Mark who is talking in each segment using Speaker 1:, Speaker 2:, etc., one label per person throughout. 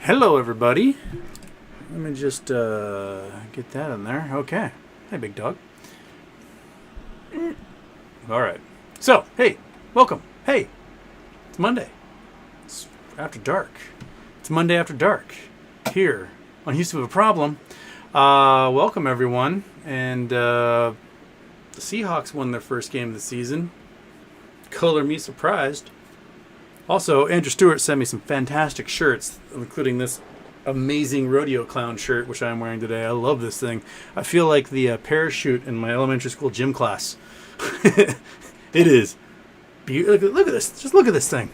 Speaker 1: Hello, everybody. Let me just get that in there. Okay. Hey, big dog. All right. So, hey, welcome. Hey, it's Monday. It's after dark. It's Monday after dark here on Houston with a Problem. Welcome, everyone. And the Seahawks won their first game of the season. Color me surprised. Also, Andrew Stewart sent me some fantastic shirts, including this amazing rodeo clown shirt, which I'm wearing today. I love this thing. I feel like the parachute in my elementary school gym class. It is beautiful. Look at this. Just look at this thing.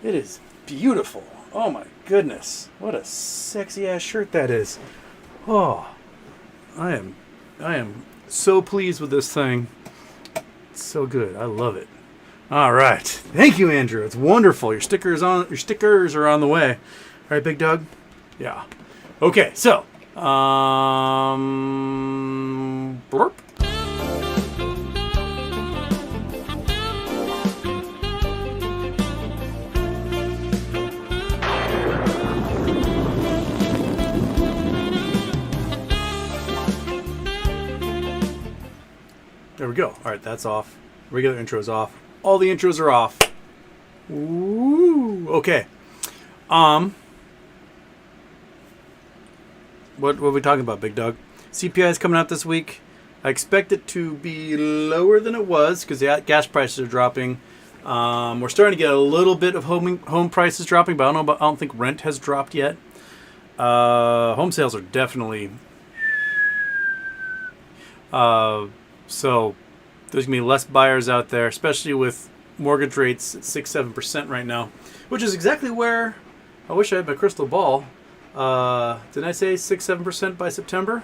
Speaker 1: It is beautiful. Oh my goodness. What a sexy ass shirt that is. Oh, I am so pleased with this thing. It's so good. I love it. All right. Thank you, Andrew. It's wonderful. Your stickers are on the way. All right, big dog? Yeah. Okay, so blurp. There we go. All right, that's off. Regular intro's off. All the intros are off. Ooh. Okay. What are we talking about, big dog? CPI is coming out this week. I expect it to be lower than it was because the gas prices are dropping. We're starting to get a little bit of home prices dropping, but I don't think rent has dropped yet. Home sales are definitely. So there's going to be less buyers out there, especially with mortgage rates at 6-7% right now, which is exactly where I wish I had my crystal ball. Didn't I say 6-7% by September?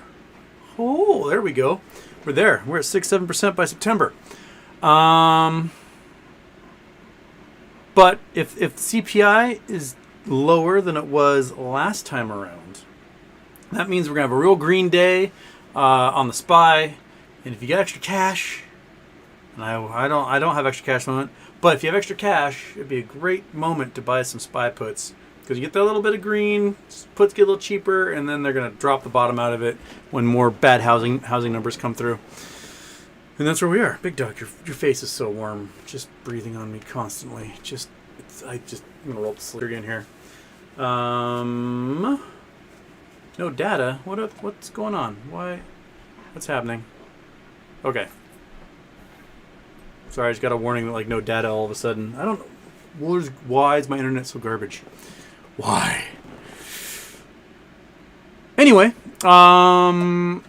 Speaker 1: Oh, there we go. We're there. We're at 6-7% by September. But if CPI is lower than it was last time around, that means we're going to have a real green day on the SPY. And if you get extra cash, and I don't have extra cash at the moment, but if you have extra cash, it'd be a great moment to buy some SPY puts because you get that little bit of green, puts get a little cheaper, and then they're going to drop the bottom out of it when more bad housing numbers come through. And that's where we are. Big dog, your face is so warm, just breathing on me constantly. I'm gonna roll the sleeve again here. No data. What's going on? Why? What's happening? Okay. Sorry, I just got a warning that no data all of a sudden. I don't know. Why is my internet so garbage? Why? Anyway, new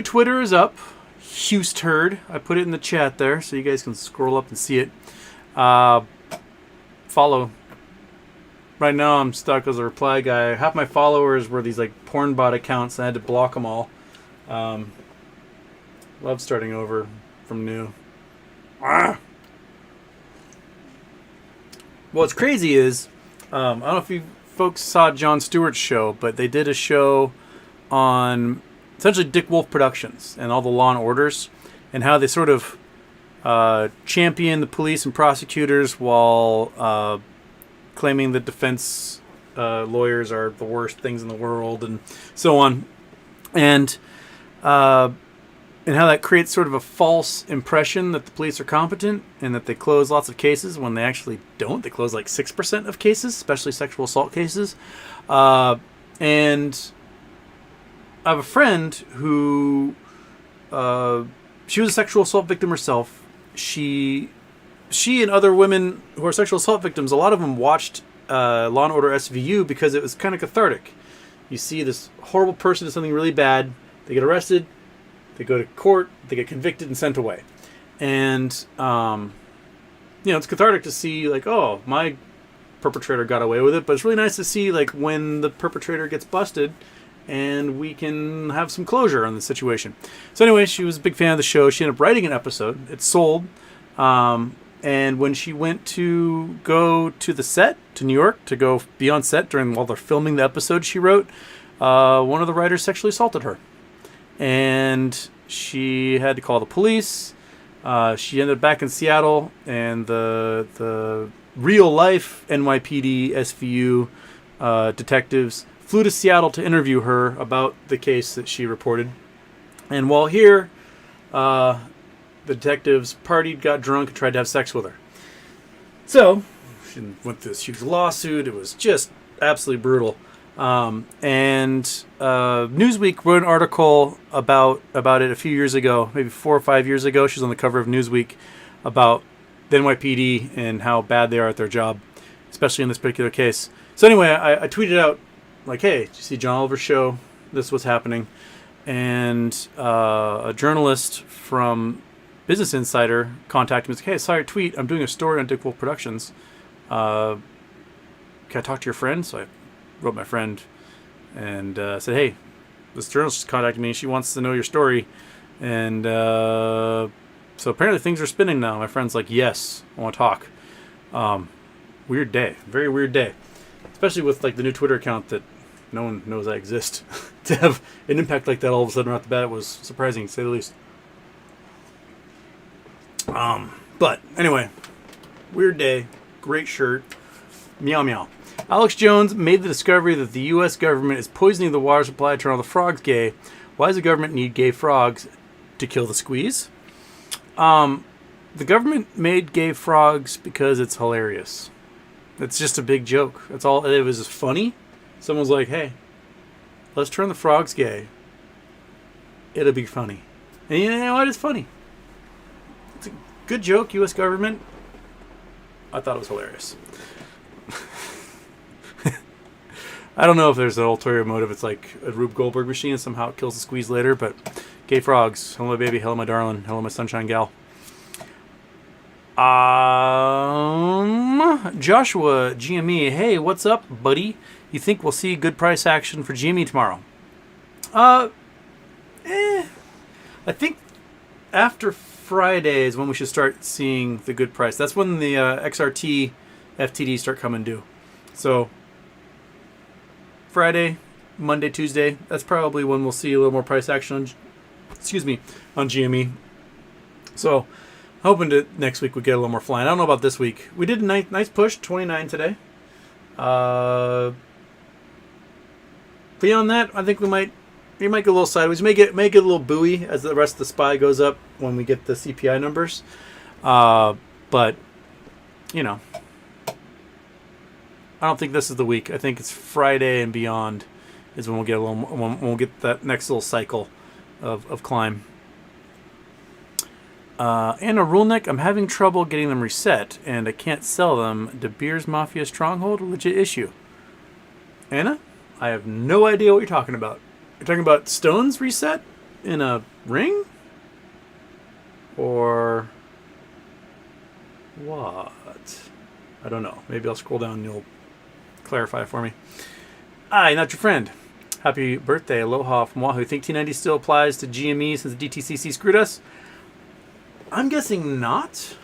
Speaker 1: Twitter is up. Hustherd. I put it in the chat there so you guys can scroll up and see it. Follow. Right now I'm stuck as a reply guy. Half my followers were these porn bot accounts and I had to block them all. Love starting over from new. What's crazy is, I don't know if you folks saw Jon Stewart's show, but they did a show on essentially Dick Wolf Productions and all the Law and Orders and how they sort of champion the police and prosecutors while claiming that defense lawyers are the worst things in the world and so on. And how that creates sort of a false impression that the police are competent and that they close lots of cases when they actually don't. They close 6% of cases, especially sexual assault cases. And I have a friend who, she was a sexual assault victim herself. She and other women who are sexual assault victims, a lot of them watched Law and Order SVU because it was kind of cathartic. You see this horrible person do something really bad, they get arrested, they go to court, they get convicted and sent away. And, it's cathartic to see, oh, my perpetrator got away with it. But it's really nice to see, when the perpetrator gets busted and we can have some closure on the situation. So anyway, she was a big fan of the show. She ended up writing an episode. It sold. And when she went to go to the set, to New York, to go be on set while they're filming the episode she wrote, one of the writers sexually assaulted her. And she had to call the police. She ended up back in Seattle, and the real life NYPD SVU detectives flew to Seattle to interview her about the case that she reported. And while here, the detectives partied, got drunk, and tried to have sex with her. So, she went through this huge lawsuit. It was just absolutely brutal. And Newsweek wrote an article about it a few years ago, maybe 4 or 5 years ago. She was on the cover of Newsweek about the NYPD and how bad they are at their job, especially in this particular case. So anyway, I tweeted out, like, hey, did you see John Oliver's show? This is what's happening. And a journalist from Business Insider contacted me and said, hey, I saw your tweet. I'm doing a story on Dick Wolf Productions. Can I talk to your friend? So I wrote my friend and said, hey, this journalist contacted me. She wants to know your story. And so apparently things are spinning now. My friend's like, yes, I want to talk. Weird day. Very weird day. Especially with like the new Twitter account that no one knows I exist. To have an impact like that all of a sudden right off the bat was surprising, to say the least. But anyway, weird day. Great shirt. Meow meow. Alex Jones made the discovery that the U.S. government is poisoning the water supply to turn all the frogs gay. Why does the government need gay frogs? To kill the squeeze? The government made gay frogs because it's hilarious. It's just a big joke. That's all. It was just funny. Someone's like, hey, let's turn the frogs gay. It'll be funny. And you know what? It's funny. It's a good joke, U.S. government. I thought it was hilarious. I don't know if there's an ulterior motive. It's like a Rube Goldberg machine and somehow it kills the squeeze later, but gay frogs. Hello, my baby. Hello, my darling. Hello, my sunshine gal. Joshua GME. Hey, what's up, buddy? You think we'll see good price action for GME tomorrow? I think after Friday is when we should start seeing the good price. That's when the XRT FTDs start coming due. So Friday, Monday, Tuesday, that's probably when we'll see a little more price action on GME. So hoping to next week we get a little more flying. I don't know about this week. We did a nice push, 29 today. Beyond that, I think we might get a little sideways. We may get a little buoy as the rest of the SPY goes up when we get the CPI numbers. But you know, I don't think this is the week. I think it's Friday and beyond is when we'll get a little when we'll get that next little cycle of climb. Anna Ruleneck, I'm having trouble getting them reset, and I can't sell them. De Beers Mafia Stronghold, a legit issue. Anna, I have no idea what you're talking about. You're talking about stones reset in a ring? Or what? I don't know. Maybe I'll scroll down and you'll clarify for me. Not your friend. Happy birthday, aloha from Wahoo. Think T90 still applies to GME since the DTCC screwed us? I'm guessing not,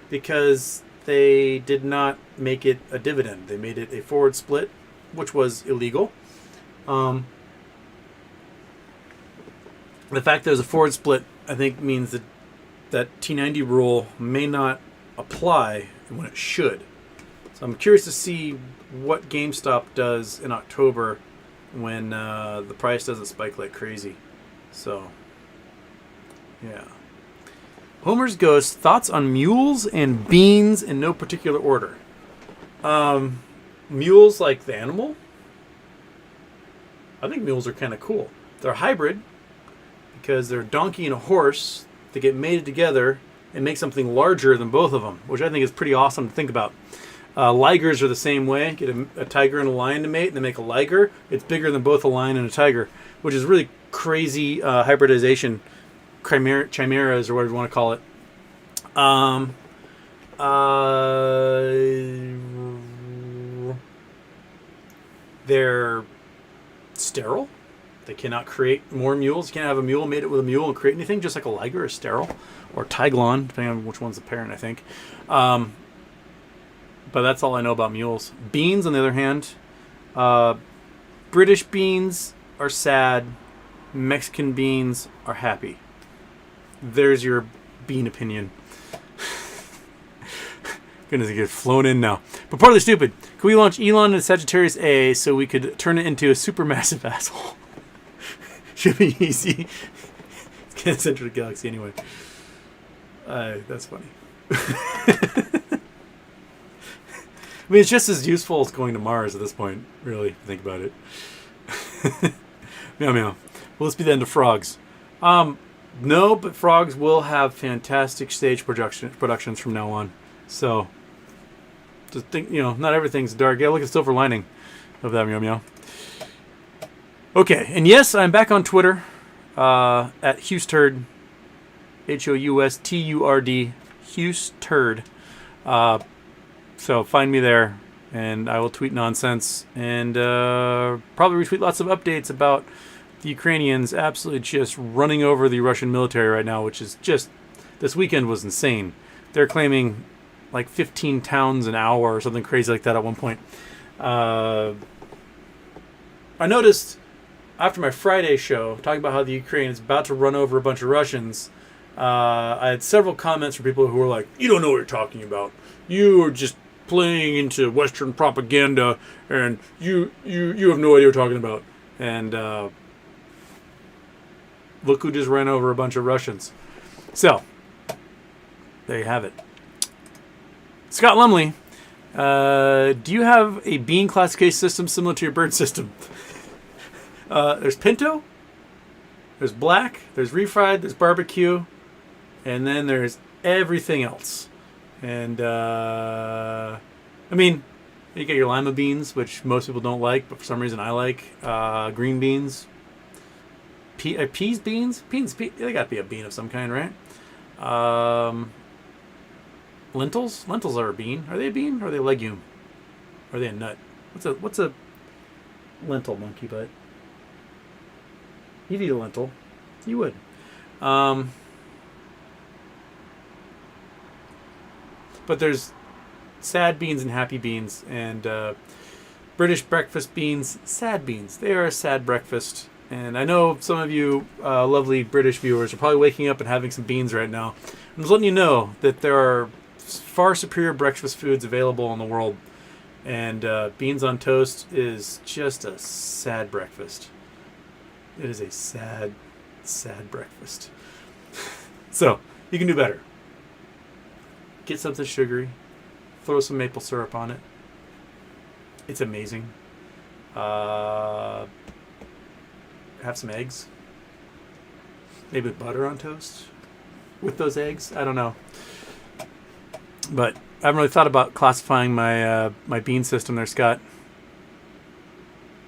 Speaker 1: because they did not make it a dividend. They made it a forward split, which was illegal. The fact there's a forward split, I think, means that T90 rule may not apply when it should. So I'm curious to see what GameStop does in October when the price doesn't spike like crazy. So, yeah. Homer's Ghost, thoughts on mules and beans in no particular order. Mules like the animal? I think mules are kind of cool. They're hybrid because they're a donkey and a horse. They get mated together and make something larger than both of them, which I think is pretty awesome to think about. Ligers are the same way. Get a tiger and a lion to mate and they make a liger. It's bigger than both a lion and a tiger, which is really crazy hybridization. Chimeras or whatever you want to call it. They're sterile. They cannot create more mules. You can't have a mule mated with a mule and create anything, just like a liger is sterile. Or Tyglon, depending on which one's the parent, I think. But that's all I know about mules. Beans, on the other hand, British beans are sad. Mexican beans are happy. There's your bean opinion. Gonna get flown in now. But partly stupid. Could we launch Elon into Sagittarius A so we could turn it into a supermassive asshole? Should be easy. It's kind of center of the galaxy anyway. That's funny. I mean, it's just as useful as going to Mars at this point, really, if you think about it. Meow meow. Well, let's be the end of frogs. No, but frogs will have fantastic stage productions from now on. So, just think, not everything's dark. Yeah, look at the silver lining of that, meow meow. Okay, and yes, I'm back on Twitter at Husturd, HOUSTURD, Husturd. So find me there, and I will tweet nonsense and probably retweet lots of updates about the Ukrainians absolutely just running over the Russian military right now, which is just, this weekend was insane. They're claiming like 15 towns an hour or something crazy like that at one point. I noticed after my Friday show, talking about how the Ukraine is about to run over a bunch of Russians, I had several comments from people who were like, you don't know what you're talking about. You are just playing into Western propaganda, and you have no idea what you're talking about. And look who just ran over a bunch of Russians. So, there you have it. Scott Lumley, do you have a bean classification system similar to your bird system? There's pinto, there's black, there's refried, there's barbecue, and then there's everything else. And, I mean, you get your lima beans, which most people don't like, but for some reason I like. Green beans. Peas beans? They got to be a bean of some kind, right? Lentils? Lentils are a bean. Are they a bean or are they a legume? Or are they a nut? What's a lentil, monkey butt? You'd eat a lentil. You would. But there's sad beans and happy beans, and British breakfast beans, sad beans. They are a sad breakfast. And I know some of you lovely British viewers are probably waking up and having some beans right now. I'm just letting you know that there are far superior breakfast foods available in the world. And beans on toast is just a sad breakfast. It is a sad, sad breakfast. So, you can do better. Get something sugary. Throw some maple syrup on it. It's amazing. Have some eggs. Maybe butter on toast with those eggs. I don't know. But I haven't really thought about classifying my my bean system there, Scott.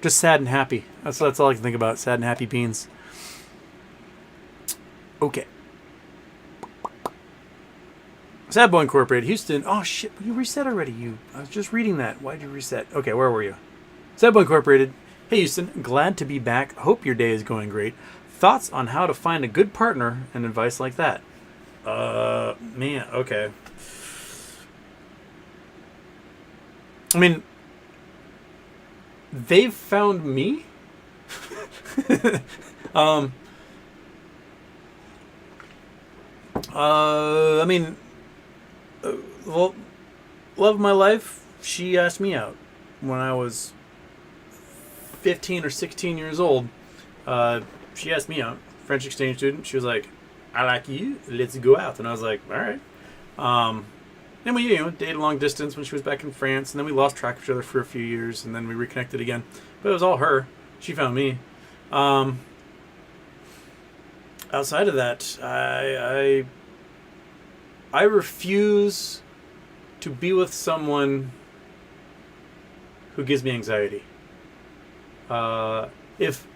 Speaker 1: Just sad and happy. That's all I can think about. Sad and happy beans. Okay. Sad Boy Incorporated, Houston. Oh shit, you reset already. I was just reading that. Why did you reset? Okay, where were you? Sad Boy Incorporated. Hey Houston, glad to be back. Hope your day is going great. Thoughts on how to find a good partner and advice like that? Man, okay. I mean, they've found me. I mean, well, love of my life, she asked me out when I was 15 or 16 years old. She asked me out, French exchange student. She was like, I like you, let's go out. And I was like, all right. Then we, dated long distance when she was back in France, and then we lost track of each other for a few years, and then we reconnected again. But it was all her. She found me. Outside of that, I refuse to be with someone who gives me anxiety. If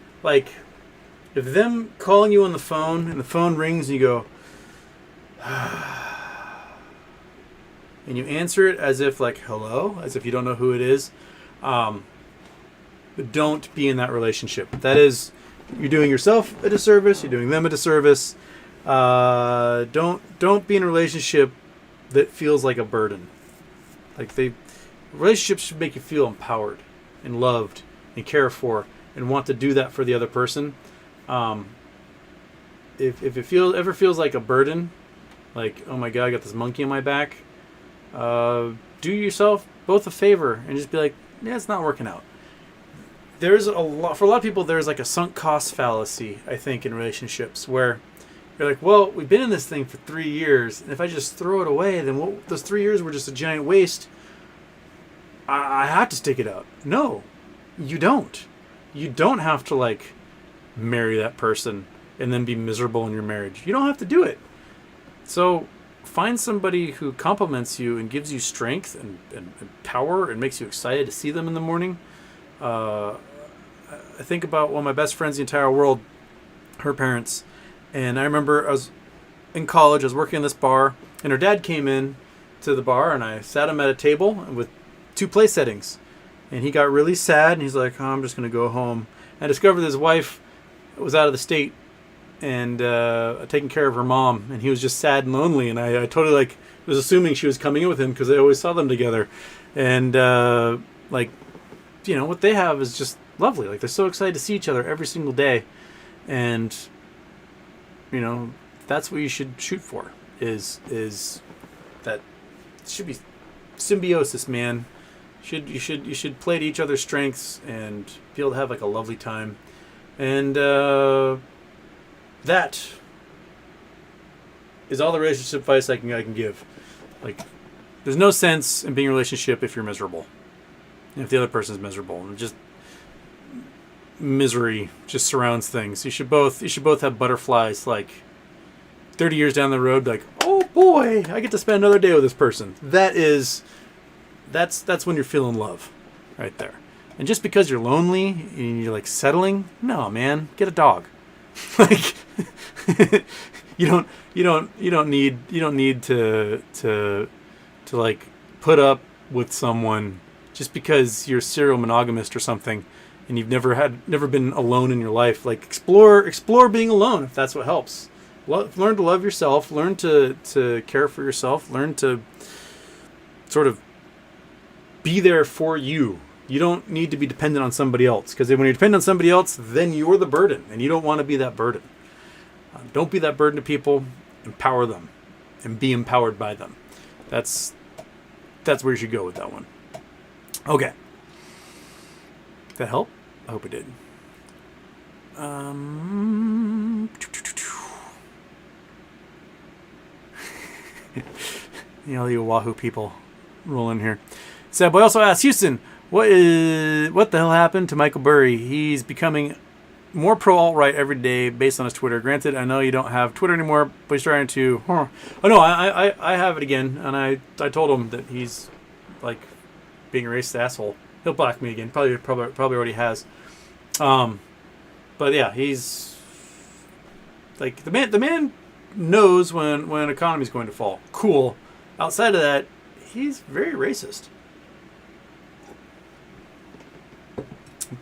Speaker 1: them calling you on the phone and the phone rings and you go, and you answer it as if like hello, as if you don't know who it is, but don't be in that relationship. That is, you're doing yourself a disservice. You're doing them a disservice. Don't be in a relationship that feels like a burden. Relationships should make you feel empowered and loved and cared for and want to do that for the other person. If it ever feels like a burden, like, oh my God, I got this monkey on my back, do yourself both a favor and just be like, yeah, it's not working out. There's for a lot of people, there's like a sunk cost fallacy, I think, in relationships where you're like, well, we've been in this thing for 3 years, and if I just throw it away, then those 3 years were just a giant waste. I have to stick it out. No, you don't. You don't have to like marry that person and then be miserable in your marriage. You don't have to do it. So find somebody who compliments you and gives you strength and power and makes you excited to see them in the morning. I think about one of my best friends in the entire world, her parents. And I remember I was in college, I was working in this bar, and her dad came in to the bar, and I sat him at a table with 2 place settings. And he got really sad, and he's like, oh, I'm just going to go home. And I discovered his wife was out of the state and taking care of her mom, and he was just sad and lonely. And I totally like was assuming she was coming in with him because I always saw them together. And what they have is just lovely. Like, they're so excited to see each other every single day. And that's what you should shoot for, is that it should be symbiosis, man. You should play to each other's strengths and be able to have like a lovely time. And that is all the relationship advice I can give. Like, there's no sense in being in a relationship if you're miserable. And if the other person's miserable. And just misery just surrounds things. You should both have butterflies, like 30 years down the road, like, oh boy, I get to spend another day with this person. That's when you're feeling love right there. And just because you're lonely and you're like settling, no, man, get a dog. Like, you don't need to like put up with someone just because you're serial monogamist or something and you've never been alone in your life. Like, explore being alone if that's what helps. Learn to love yourself, learn to care for yourself, learn to sort of be there for you. You don't need to be dependent on somebody else, because when you're dependent on somebody else, then you're the burden, and you don't want to be that burden. Don't be that burden to people. Empower them and be empowered by them. That's where you should go with that one. Okay. Did that help? I hope it did. You Wahoo people roll in here. Sad Boy also asks, Houston, what the hell happened to Michael Burry? He's becoming more pro alt-right every day based on his Twitter. Granted, I know you don't have Twitter anymore, but he's trying to... Oh no, I have it again, and I told him that he's like being a racist asshole. He'll block me again. Probably already has. But yeah, he's like the man knows when an economy's going to fall. Cool. Outside of that, he's very racist.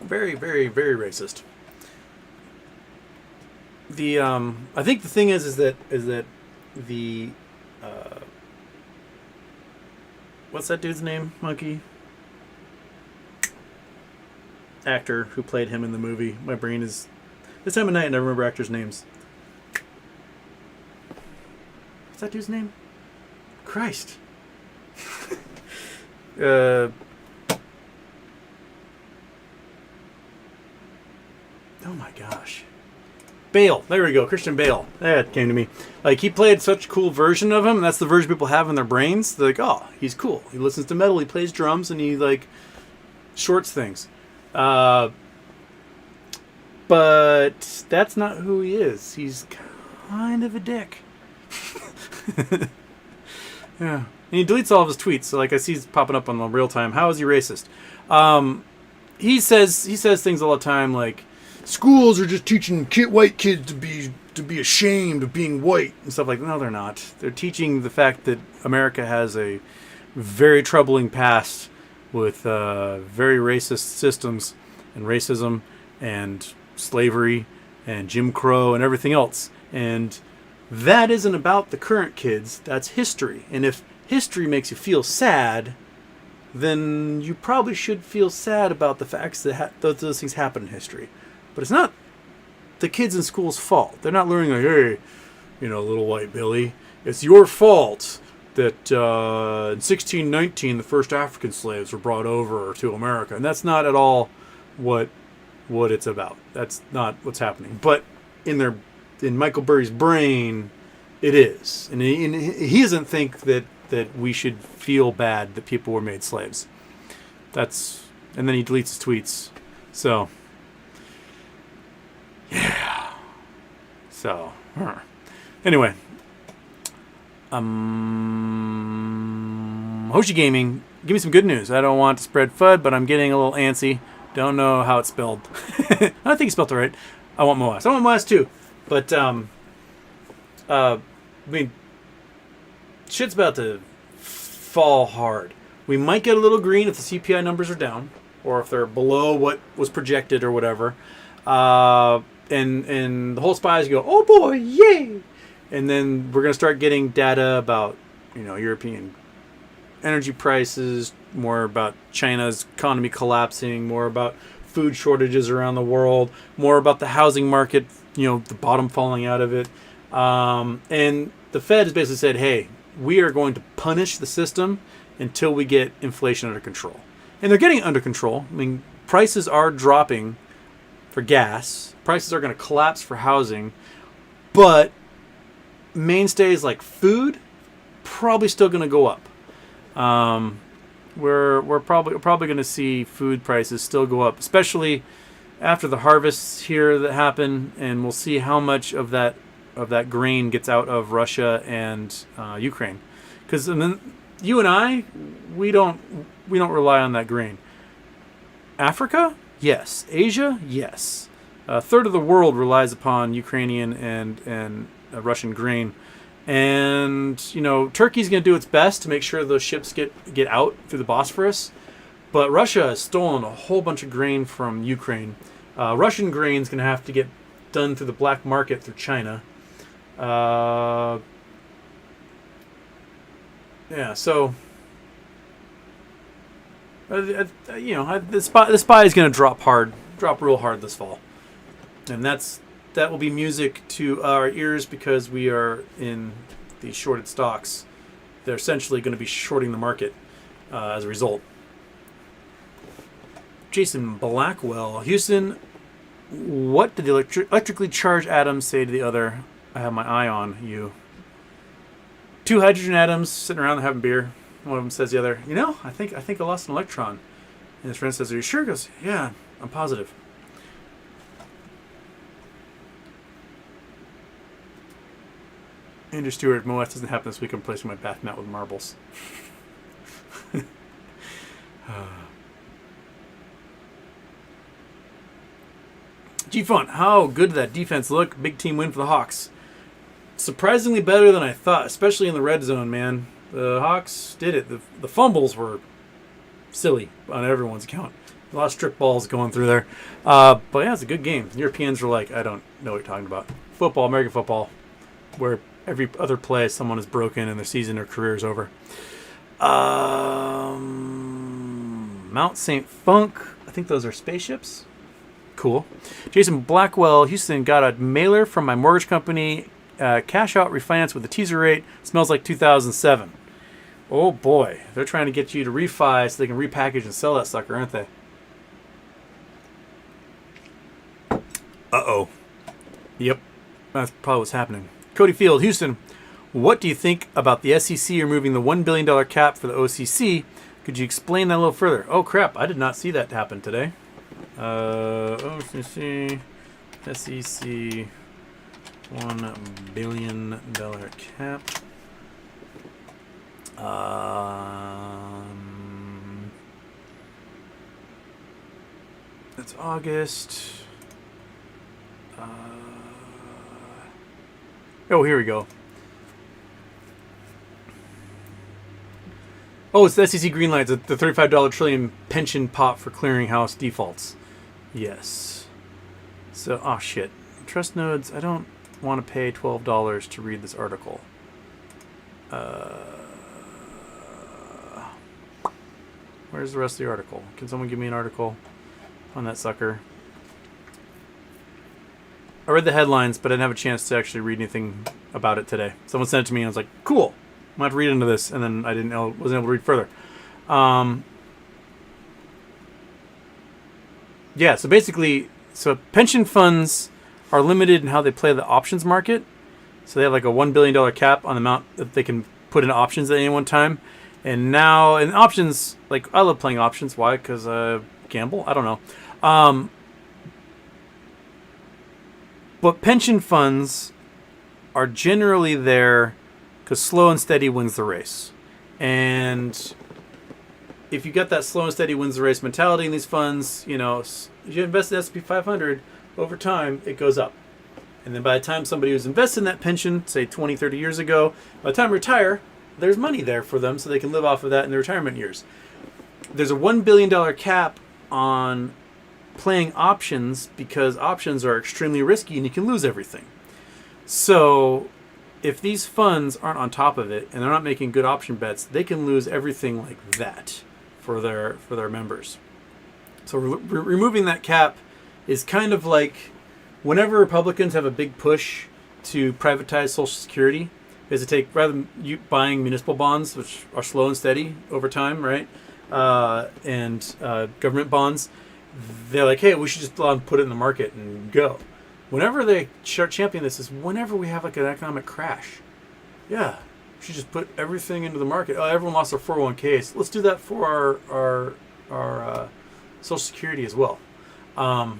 Speaker 1: Very, very, very racist. I think the thing is that the what's that dude's name? Monkey actor who played him in the movie. My brain is this time of night. I never remember actors' names. What's that dude's name? Christ. Oh my gosh. Bale. There we go. Christian Bale. That came to me. Like, he played such a cool version of him. And that's the version people have in their brains. They're like, oh, he's cool. He listens to metal. He plays drums. And he, like, shorts things. But that's not who he is. He's kind of a dick. Yeah. And he deletes all of his tweets. So, like, I see he's popping up on the real time. How is he racist? He says things all the time like, schools are just teaching white kids to be ashamed of being white and stuff like that. No, they're not. They're teaching the fact that America has a very troubling past with very racist systems and racism and slavery and Jim Crow and everything else. And that isn't about the current kids. That's history. And if history makes you feel sad, then you probably should feel sad about the facts that those things happen in history. But it's not the kids in school's fault. They're not learning like, hey, little white Billy, it's your fault that in 1619 the first African slaves were brought over to America, and that's not at all what it's about. That's not what's happening. But in Michael Burry's brain, it is, and he doesn't think that we should feel bad that people were made slaves. And then he deletes his tweets. So, yeah. So, anyway. Hoshi Gaming, give me some good news. I don't want to spread FUD, but I'm getting a little antsy. Don't know how it's spelled. I don't think he spelled it right. I want MOAS. I want MOAS too. But, I mean, shit's about to fall hard. We might get a little green if the CPI numbers are down, or if they're below what was projected or whatever. And the whole spies go, oh boy, yay! And then we're going to start getting data about, European energy prices, more about China's economy collapsing, more about food shortages around the world, more about the housing market, the bottom falling out of it. And the Fed has basically said, hey, we are going to punish the system until we get inflation under control. And they're getting it under control. I mean, prices are dropping for gas. Prices are going to collapse for housing. But mainstays like food probably still going to go up. We're probably going to see food prices still go up, especially after the harvests here that happen, and we'll see how much of that grain gets out of Russia and Ukraine. Because you and I, we don't rely on that grain. Africa, yes. Asia, yes. A third of the world relies upon Ukrainian and Russian grain. And, Turkey's going to do its best to make sure those ships get out through the Bosphorus. But Russia has stolen a whole bunch of grain from Ukraine. Russian grain's going to have to get done through the black market through China. So... the spy is going to drop real hard this fall. And that will be music to our ears because we are in the shorted stocks. They're essentially going to be shorting the market as a result. Jason Blackwell, Houston, what did the electrically charged atoms say to the other? I have my eye on you. Two hydrogen atoms sitting around having beer. One of them says to the other, I think I lost an electron. And his friend says, are you sure? He goes, yeah, I'm positive. Andrew Stewart, MOAS doesn't happen this week. I'm replacing my bath mat with marbles. G-Fun, how good did that defense look? Big team win for the Hawks. Surprisingly better than I thought, especially in the red zone, man. The Hawks did it. The fumbles were silly on everyone's account. A lot of strip balls going through there. But yeah, it's a good game. Europeans were like, I don't know what you're talking about. Football, American football, where every other play someone is broken and their season or career is over. Mount St. Funk. I think those are spaceships. Cool. Jason Blackwell, Houston, got a mailer from my mortgage company. Cash out refinance with a teaser rate. Smells like 2007. Oh boy. They're trying to get you to refi so they can repackage and sell that sucker, aren't they? Uh-oh. Yep. That's probably what's happening. Cody Field, Houston. What do you think about the SEC removing the $1 billion cap for the OCC? Could you explain that a little further? Oh, crap. I did not see that happen today. OCC, SEC, $1 billion cap. That's August. Oh, here we go. Oh, it's the SEC greenlight, the $35 trillion pension pot for clearinghouse defaults. Yes. So, oh shit. Trust nodes, I don't want to pay $12 to read this article. Where's the rest of the article? Can someone give me an article on that sucker? I read the headlines, but I didn't have a chance to actually read anything about it today. Someone sent it to me and I was like, cool. I might read into this, and then wasn't able to read further. Yeah, so basically, pension funds are limited in how they play the options market. So they have like a $1 billion cap on the amount that they can put in options at any one time. And now, in options, like, I love playing options. Why? Because gamble? I don't know. But pension funds are generally there because slow and steady wins the race. And if you got that slow and steady wins the race mentality in these funds, you know, if you invest in the S&P 500, over time, it goes up. And then by the time somebody who's invested in that pension, say 20, 30 years ago, by the time they retire, there's money there for them so they can live off of that in their retirement years. There's a $1 billion cap on playing options because options are extremely risky and you can lose everything. So if these funds aren't on top of it and they're not making good option bets, they can lose everything like that for their members. So removing that cap is kind of like whenever Republicans have a big push to privatize Social Security, is to take, rather than you buying municipal bonds, which are slow and steady over time, right? And government bonds, they're like, hey, we should just put it in the market and go. Whenever they start championing this, is whenever we have like an economic crash. Yeah, we should just put everything into the market. Oh, everyone lost their 401ks. Let's do that for our Social Security as well. I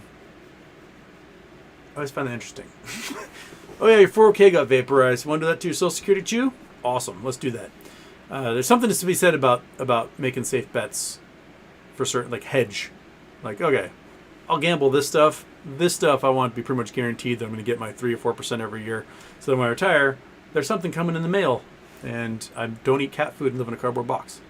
Speaker 1: always find that interesting. Oh yeah, your 401k got vaporized. Want to do that to your Social Security too? Awesome, let's do that. There's something to be said about making safe bets for certain, like hedge. Like, okay, I'll gamble this stuff. This stuff I want to be pretty much guaranteed that I'm going to get my 3 or 4% every year. So that when I retire, there's something coming in the mail, and I don't eat cat food and live in a cardboard box.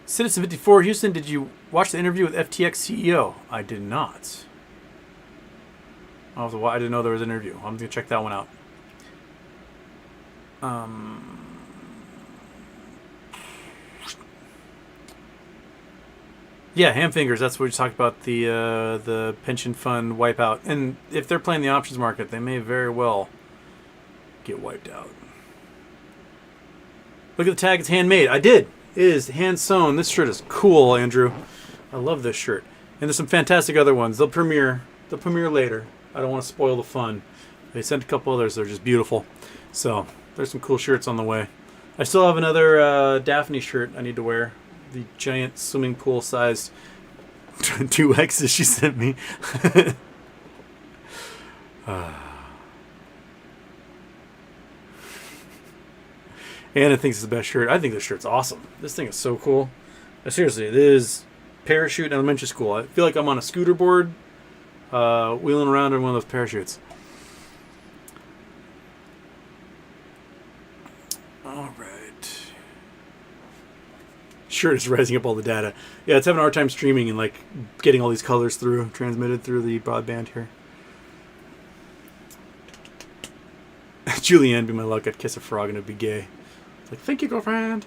Speaker 1: Citizen 54, Houston, did you watch the interview with FTX CEO? I did not. I didn't know there was an interview. I'm going to check that one out. Yeah, ham fingers. That's what we talked about, the pension fund wipeout. And if they're playing the options market, they may very well get wiped out. Look at the tag. It's handmade. I did. It is hand sewn. This shirt is cool, Andrew. I love this shirt. And there's some fantastic other ones. They'll premiere later. I don't want to spoil the fun. They sent a couple others. They're just beautiful. So there's some cool shirts on the way. I still have another Daphne shirt I need to wear. The giant swimming pool sized 2X's she sent me. Anna thinks it's the best shirt. I think this shirt's awesome. This thing is so cool. Seriously, it is parachute in elementary school. I feel like I'm on a scooter board wheeling around in one of those parachutes. All right. Shirt is rising up all the data. Yeah, it's having a hard time streaming and like getting all these colors transmitted through the broadband here. Julianne, be my luck, I'd kiss a frog and it'd be gay. Like, thank you, girlfriend.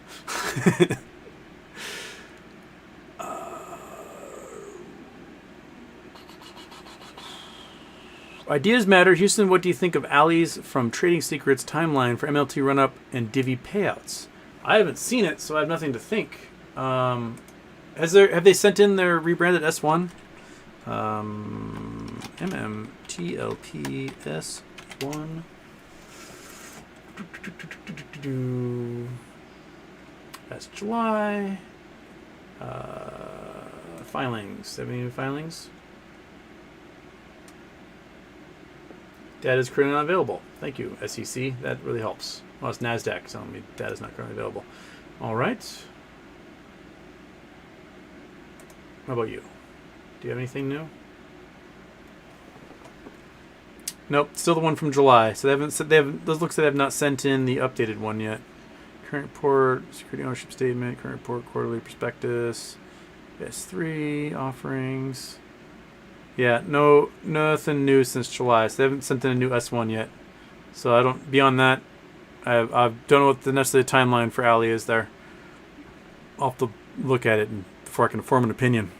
Speaker 1: Ideas matter. Houston, what do you think of Ali's from Trading Secrets timeline for MLT run-up and divvy payouts? I haven't seen it, so I have nothing to think. Have they sent in their rebranded S1? MMTLP S1. That's July. Filings. 70 filings. Data is currently not available. Thank you, SEC. That really helps. Well, it's NASDAQ telling me data is not currently available. All right. How about you? Do you have anything new? Nope, still the one from July. So those looks like they have not sent in the updated one yet. Current report, security ownership statement, current report, quarterly prospectus, S3 offerings. Yeah, nothing new since July. So they haven't sent in a new S1 yet. So I don't. Beyond that, I don't know what the necessary timeline for Ali is there. I'll have to look at it and before I can form an opinion.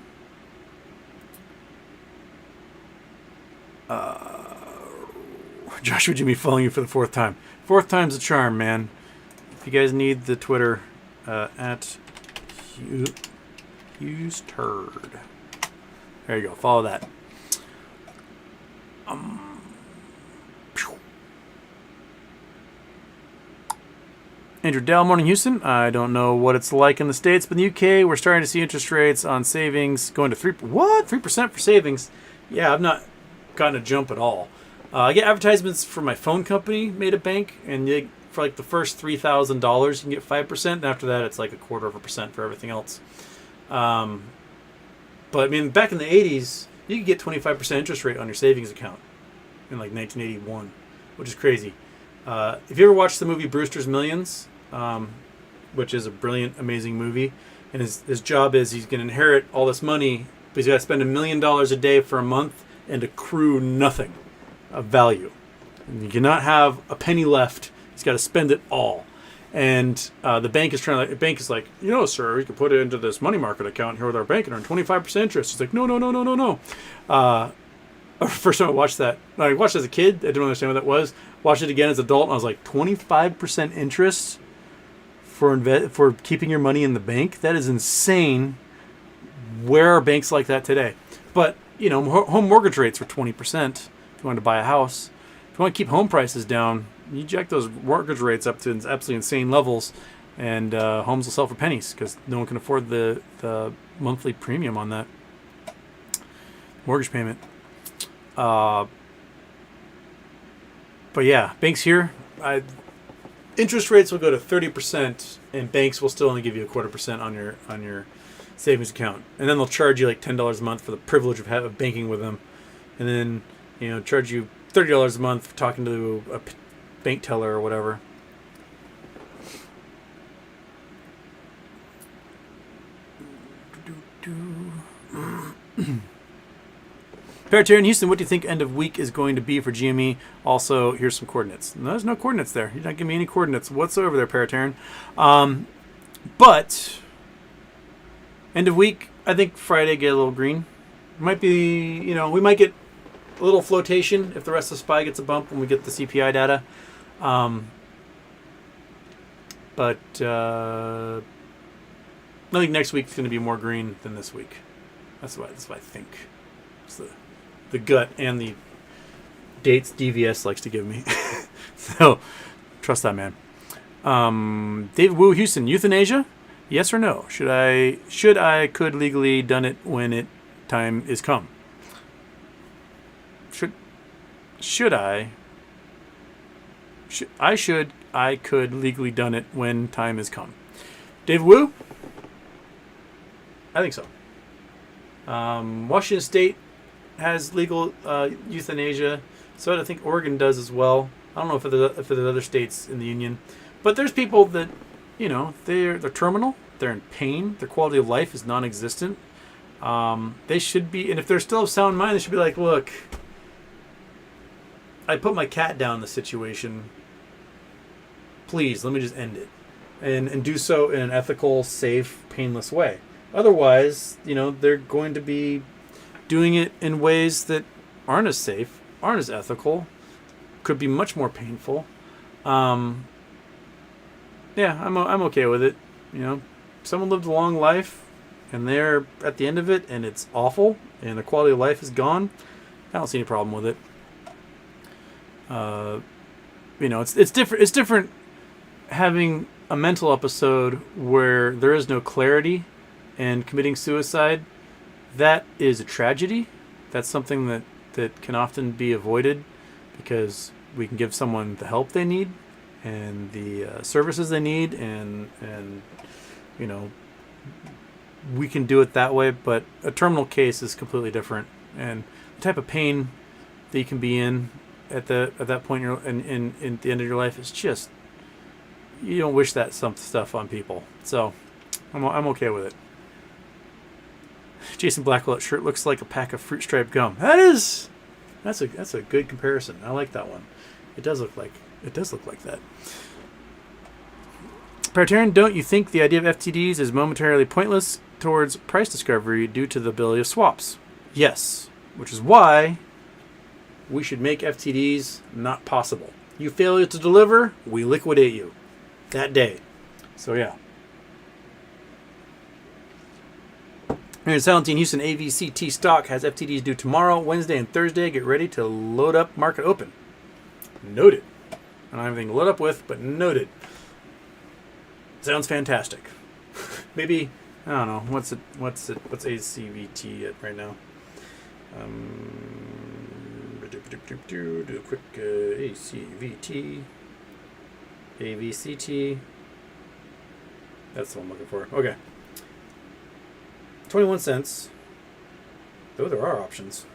Speaker 1: Joshua Jimmy following you for the 4th time. 4th time's a charm, man. If you guys need the Twitter, at Hughes Turd. There you go. Follow that. Andrew Dell, morning Houston. I don't know what it's like in the States, but in the UK, we're starting to see interest rates on savings going to 3% for savings. Yeah, I've not gotten a jump at all. I get advertisements for my phone company, Made a Bank, and for like the first $3,000, you can get 5%, and after that, it's like 0.25% for everything else. But I mean, back in the 80s, you could get 25% interest rate on your savings account in like 1981, which is crazy. If you ever watched the movie Brewster's Millions, which is a brilliant, amazing movie, and his job is he's going to inherit all this money, but he's got to spend $1 million a day for a month and accrue nothing of value. And you cannot have a penny left. He's got to spend it all. And the bank is like, sir, you can put it into this money market account here with our bank and earn 25% interest. He's like, no. First time I watched that, I watched it as a kid. I didn't understand what that was. Watched it again as an adult, and I was like, 25% interest for keeping your money in the bank? That is insane. Where are banks like that today? But, home mortgage rates were 20% if you wanted to buy a house. If you want to keep home prices down, you jack those mortgage rates up to absolutely insane levels, and homes will sell for pennies because no one can afford the monthly premium on that mortgage payment. But yeah, banks here, interest rates will go to 30%, and banks will still only give you 0.25% on your savings account, and then they'll charge you like $10 a month for the privilege of banking with them, and then charge you $30 a month for talking to a bank teller or whatever. Paratarian Houston, what do you think end of week is going to be for GME? Also, here's some coordinates. No, there's no coordinates there. You're not giving me any coordinates whatsoever there, Paratarian. But end of week, I think Friday get a little green. Might be, we might get a little flotation if the rest of SPY gets a bump when we get the CPI data. But I think next week's going to be more green than this week. That's what I think. It's the gut and the dates DVS likes to give me. So trust that man. David Wu Houston, euthanasia? Yes or no? Should I could legally done it when time is come? I could legally done it when time is come. David Wu? I think so. Washington State has legal euthanasia, so I think Oregon does as well. I don't know if there's other states in the union, but there's people that they're terminal, they're in pain, their quality of life is non-existent. They should be, and if they're still of sound mind, they should be like, look, I put my cat down in the situation. Please, let me just end it, and do so in an ethical, safe, painless way. Otherwise, they're going to be doing it in ways that aren't as safe, aren't as ethical, could be much more painful. Yeah, I'm okay with it. Someone lived a long life, and they're at the end of it, and it's awful, and the quality of life is gone. I don't see any problem with it. It's different. It's different having a mental episode where there is no clarity and committing suicide. That is a tragedy. That's something that can often be avoided because we can give someone the help they need and the services they need, and we can do it that way. But a terminal case is completely different, and the type of pain that you can be in at that point in the end of your life is just, you don't wish that stuff on people. So I'm okay with it. Jason Blackwell shirt looks like a pack of fruit striped gum. That's a good comparison. I like that one. It does look like that. Paratarian, don't you think the idea of FTDs is momentarily pointless towards price discovery due to the ability of swaps. Yes, which is why we should make FTDs not possible. You fail to deliver, we liquidate you that day. So yeah. Here in 17, Houston AVCT stock has FTDs due tomorrow, Wednesday, and Thursday. Get ready to load up market open. Noted. I don't have anything to load up with, but noted. Sounds fantastic. Maybe, I don't know, what's ACVT at right now? Do a quick ACVT, AVCT. That's what I'm looking for. Okay. 21 cents. Though there are options.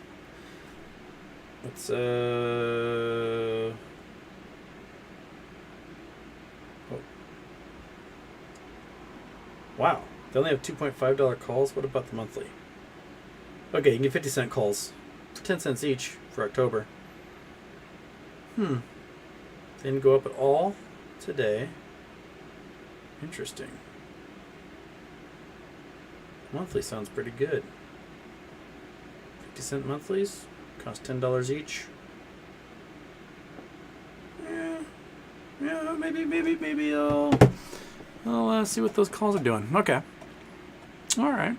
Speaker 1: Let's oh. Wow. They only have $2.5 calls. What about the monthly? Okay, you can get 50-cent calls for 10 cents each for October. Didn't go up at all today. Interesting. Monthly sounds pretty good. 50-cent monthlies cost $10 each. Yeah, maybe I'll see what those calls are doing. Okay. All right.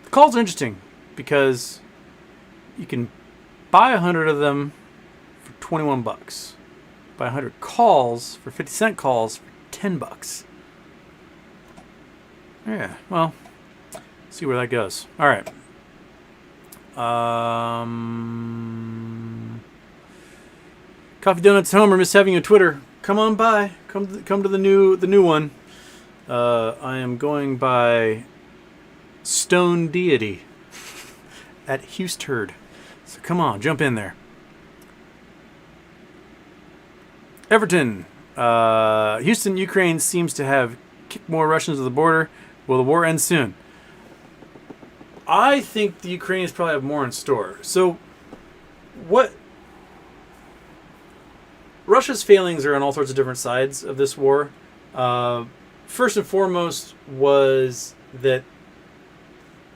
Speaker 1: The calls are interesting because you can buy 100 of them for $21. Buy 100 calls for 50-cent calls for $10. Yeah, well, see where that goes. All right. Coffee Donuts Homer, miss having you on Twitter. Come on by. Come to the new one. I am going by Stone Deity at Houston. So come on, jump in there. Everton. Houston, Ukraine seems to have kicked more Russians to the border. Will the war end soon? I think the Ukrainians probably have more in store. So, what Russia's failings are on all sorts of different sides of this war. First and foremost was that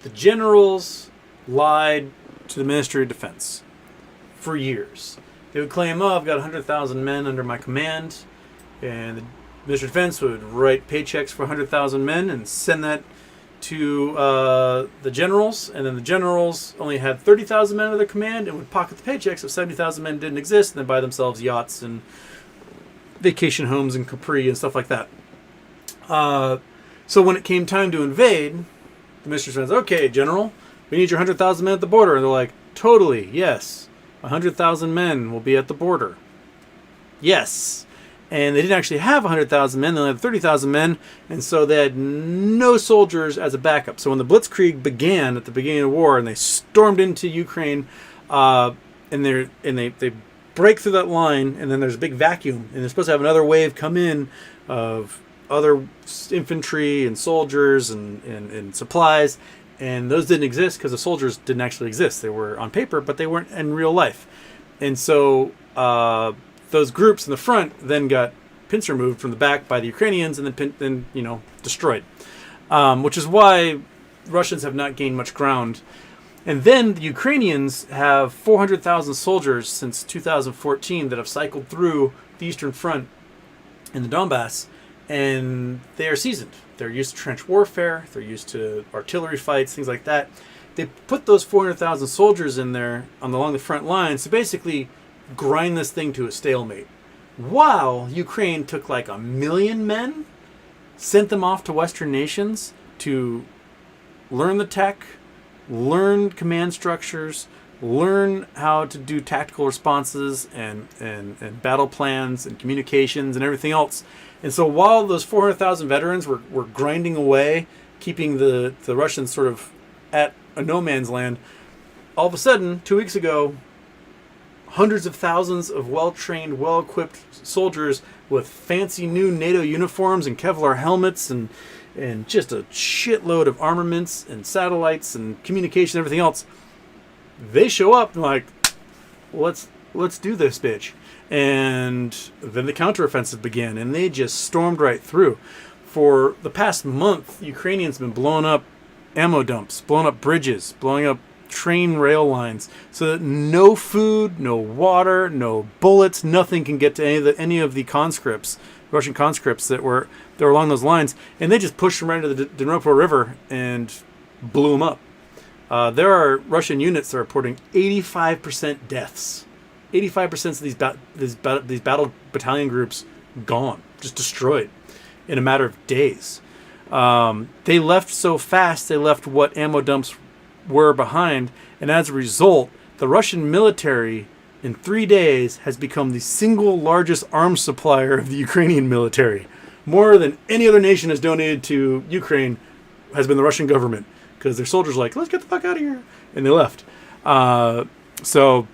Speaker 1: the generals lied to the Ministry of Defense for years. They would claim, I've got 100,000 men under my command, and the Ministry of Defense would write paychecks for 100,000 men and send that to the generals, and then the generals only had 30,000 men under their command and would pocket the paychecks if 70,000 men didn't exist, and then buy themselves yachts and vacation homes in Capri and stuff like that. So when it came time to invade, the Ministry says, okay, General, we need your 100,000 men at the border. And they're like, totally, yes. 100,000 men will be at the border. Yes. And they didn't actually have 100,000 men. They only had 30,000 men. And so they had no soldiers as a backup. So when the Blitzkrieg began at the beginning of the war and they stormed into Ukraine, and they break through that line, and then there's a big vacuum. And they're supposed to have another wave come in of other infantry and soldiers and supplies. And those didn't exist because the soldiers didn't actually exist. They were on paper, but they weren't in real life. And so those groups in the front then got pincer moved from the back by the Ukrainians and then destroyed. Which is why Russians have not gained much ground. And then the Ukrainians have 400,000 soldiers since 2014 that have cycled through the Eastern Front in the Donbass, and they are seasoned. They're used to trench warfare. They're used to artillery fights, things like that. They put those 400,000 soldiers in there along the front lines to basically grind this thing to a stalemate. While Ukraine took like 1 million men, sent them off to Western nations to learn the tech, learn command structures, learn how to do tactical responses and battle plans and communications and everything else. And so while those 400,000 veterans were grinding away, keeping the Russians sort of at a no man's land, all of a sudden, 2 weeks ago, hundreds of thousands of well-trained, well-equipped soldiers with fancy new NATO uniforms and Kevlar helmets and just a shitload of armaments and satellites and communication and everything else, they show up and like, let's do this, bitch. And then the counteroffensive began, and they just stormed right through. For the past month, Ukrainians have been blowing up ammo dumps, blowing up bridges, blowing up train rail lines, so that no food, no water, no bullets, nothing can get to any of the conscripts, Russian conscripts that were along those lines, and they just pushed them right into the Dnipro River and blew them up. There are Russian units that are reporting 85% deaths. 85% of these battle battalion groups gone, just destroyed in a matter of days. They left so fast, they left what ammo dumps were behind, and as a result, the Russian military in 3 days has become the single largest arms supplier of the Ukrainian military. More than any other nation has donated to Ukraine has been the Russian government, because their soldiers were like, let's get the fuck out of here, and they left. So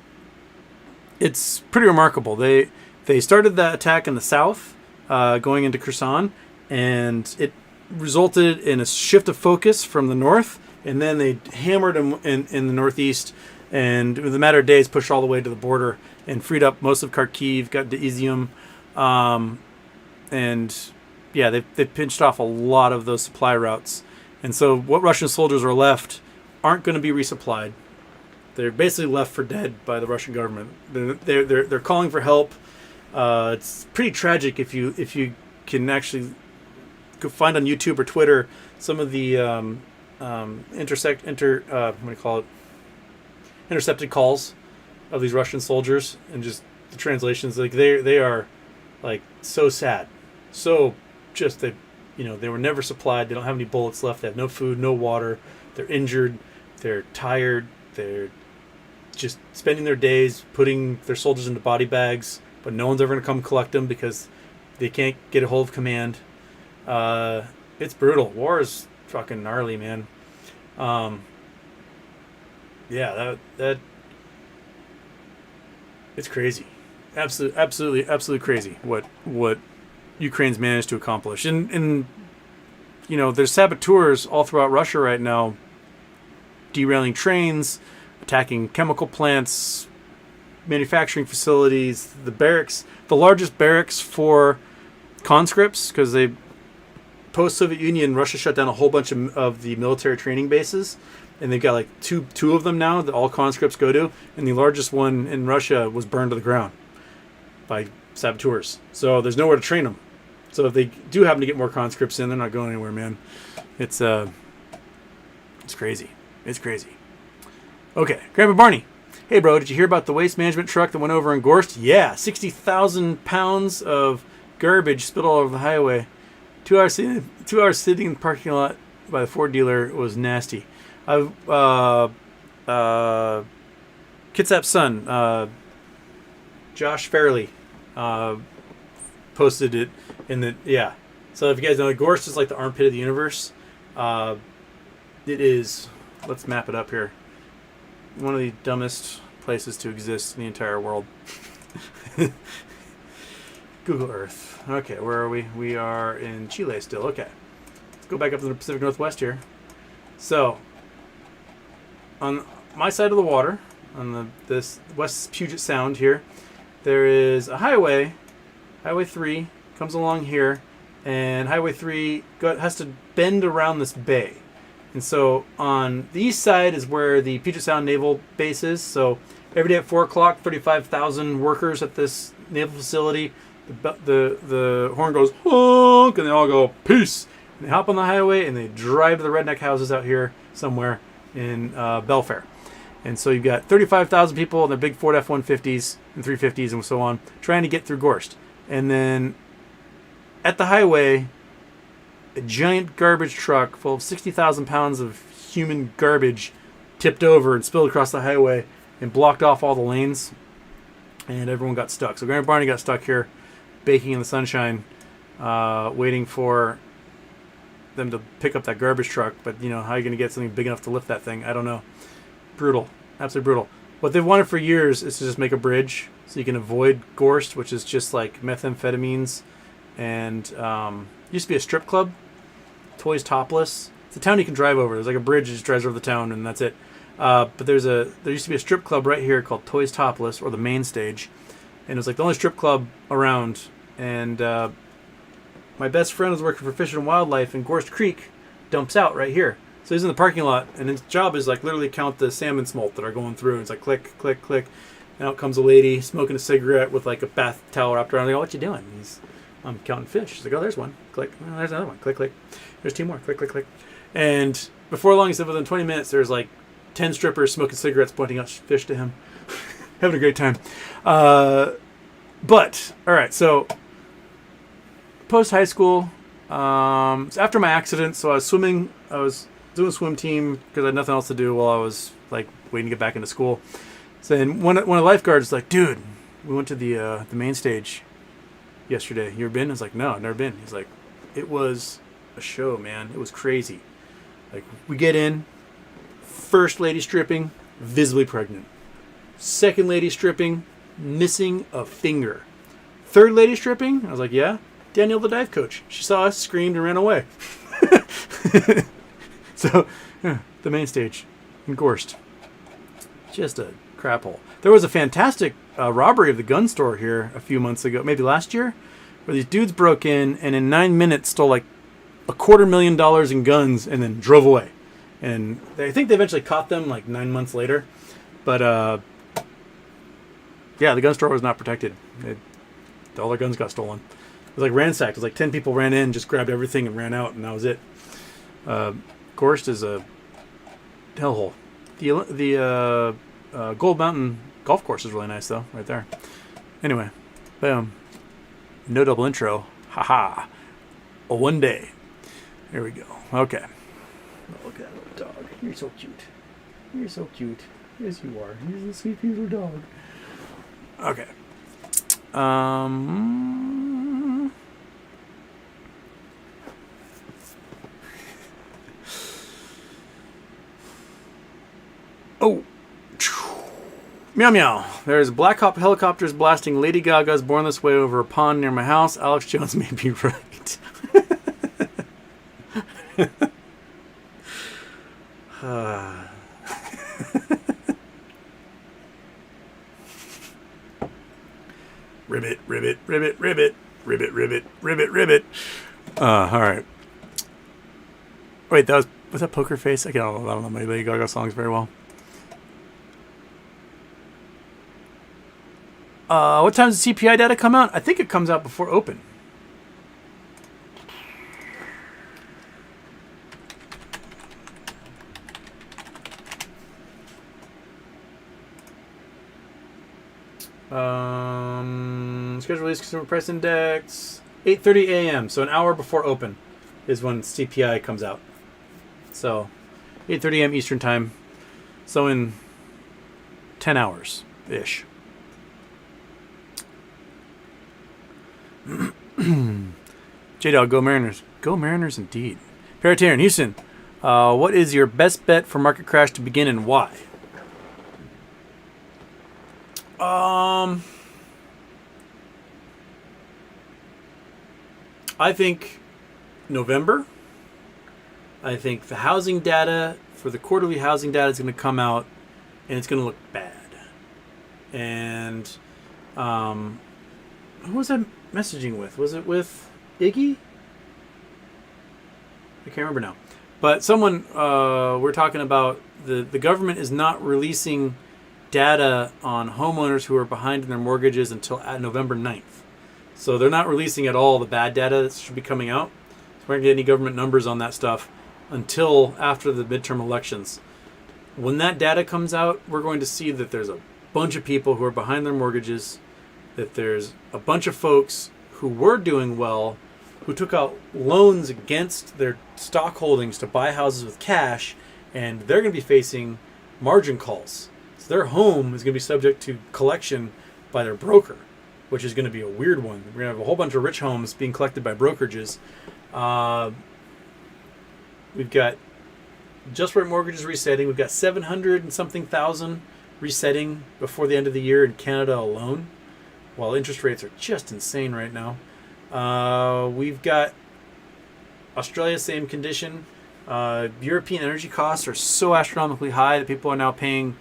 Speaker 1: it's pretty remarkable. They started that attack in the south, going into Kherson, and it resulted in a shift of focus from the north, and then they hammered them in the northeast, and with a matter of days pushed all the way to the border and freed up most of Kharkiv, got to Izium, and yeah, they pinched off a lot of those supply routes. And so what Russian soldiers are left aren't going to be resupplied. They're basically left for dead by the Russian government. They're calling for help. It's pretty tragic if you can actually go find on YouTube or Twitter some of the intercepted calls of these Russian soldiers, and just the translations. Like they are like so sad, so just they were never supplied. They don't have any bullets left. They have no food, no water. They're injured. They're tired. They're just spending their days putting their soldiers into body bags, but no one's ever going to come collect them because they can't get a hold of command. It's brutal. War is fucking gnarly, man. Yeah, that it's crazy. Absolutely crazy what Ukraine's managed to accomplish. And there's saboteurs all throughout Russia right now, derailing trains, attacking chemical plants, manufacturing facilities, the barracks, the largest barracks for conscripts, because post-Soviet Union, Russia shut down a whole bunch of the military training bases, and they've got like two of them now that all conscripts go to, and the largest one in Russia was burned to the ground by saboteurs. So there's nowhere to train them. So if they do happen to get more conscripts in, they're not going anywhere, man. It's crazy. It's crazy. Okay, Grandpa Barney. Hey, bro, did you hear about the waste management truck that went over in Gorst? Yeah, 60,000 pounds of garbage spilled all over the highway. 2 hours sitting in the parking lot by the Ford dealer was nasty. Kitsap's son, Josh Fairley, posted it in the, yeah. So if you guys know, Gorst is like the armpit of the universe. It is, let's map it up here, one of the dumbest places to exist in the entire world. Google Earth. Okay, where are we? We are in Chile still. Okay. Let's go back up to the Pacific Northwest here. So, on my side of the water, on this West Puget Sound here, there is a highway. Highway 3 comes along here, and Highway 3 has to bend around this bay. And so on the east side is where the Puget Sound Naval Base is. So every day at 4 o'clock, 35,000 workers at this naval facility. The horn goes honk, and they all go peace. And they hop on the highway and they drive to the redneck houses out here somewhere in Belfair. And so you've got 35,000 people in their big Ford F-150s and 350s and so on trying to get through Gorst. And then at the highway, a giant garbage truck full of 60,000 pounds of human garbage tipped over and spilled across the highway and blocked off all the lanes. And everyone got stuck. So Grandpa Barney got stuck here, baking in the sunshine, waiting for them to pick up that garbage truck. But, how are you going to get something big enough to lift that thing? I don't know. Brutal. Absolutely brutal. What they've wanted for years is to just make a bridge so you can avoid Gorst, which is just like methamphetamines. And used to be a strip club, Toys Topless. It's a town you can drive over. There's like a bridge that just drives over the town, and that's it. But there used to be a strip club right here called Toys Topless, or the Main Stage. And it was like the only strip club around. And my best friend was working for Fish and Wildlife, and Gorst Creek dumps out right here. So he's in the parking lot, and his job is like literally count the salmon smolt that are going through. And it's like click, click, click. And out comes a lady smoking a cigarette with like a bath towel wrapped around. I go, what you doing? I'm counting fish. She's like, oh, there's one. Click. Oh, there's another one. Click, click. There's 2 more. Click, click, click. And before long, he said within 20 minutes, there's like 10 strippers smoking cigarettes, pointing out fish to him. Having a great time. But, all right, so post high school, after my accident, so I was swimming. I was doing a swim team because I had nothing else to do while I was like waiting to get back into school. So then one of the lifeguards was like, dude, we went to the main stage yesterday. You ever been? I was like, no, I've never been. He's like, it was a show, man. It was crazy. Like, we get in, first lady stripping, visibly pregnant. Second lady stripping, missing a finger. Third lady stripping, I was like, yeah, Danielle the dive coach. She saw us, screamed, and ran away. So, yeah, the main stage in Gorst. Just a crap hole. There was a fantastic robbery of the gun store here a few months ago, maybe last year, where these dudes broke in and in 9 minutes stole like $250,000 in guns and then drove away. And I think they eventually caught them like 9 months later. But, yeah, the gun store was not protected. All their guns got stolen. It was like ransacked. It was like 10 people ran in, just grabbed everything and ran out, and that was it. Gorst is a hellhole. The Gold Mountain golf course is really nice, though, right there. Anyway, boom. No double intro. Haha. One day. Here we go. Okay. Oh, look at that little dog. You're so cute. You're so cute. Yes, you are. You're a sweet little dog. Okay. Oh. Meow meow. There's Black Hawk helicopters blasting Lady Gaga's Born This Way over a pond near my house. Alex Jones may be right. Ribbit, ribbit, ribbit, ribbit, ribbit, ribbit, ribbit, ribbit. All right. Wait, was that Poker Face? I don't know my Lady Gaga songs very well. What time does the CPI data come out? I think it comes out before open. Schedule release consumer price index 8:30 a.m. So an hour before open is when CPI comes out. So 8:30 a.m. Eastern time. So in 10 hours ish. J-Dog, go Mariners. Go Mariners indeed. Parrotarian in Houston. What is your best bet for market crash to begin and why? I think November. I think the housing data for the quarterly housing data is going to come out and it's going to look bad. And who was I messaging with? Was it with Iggy? I can't remember now. But someone, we're talking about the government is not releasing data on homeowners who are behind in their mortgages until November 9th. So they're not releasing at all the bad data that should be coming out. So we're not going to get any government numbers on that stuff until after the midterm elections. When that data comes out, we're going to see that there's a bunch of people who are behind their mortgages, that there's a bunch of folks who were doing well, who took out loans against their stock holdings to buy houses with cash, and they're going to be facing margin calls. So their home is going to be subject to collection by their broker, which is going to be a weird one. We're going to have a whole bunch of rich homes being collected by brokerages. We've got just right mortgages resetting. We've got 700 and something thousand resetting before the end of the year in Canada alone, while interest rates are just insane right now. We've got Australia, same condition. European energy costs are so astronomically high that people are now paying,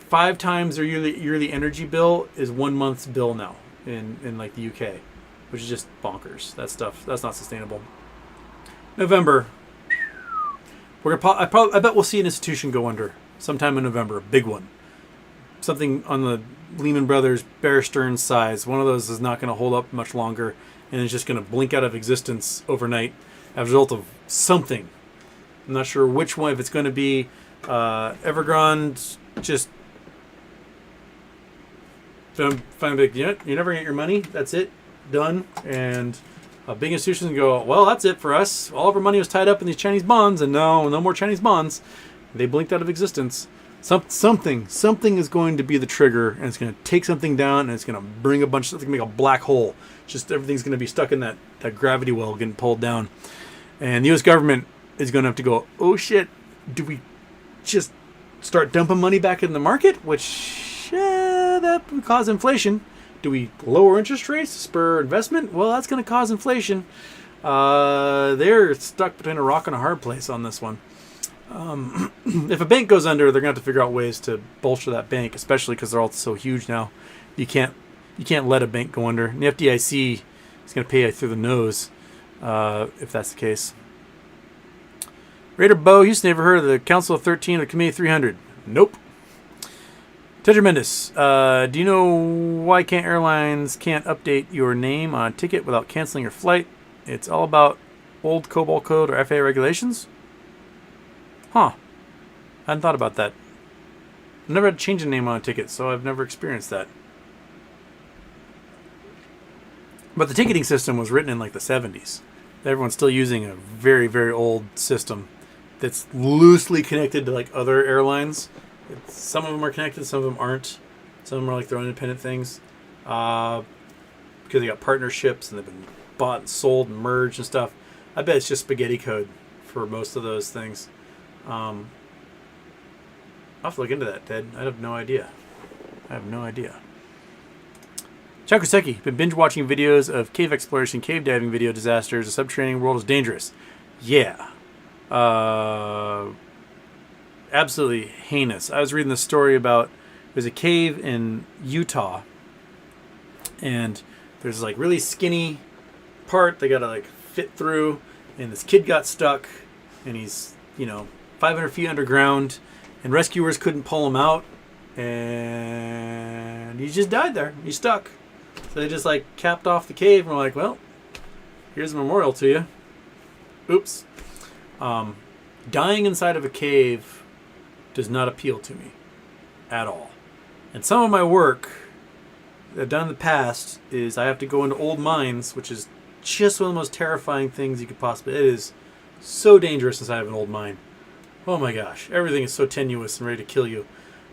Speaker 1: 5 times their yearly energy bill is 1 month's bill now in like the UK, which is just bonkers. That's not sustainable. November. I bet we'll see an institution go under sometime in November. A big one. Something on the Lehman Brothers, Bear Stearns size. One of those is not going to hold up much longer, and it's just going to blink out of existence overnight as a result of something. I'm not sure which one. If it's going to be Evergrande, just find big. You never get your money. That's it. Done. And big institutions go, well, that's it for us. All of our money was tied up in these Chinese bonds, and no more Chinese bonds. They blinked out of existence. Something is going to be the trigger, and it's going to take something down, and it's going to bring a bunch of stuff. It's going to make a black hole. Just everything's going to be stuck in that gravity well getting pulled down. And the U.S. government is going to have to go, oh shit, do we just start dumping money back in the market? Which, that would cause inflation. Do we lower interest rates to spur investment? Well, that's going to cause inflation. They're stuck between a rock and a hard place on this one. If a bank goes under, they're going to have to figure out ways to bolster that bank, especially because they're all so huge now. You can't let a bank go under. And the FDIC is going to pay you through the nose if that's the case. Raider Bo, Houston, ever heard of the Council of 13 or Committee 300? Nope. Ted Tremendous, do you know why airlines can't update your name on a ticket without canceling your flight? It's all about old COBOL code or FAA regulations? Huh. I hadn't thought about that. I've never had to change a name on a ticket, so I've never experienced that. But the ticketing system was written in like the 70s. Everyone's still using a very, very old system that's loosely connected to like other airlines. Some of them are connected, some of them aren't. Some of them are like their own independent things. Because they got partnerships and they've been bought and sold and merged and stuff. I bet it's just spaghetti code for most of those things. I'll have to look into that, Ted. I have no idea. Chakuseki, been binge watching videos of cave exploration, cave diving video disasters. The subterranean world is dangerous. Yeah. Absolutely heinous. I was reading this story about there's a cave in Utah, and there's like really skinny part they gotta like fit through, and this kid got stuck, and he's 500 feet underground, and rescuers couldn't pull him out, and he just died there. He's stuck. So they just like capped off the cave, and we're like, well, here's a memorial to you. Oops. Dying inside of a cave does not appeal to me at all. And some of my work that I've done in the past is I have to go into old mines, which is just one of the most terrifying things you could possibly. It is so dangerous inside of an old mine. Oh my gosh, everything is so tenuous and ready to kill you.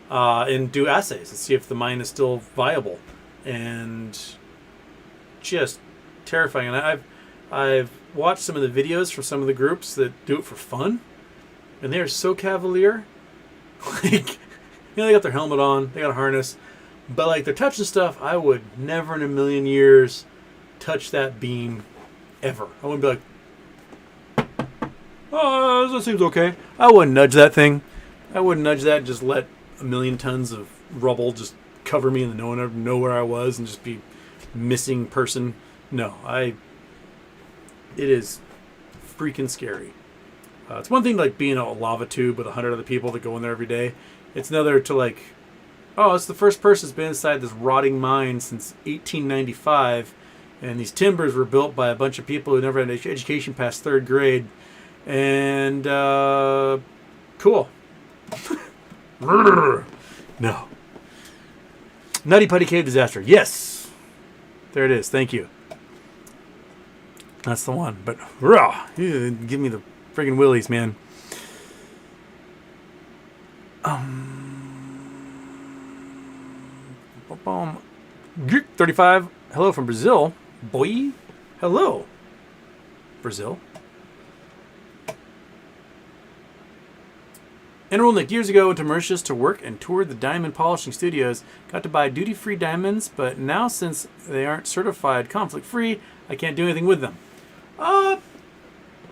Speaker 1: And do assays and see if the mine is still viable. And just terrifying. And I've watched some of the videos from some of the groups that do it for fun, and they are so cavalier. Like, they got their helmet on, they got a harness, but like they're touching stuff. I would never in a million years touch that beam ever. I wouldn't be like, oh, that seems okay. I wouldn't nudge that thing. I wouldn't nudge that and just let a million tons of rubble just cover me and no one ever know where I was and just be missing person. No, it is freaking scary. It's one thing to like being a lava tube with 100 other people that go in there every day. It's another to like, oh, it's the first person that's been inside this rotting mine since 1895, and these timbers were built by a bunch of people who never had an education past third grade. And cool. No. Nutty Putty Cave Disaster. Yes. There it is. Thank you. That's the one. But give me the friggin' willies, man. 35. Hello from Brazil. Boy. Hello. Brazil. Enrolled like years ago into Mauritius to work and toured the diamond polishing studios. Got to buy duty-free diamonds, but now since they aren't certified conflict-free, I can't do anything with them.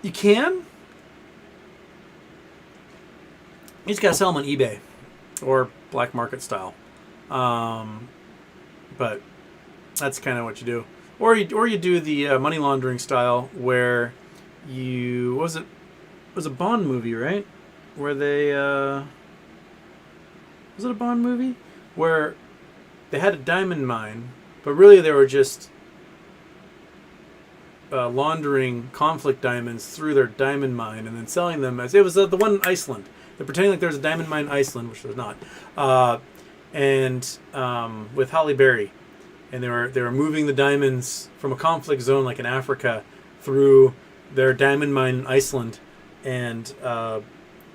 Speaker 1: You can. You just gotta sell them on eBay or black market style. But that's kind of what you do. Or you do the money laundering style where it was a Bond movie, right? Where they was it a Bond movie where they had a diamond mine, but really they were just laundering conflict diamonds through their diamond mine and then selling them as it was the one in Iceland. They're pretending like there's a diamond mine in Iceland, which there's not, and with Halle Berry, and they were moving the diamonds from a conflict zone like in Africa through their diamond mine in Iceland, and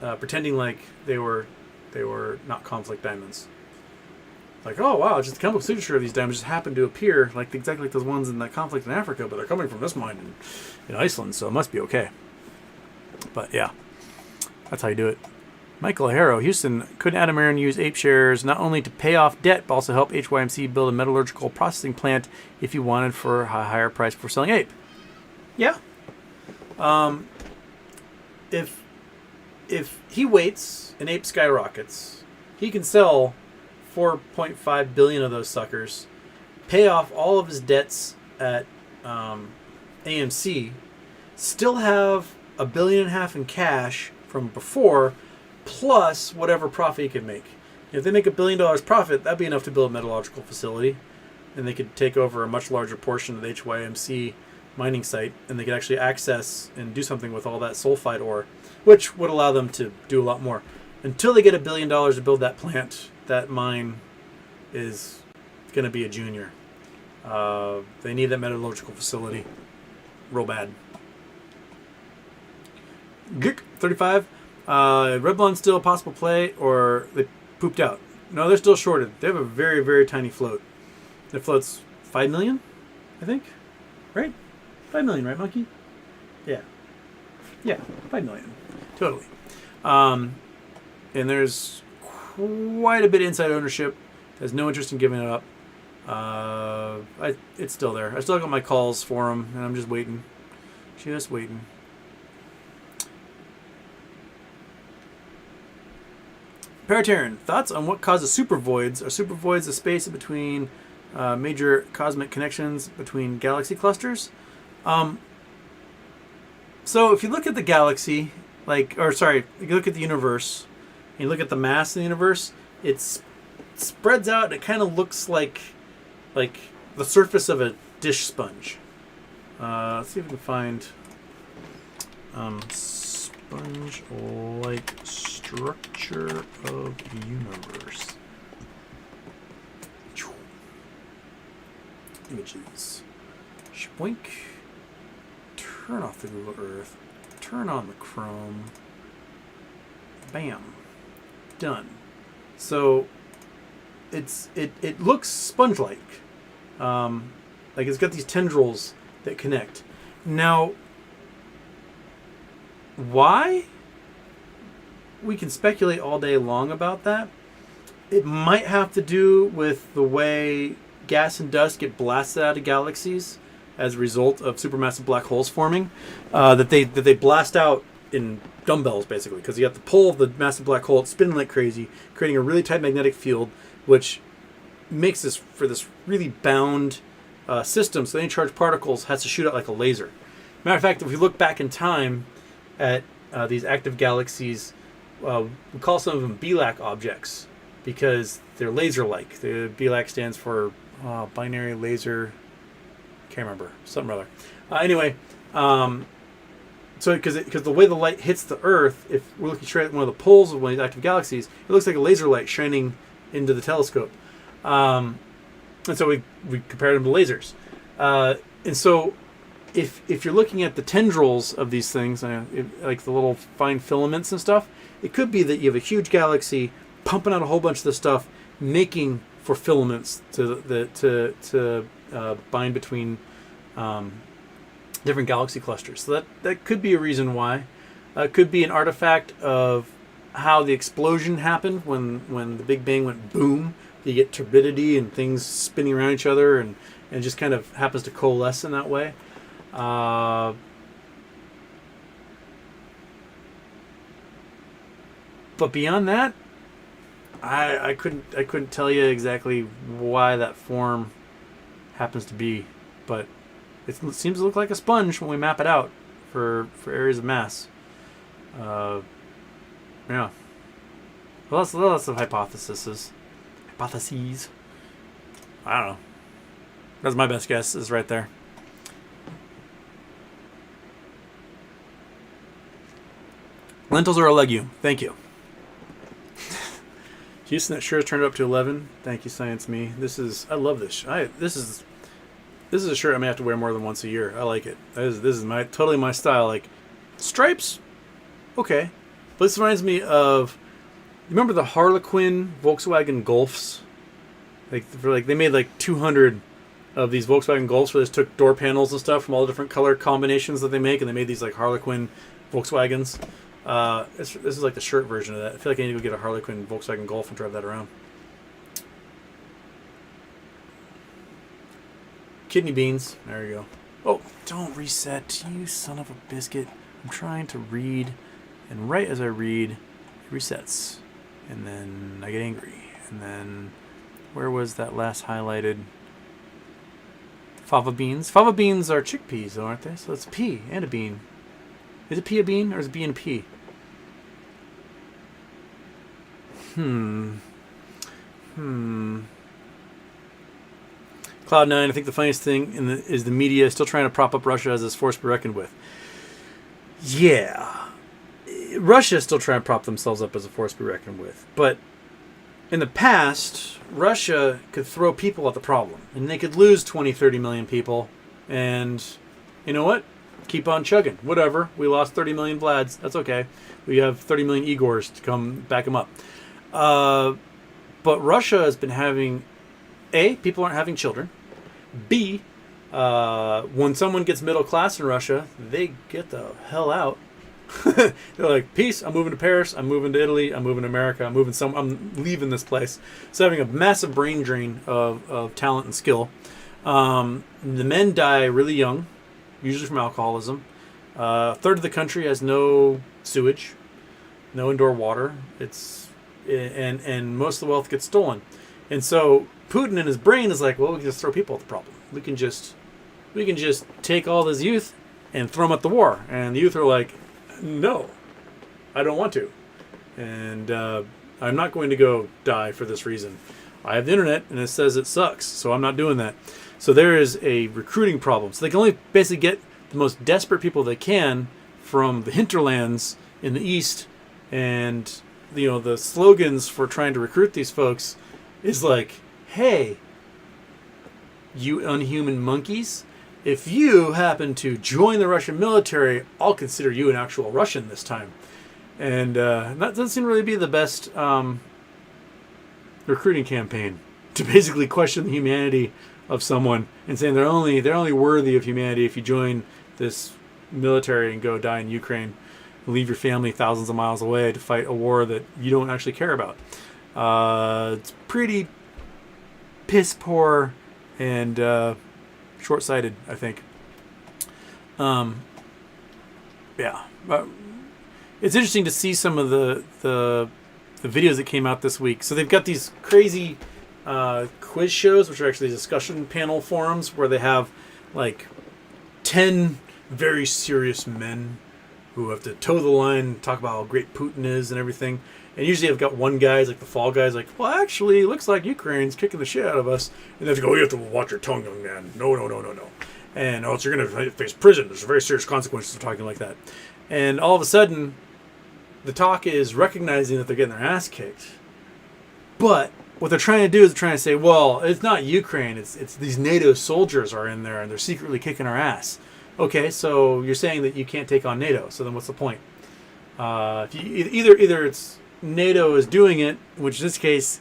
Speaker 1: pretending like they were not conflict diamonds. Like, oh wow, just the chemical signature of these diamonds just happened to appear like exactly like those ones in that conflict in Africa, but they're coming from this mine in Iceland, so it must be okay. But yeah, that's how you do it. Michael Harrow, Houston, could Adam Aaron use ape shares not only to pay off debt, but also help HYMC build a metallurgical processing plant if he wanted for a higher price for selling ape? Yeah. If he waits and ape skyrockets, he can sell 4.5 billion of those suckers, pay off all of his debts at AMC, still have $1.5 billion in cash from before, plus whatever profit he could make. If they make $1 billion profit, that'd be enough to build a metallurgical facility, and they could take over a much larger portion of the HYMC mining site, and they could actually access and do something with all that sulfide ore, which would allow them to do a lot more. Until they get $1 billion to build that plant, that mine is going to be a junior. They need that metallurgical facility real bad. Gick 35. Red Blonde still a possible play, or they pooped out? No, they're still shorted. They have a very, very tiny float. Their float's 5 million, I think. Right? 5 million, right, Monkey? Yeah. Yeah, 5 million. Totally. And there's quite a bit of inside ownership. Has no interest in giving it up. It's still there. I still got my calls for them, and I'm just waiting. Just waiting. Paratarian, thoughts on what causes supervoids? Are supervoids the space in between major cosmic connections between galaxy clusters? So if you look at the galaxy, if you look at the universe, and you look at the mass of the universe, it spreads out and it kind of looks like the surface of a dish sponge. Let's see if we can find sponge-like structure of the universe. Images. Shpoink. Turn off the Google Earth. Turn on the Chrome. Bam. Done. So it looks sponge-like. Like it's got these tendrils that connect. Now, why? We can speculate all day long about that. It might have to do with the way gas and dust get blasted out of galaxies as a result of supermassive black holes forming. That they blast out in dumbbells, basically, because you got the pull of the massive black hole, it's spinning like crazy, creating a really tight magnetic field, which makes this really bound system. So any charged particles has to shoot out like a laser. Matter of fact, if we look back in time at these active galaxies, we call some of them BLAC objects because they're laser-like. The BLAC stands for binary laser. Can't remember, something or other. Anyway, so because the way the light hits the Earth, if we're looking straight at one of the poles of one of these active galaxies, it looks like a laser light shining into the telescope. And so we compared them to lasers. And so if you're looking at the tendrils of these things, like the little fine filaments and stuff, it could be that you have a huge galaxy pumping out a whole bunch of this stuff, making for filaments to bind between different galaxy clusters. So that could be a reason why. It could be an artifact of how the explosion happened when the Big Bang went boom. You get turbidity and things spinning around each other, and it just kind of happens to coalesce in that way. But beyond that, I couldn't tell you exactly why that form happens to be, but it seems to look like a sponge when we map it out for areas of mass. Yeah. Well, lots of hypotheses. I don't know. That's my best guess. Is right there. Lentils are a legume. Thank you. Houston, that sure has turned up to 11. Thank you, Science Me. I love this. This is a shirt I may have to wear more than once a year. I like it. This is totally my style. Like stripes, okay. But this reminds me of, remember the Harlequin Volkswagen Golfs? They made like 200 of these Volkswagen Golfs where they took door panels and stuff from all the different color combinations that they make, and they made these like Harlequin Volkswagens. This is like the shirt version of that. I feel like I need to go get a Harlequin Volkswagen Golf and drive that around. Kidney beans. There you go. Oh, don't reset, you son of a biscuit. I'm trying to read, and right as I read, it resets. And then I get angry. And then, where was that last highlighted? Fava beans. Fava beans are chickpeas, though, aren't they? So it's a pea and a bean. Is a pea a bean, or is a bean a pea? Cloud9, I think the funniest thing is the media still trying to prop up Russia as this force to be reckoned with. Yeah. Russia is still trying to prop themselves up as a force to be reckoned with. But in the past, Russia could throw people at the problem. And they could lose 20, 30 million people. And you know what? Keep on chugging. Whatever. We lost 30 million Vlads. That's okay. We have 30 million Igors to come back them up. But Russia has been having... A, people aren't having children. B, when someone gets middle class in Russia, they get the hell out. They're like, peace, I'm moving to Paris, I'm moving to Italy, I'm moving to America, I'm leaving this place. So having a massive brain drain of talent and skill. The men die really young, usually from alcoholism. A third of the country has no sewage, no indoor water. And most of the wealth gets stolen. And so Putin in his brain is like, well, we can just throw people at the problem. We can just take all this youth and throw them at the war. And the youth are like, no, I don't want to. And I'm not going to go die for this reason. I have the internet, and it says it sucks, so I'm not doing that. So there is a recruiting problem. So they can only basically get the most desperate people they can from the hinterlands in the east. And the slogans for trying to recruit these folks is like, hey, you unhuman monkeys, if you happen to join the Russian military, I'll consider you an actual Russian this time. And that doesn't seem to really be the best recruiting campaign, to basically question the humanity of someone and saying they're only worthy of humanity if you join this military and go die in Ukraine, leave your family thousands of miles away to fight a war that you don't actually care about. It's pretty piss poor and short-sighted, I think. Yeah, but it's interesting to see some of the videos that came out this week. So they've got these crazy quiz shows, which are actually discussion panel forums, where they have like 10 very serious men who have to toe the line, talk about how great Putin is and everything. And usually I've got one guy, like the fall guy's like, well, actually, it looks like Ukraine's kicking the shit out of us. And they have to go, you have to watch your tongue, young man. No. And else you're going to face prison. There's very serious consequences of talking like that. And all of a sudden, the talk is recognizing that they're getting their ass kicked. But what they're trying to do is they're trying to say, well, it's not Ukraine. It's these NATO soldiers are in there and they're secretly kicking our ass. Okay, so you're saying that you can't take on NATO. So then what's the point? If you, either it's NATO is doing it, which in this case,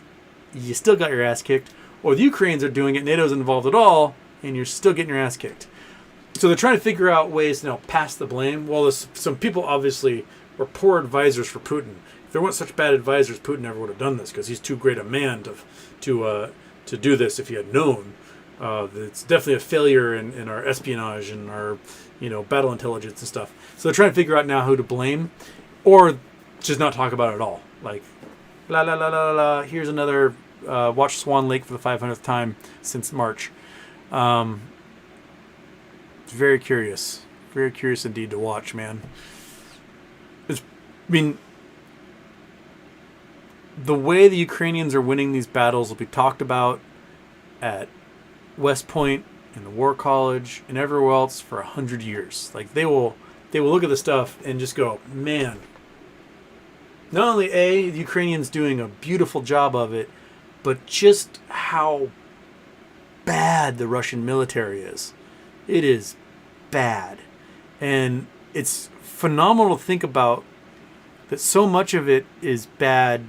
Speaker 1: you still got your ass kicked, or the Ukrainians are doing it, NATO's involved at all, and you're still getting your ass kicked. So they're trying to figure out ways to pass the blame. Well, some people obviously were poor advisors for Putin. If there weren't such bad advisors, Putin never would have done this, because he's too great a man to do this if he had known. It's definitely a failure in our espionage and our battle intelligence and stuff. So they're trying to figure out now who to blame, or just not talk about it at all. Like, la la la la la. Here's another watch Swan Lake for the 500th time since March. Very curious. Very curious indeed to watch, man. I mean, the way the Ukrainians are winning these battles will be talked about at West Point, in the War College, and everywhere else for 100 years. Like, they will look at the stuff and just go, man, not only the Ukrainians doing a beautiful job of it, but just how bad the Russian military is. It is bad. And it's phenomenal to think about that so much of it is bad,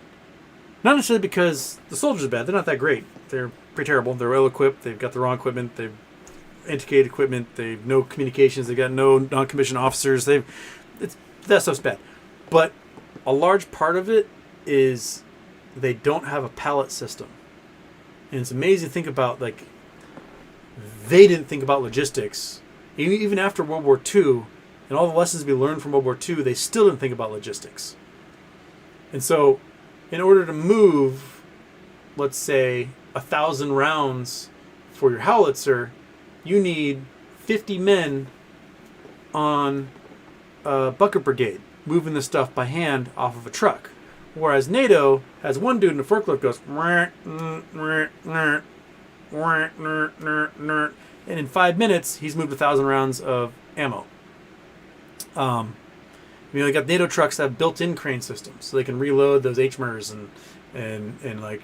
Speaker 1: not necessarily because the soldiers are bad. They're not that great. They're pretty terrible. They're ill-equipped. They've got the wrong equipment. They've antiquated equipment. They've no communications. They've got no non-commissioned officers. That stuff's bad. But a large part of it is they don't have a pallet system. And it's amazing to think about, like, they didn't think about logistics. Even after World War II, and all the lessons we learned from World War II, they still didn't think about logistics. And so, in order to move, let's say, 1,000 rounds for your howitzer, you need 50 men on a bucket brigade, moving the stuff by hand off of a truck. Whereas NATO has one dude in a forklift goes, and in 5 minutes, he's moved 1,000 rounds of ammo. They got NATO trucks that have built-in crane systems, so they can reload those HMERs and like,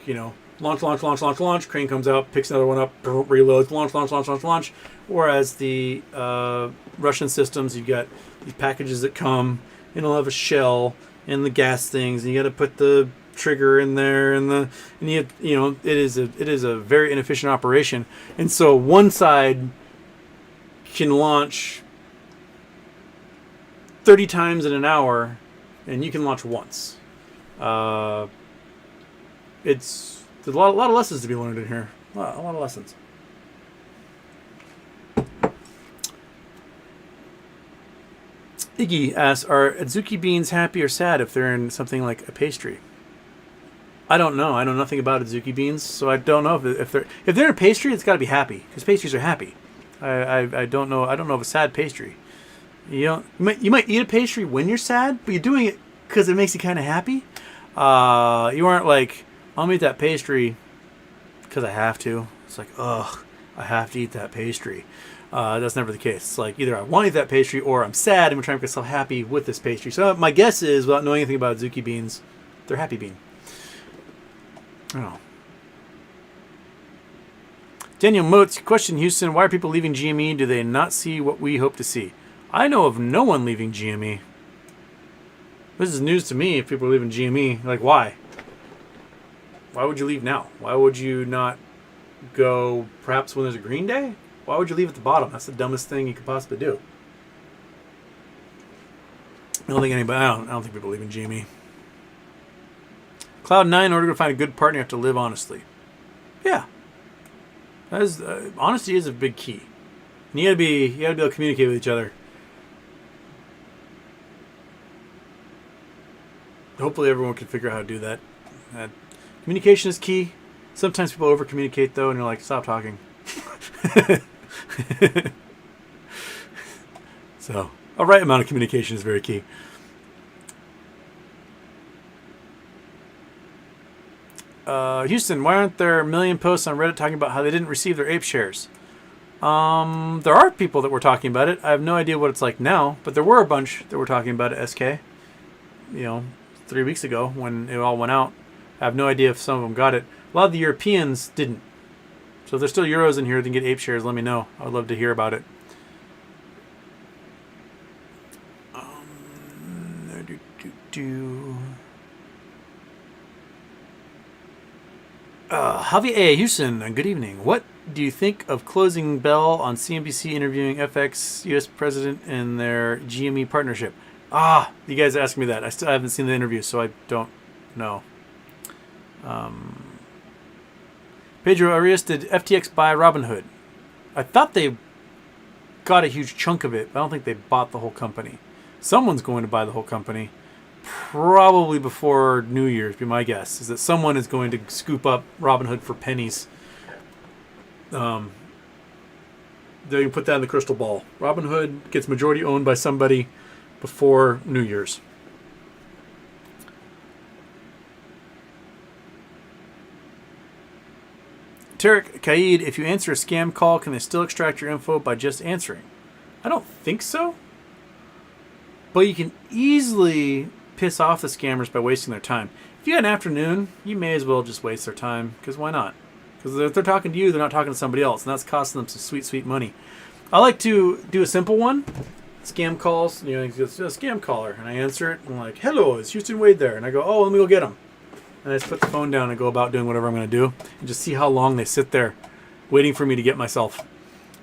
Speaker 1: launch. Crane comes out, picks another one up, reloads, launch. Whereas the Russian systems, you've got these packages that come, and they'll have a shell and the gas things, and you got to put the trigger in there, it is a very inefficient operation. And so one side can launch 30 times in an hour, and you can launch once. There's a lot of lessons to be learned in here. A lot of lessons. Iggy asks, are adzuki beans happy or sad if they're in something like a pastry? I don't know. I know nothing about adzuki beans, so I don't know if they're in a pastry. It's got to be happy, because pastries are happy. I don't know. I don't know of a sad pastry. You might eat a pastry when you're sad, but you're doing it because it makes you kind of happy. You aren't like, I'll eat that pastry because I have to. It's like, ugh, I have to eat that pastry. That's never the case. It's like either I want to eat that pastry or I'm sad and I'm trying to make myself happy with this pastry. So my guess is, without knowing anything about adzuki beans, they're happy bean. I don't know. Daniel Motes, question, Houston, why are people leaving GME? Do they not see what we hope to see? I know of no one leaving GME. This is news to me if people are leaving GME. Like, why? Why would you leave now? Why would you not go perhaps when there's a green day? Why would you leave at the bottom? That's the dumbest thing you could possibly do. I don't think people leave in GME. Cloud9, in order to find a good partner, you have to live honestly. Yeah. That is, honesty is a big key. And you gotta be able to communicate with each other. Hopefully everyone can figure out how to do that. Communication is key. Sometimes people over-communicate, though, and you're like, stop talking. So, a right amount of communication is very key. Houston, why aren't there a million posts on Reddit talking about how they didn't receive their ape shares? There are people that were talking about it. I have no idea what it's like now, but there were a bunch that were talking about it, SK. 3 weeks ago when it all went out. I have no idea if some of them got it. A lot of the Europeans didn't. So if there's still Euros in here that can get ape shares, let me know. I would love to hear about it. Javier Houston, good evening. What do you think of closing Bale on CNBC interviewing FX U.S. President and their GME partnership? You guys are asking me that. I haven't seen the interview, so I don't know. Pedro Arias, did FTX buy Robinhood? I thought they got a huge chunk of it, but I don't think they bought the whole company. Someone's going to buy the whole company. Probably before New Year's, be my guess, is that someone is going to scoop up Robinhood for pennies. they can put that in the crystal ball. Robinhood gets majority owned by somebody before New Year's. Tarek Kaid, if you answer a scam call, can they still extract your info by just answering? I don't think so. But you can easily piss off the scammers by wasting their time. If you got an afternoon, you may as well just waste their time, because why not? Because if they're talking to you, they're not talking to somebody else, and that's costing them some sweet, sweet money. I like to do a simple one. Scam calls, it's a scam caller, and I answer it, and I'm like, hello, is Houston Wade there? And I go, oh, let me go get him. And I just put the phone down and go about doing whatever I'm going to do, and just see how long they sit there waiting for me to get myself.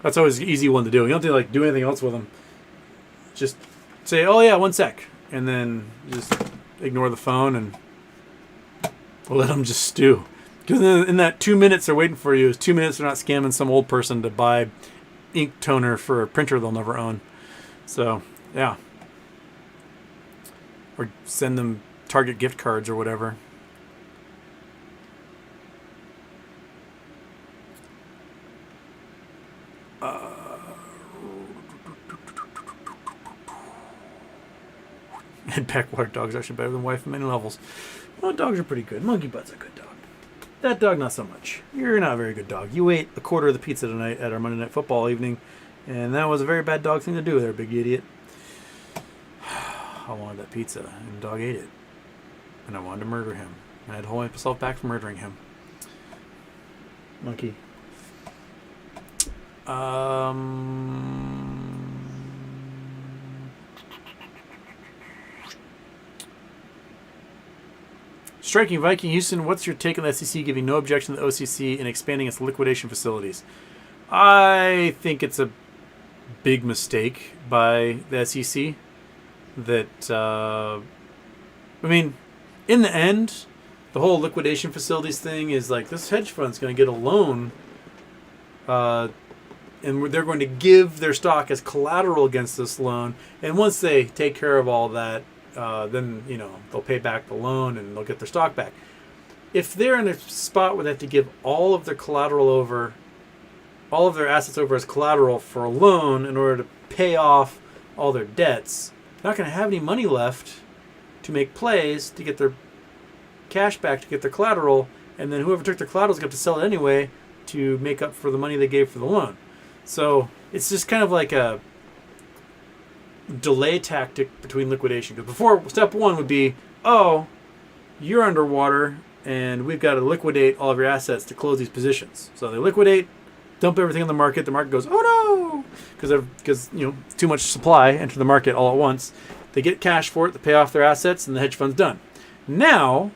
Speaker 1: That's always an easy one to do. You don't have to do anything else with them. Just say, oh yeah, 1 sec. And then just ignore the phone and let them just stew. Because in that 2 minutes they're waiting for you, is 2 minutes they're not scamming some old person to buy ink toner for a printer they'll never own. So, yeah. Or send them Target gift cards or whatever. And backwater dogs are actually better than wife on many levels. Well, dogs are pretty good. Monkey Butt's a good dog. That dog, not so much. You're not a very good dog. You ate a quarter of the pizza tonight at our Monday Night Football evening, and that was a very bad dog thing to do there, big idiot. I wanted that pizza, and the dog ate it. And I wanted to murder him. I had to hold myself back from murdering him. Monkey. Striking Viking Houston, what's your take on the SEC giving no objection to the OCC in expanding its liquidation facilities? I think it's a big mistake by the SEC. That, in the end, the whole liquidation facilities thing is like this hedge fund's going to get a loan, and they're going to give their stock as collateral against this loan. And once they take care of all that, then they'll pay back the loan and they'll get their stock back. If they're in a spot where they have to give all of their collateral over, all of their assets over as collateral for a loan in order to pay off all their debts, they're not going to have any money left to make plays to get their cash back to get their collateral, and then whoever took their collateral is going to have to sell it anyway to make up for the money they gave for the loan. So it's just kind of like a delay tactic between liquidation. Because before, step one would be, oh, you're underwater and we've got to liquidate all of your assets to close these positions. So they liquidate, dump everything on the market goes, oh no, because too much supply enter the market all at once. They get cash for it to pay off their assets, and the hedge fund's done. Now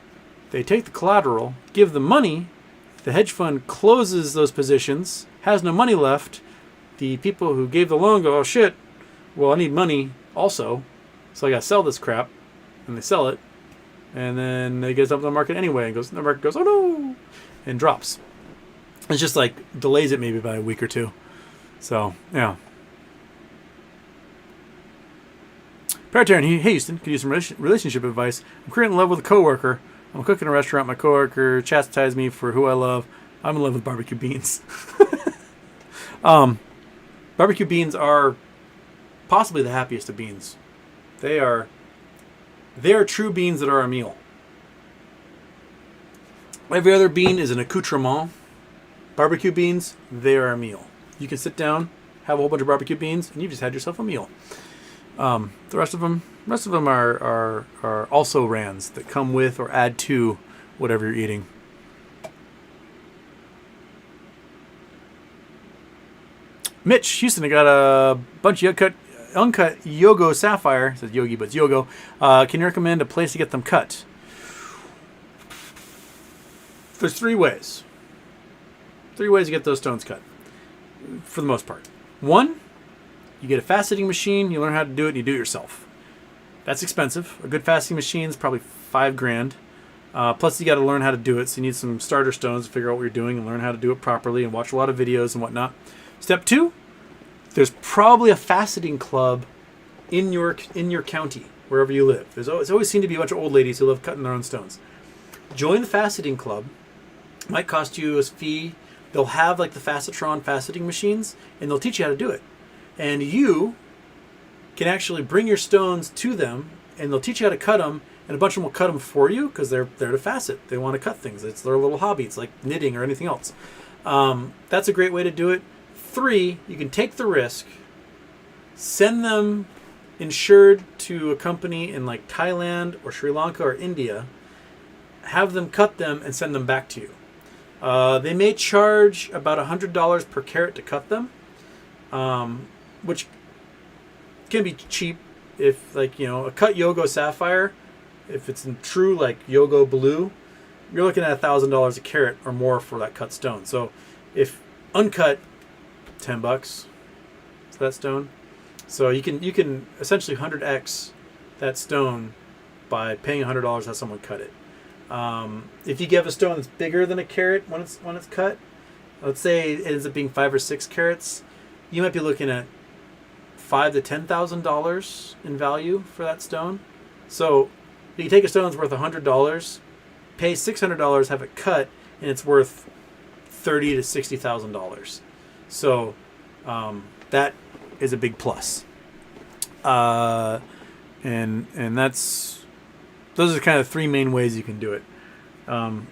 Speaker 1: they take the collateral, give the money, the hedge fund closes those positions, has no money left. The people who gave the loan go, oh shit, well, I need money also, so I got to sell this crap, and they sell it, and then it gets up to the market anyway, and the market goes, oh no, and drops. It's just like delays it maybe by a week or two. So, yeah. Paratarian, hey Houston, could use some relationship advice. I'm currently in love with a coworker. I'm cooking in a restaurant. My coworker chastised me for who I love. I'm in love with barbecue beans. Barbecue beans are possibly the happiest of beans. They are true beans that are a meal. Every other bean is an accoutrement. Barbecue beans, they are a meal. You can sit down, have a whole bunch of barbecue beans, and you've just had yourself a meal. The rest of them are also rans that come with or add to whatever you're eating. Mitch Houston, I got a bunch of uncut Yogo Sapphire. It says Yogi, but it's Yogo. Can you recommend a place to get them cut? There's 3 ways. 3 ways to get those stones cut, for the most part. 1, you get a faceting machine, you learn how to do it, and you do it yourself. That's expensive. A good faceting machine is probably $5,000. Plus, you got to learn how to do it, so you need some starter stones to figure out what you're doing and learn how to do it properly and watch a lot of videos and whatnot. Step 2, there's probably a faceting club in your county, wherever you live. There's always seemed to be a bunch of old ladies who love cutting their own stones. Join the faceting club. It might cost you a fee they'll have like the Facetron faceting machines, and they'll teach you how to do it. And you can actually bring your stones to them, and they'll teach you how to cut them, and a bunch of them will cut them for you because they're there to facet. They want to cut things. It's their little hobby. It's like knitting or anything else. That's a great way to do it. 3, you can take the risk, send them insured to a company in like Thailand or Sri Lanka or India, have them cut them and send them back to you. They may charge about $100 per carat to cut them, which can be cheap if, like, you know, a cut Yogo sapphire, if it's in true like Yogo blue, you're looking at $1,000 a carat or more for that cut stone. So if uncut, $10 for that stone. So you can essentially 100x that stone by paying $100 to have someone cut it. If you give a stone that's bigger than a carat when it's cut, let's say it ends up being 5 or 6 carats, you might be looking at $5,000 to $10,000 in value for that stone. So you can take a stone that's worth $100, pay $600, have it cut, and it's worth $30,000 to $60,000. So that is a big plus. And those are kind of 3 main ways you can do it.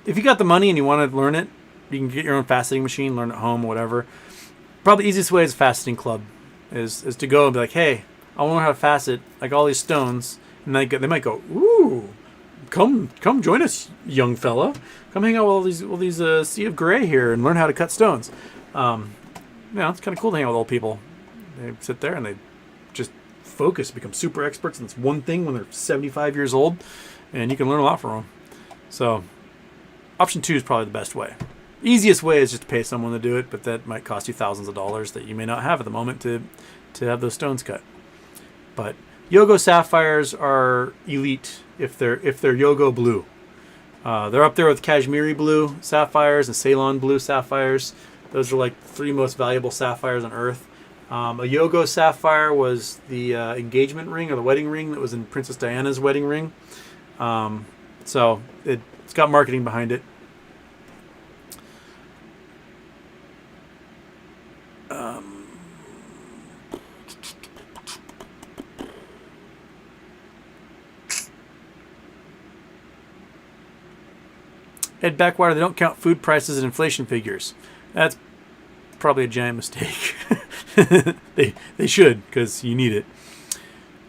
Speaker 1: If you got the money and you want to learn it, you can get your own faceting machine, learn at home, whatever. Probably the easiest way is a faceting club, is to go and be like, hey, I want to learn how to facet like all these stones, and they might go, ooh, come join us, young fella. Come hang out with all these sea of gray here and learn how to cut stones. It's kind of cool to hang out with old people. They sit there and they just focus, become super experts in this one thing when they're 75 years old, and you can learn a lot from them. So option 2 is probably the best way. Easiest way is just to pay someone to do it, but that might cost you thousands of dollars that you may not have at the moment to have those stones cut. But Yogo sapphires are elite if they're Yogo blue. They're up there with Kashmiri blue sapphires and Ceylon blue sapphires. Those are like the 3 most valuable sapphires on Earth. A Yogo sapphire was the engagement ring or the wedding ring that was in Princess Diana's wedding ring. So it's got marketing behind it. Ed Backwater, they don't count food prices and inflation figures. That's probably a giant mistake. They should, because you need it.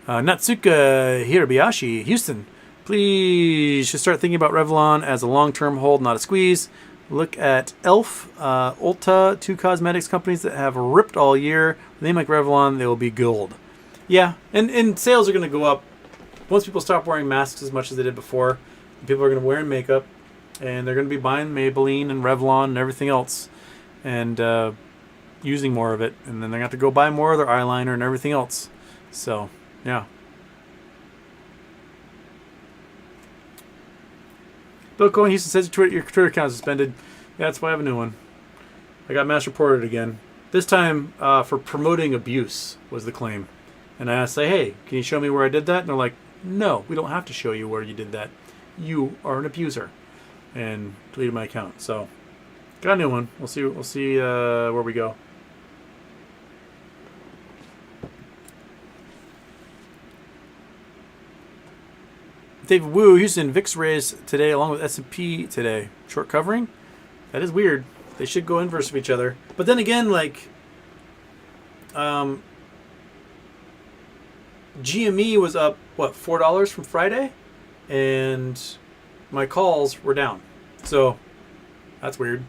Speaker 1: Natsuka Hirabayashi, Houston, please should start thinking about Revlon as a long-term hold, not a squeeze. Look at Elf, Ulta, 2 cosmetics companies that have ripped all year. When they make Revlon, they will be gold. Yeah, and sales are going to go up. Once people stop wearing masks as much as they did before, people are going to be wearing makeup, and they're going to be buying Maybelline and Revlon and everything else, and using more of it. And then they're going to have to go buy more of their eyeliner and everything else. So, yeah. Bill Cohen Houston says your Twitter account is suspended. Yeah, that's why I have a new one. I got mass reported again. This time for promoting abuse was the claim. And I asked, hey, can you show me where I did that? And they're like, no, we don't have to show you where you did that. You are an abuser. And deleted my account. So, got a new one. We'll see where we go. David Wu, Houston, VIX raised today along with S&P today. Short covering? That is weird. They should go inverse of each other. But then again, like, GME was up, $4 from Friday? And my calls were down. So, that's weird.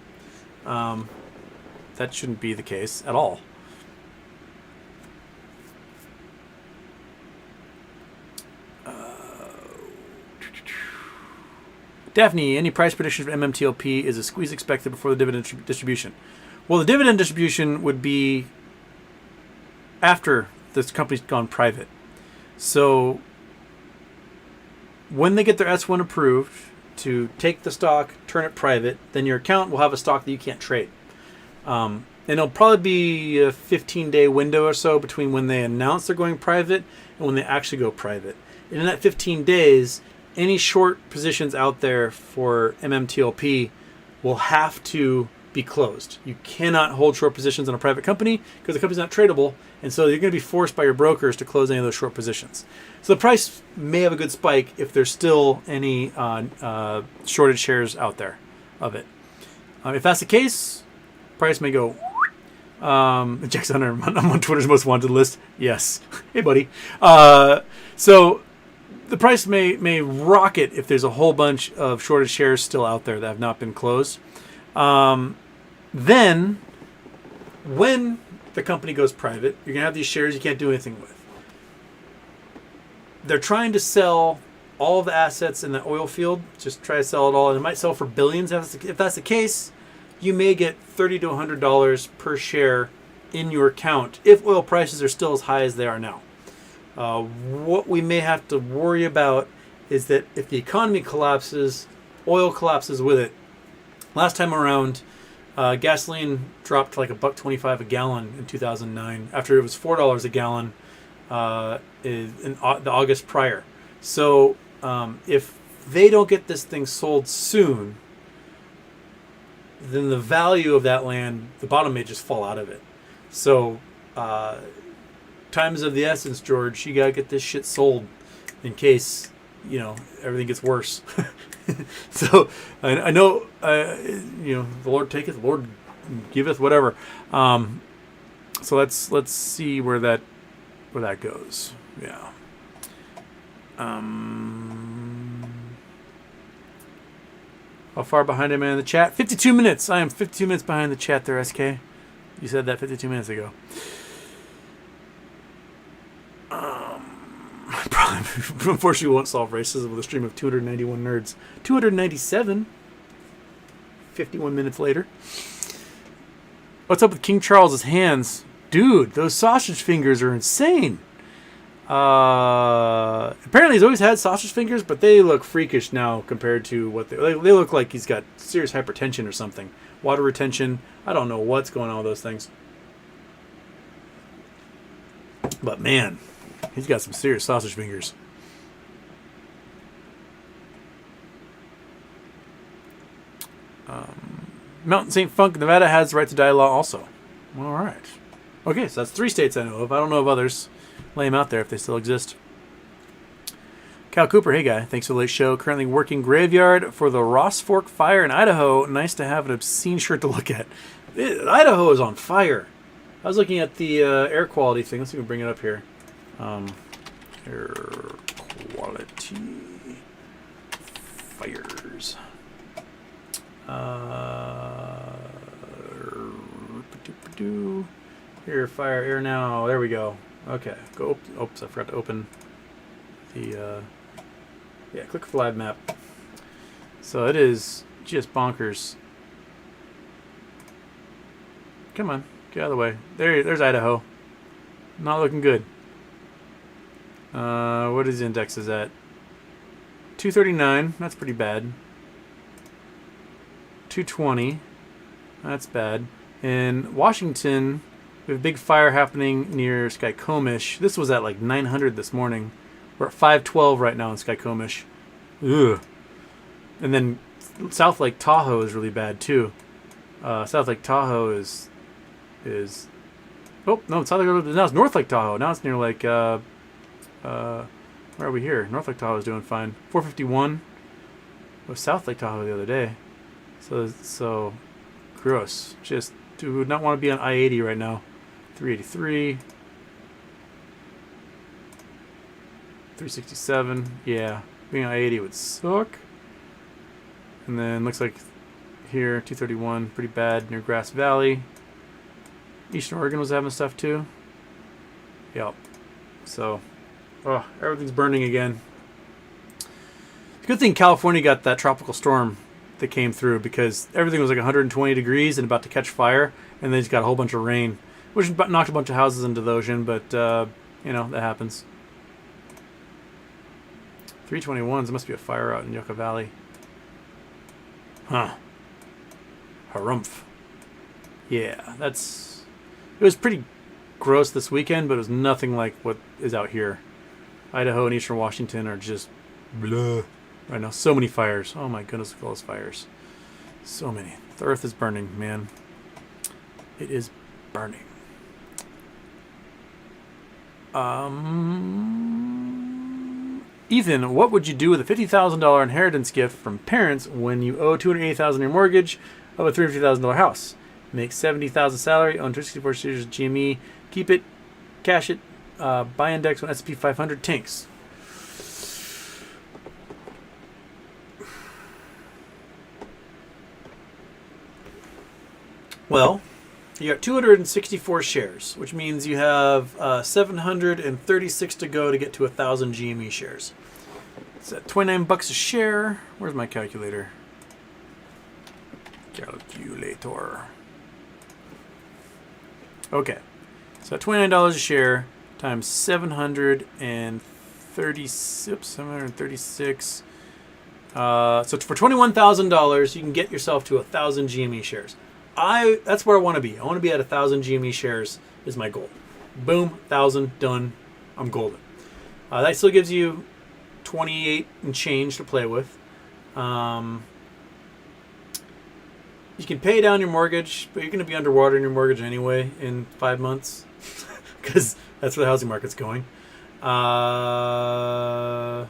Speaker 1: That shouldn't be the case at all. Daphne, any price prediction for MMTLP is a squeeze expected before the dividend distribution? Well, the dividend distribution would be after this company's gone private. So when they get their S1 approved to take the stock, turn it private, then your account will have a stock that you can't trade. And it'll probably be a 15-day window or so between when they announce they're going private and when they actually go private. And in that 15 days, any short positions out there for MMTLP will have to be closed. You cannot hold short positions in a private company because the company's not tradable, and so you're going to be forced by your brokers to close any of those short positions. So the price may have a good spike if there's still any shorted shares out there of it. If that's the case, price may go. Jackson, I'm on Twitter's most wanted list. Yes. Hey, buddy. So the price may rocket if there's a whole bunch of shorted shares still out there that have not been closed. Then, when the company goes private, you're going to have these shares you can't do anything with. They're trying to sell all of the assets in the oil field. Just try to sell it all. And it might sell for billions. If that's the case, you may get $30 to $100 per share in your account if oil prices are still as high as they are now. What we may have to worry about is that if the economy collapses, oil collapses with it. Last time around, gasoline dropped to like $1.25 a gallon in 2009 after it was $4 a gallon in the August prior. So if they don't get this thing sold soon, then the value of that land, the bottom may just fall out of it. So time is of the essence, George. You got to get this shit sold in case, everything gets worse. So I know, the Lord taketh, the Lord giveth, whatever. So let's see where that goes. Yeah. How far behind am I in the chat? 52 minutes. I am 52 minutes behind the chat there, SK. You said that 52 minutes ago. Probably, unfortunately, won't solve racism with a stream of 291 nerds. 297. 51 minutes later. What's up with King Charles's hands? Dude, those sausage fingers are insane. Apparently he's always had sausage fingers, but they look freakish now compared to what they look like. He's got serious hypertension or something. Water retention. I don't know what's going on with those things. But man, he's got some serious sausage fingers. Mountain St. Funk, Nevada has the right to die law also. All right. Okay, so that's 3 states I know of. I don't know of others. Lay them out there if they still exist. Cal Cooper, hey guy, thanks for the late show. Currently working graveyard for the Ross Fork fire in Idaho. Nice to have an obscene shirt to look at. Idaho is on fire. I was looking at the air quality thing. Let's see if we can bring it up here. Air quality fires. Here, fire air now. There we go. Okay, go. Oops, I forgot to open the. Click flag map. So it is just bonkers. Come on, get out of the way. There's Idaho. Not looking good. What is the indexes at? 239. That's pretty bad. 220. That's bad. In Washington, we have a big fire happening near Skycomish. This was at like 900 this morning. We're at 512 right now in Skycomish. Ugh. And then South Lake Tahoe is really bad too. South Lake Tahoe is. Oh no, South Lake. Now it's North Lake Tahoe. Now it's near like. Where are we here? North Lake Tahoe is doing fine. 451. It was South Lake Tahoe the other day. So gross. Just do not want to be on I-80 right now. 383. 367. Yeah, being on I-80 would suck. And then looks like here 231, pretty bad near Grass Valley. Eastern Oregon was having stuff too. Yep. So, everything's burning again. Good thing California got that tropical storm that came through because everything was like 120 degrees and about to catch fire, and they just got a whole bunch of rain, which knocked a bunch of houses into the ocean. But that happens. 321s. There must be a fire out in Yucca Valley. Huh. Harumph. Yeah, it was pretty gross this weekend, but it was nothing like what is out here. Idaho and Eastern Washington are just blah right now. So many fires. Oh my goodness, look at all those fires. So many. The earth is burning, man. It is burning. Ethan, what would you do with a $50,000 inheritance gift from parents when you owe $280,000 in your mortgage of a $350,000 house? Make $70,000 salary, own 64 shares of GME, keep it, cash it, buy index on S&P 500 tanks. Well, you got 264 shares, which means you have 736 to go to get to 1,000 GME shares. It's at $29 a share. Where's my calculator? Calculator. Okay, so at $29 a share times 736. So for $21,000, you can get yourself to 1,000 GME shares. That's where I want to be. I want to be at 1,000 GME shares is my goal. Boom, 1,000, done. I'm golden. That still gives you 28 and change to play with. You can pay down your mortgage, but you're going to be underwater in your mortgage anyway in 5 months because that's where the housing market's going. I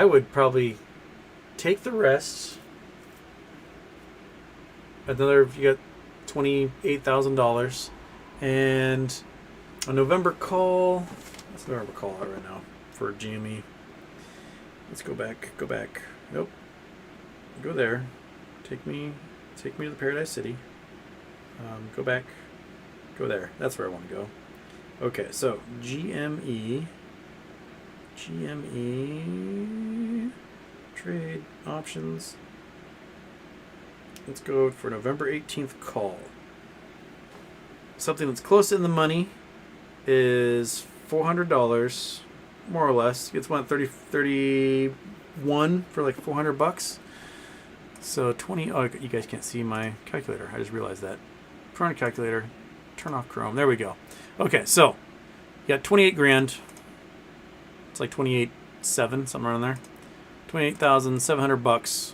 Speaker 1: would probably take the rest. You got $28,000, and a November call. What's the November call out right now for GME? Let's go back. Nope. Go there. Take me to the Paradise City. Go back. Go there. That's where I want to go. Okay, so GME. Trade options. Let's go for November 18th call. Something that's close in the money is $400, more or less. It's one 31 for like $400. So 20. Oh, you guys can't see my calculator. I just realized that. Turn on calculator. Turn off Chrome. There we go. Okay, so you got 28 grand. It's like 28.7, something around there. $28,700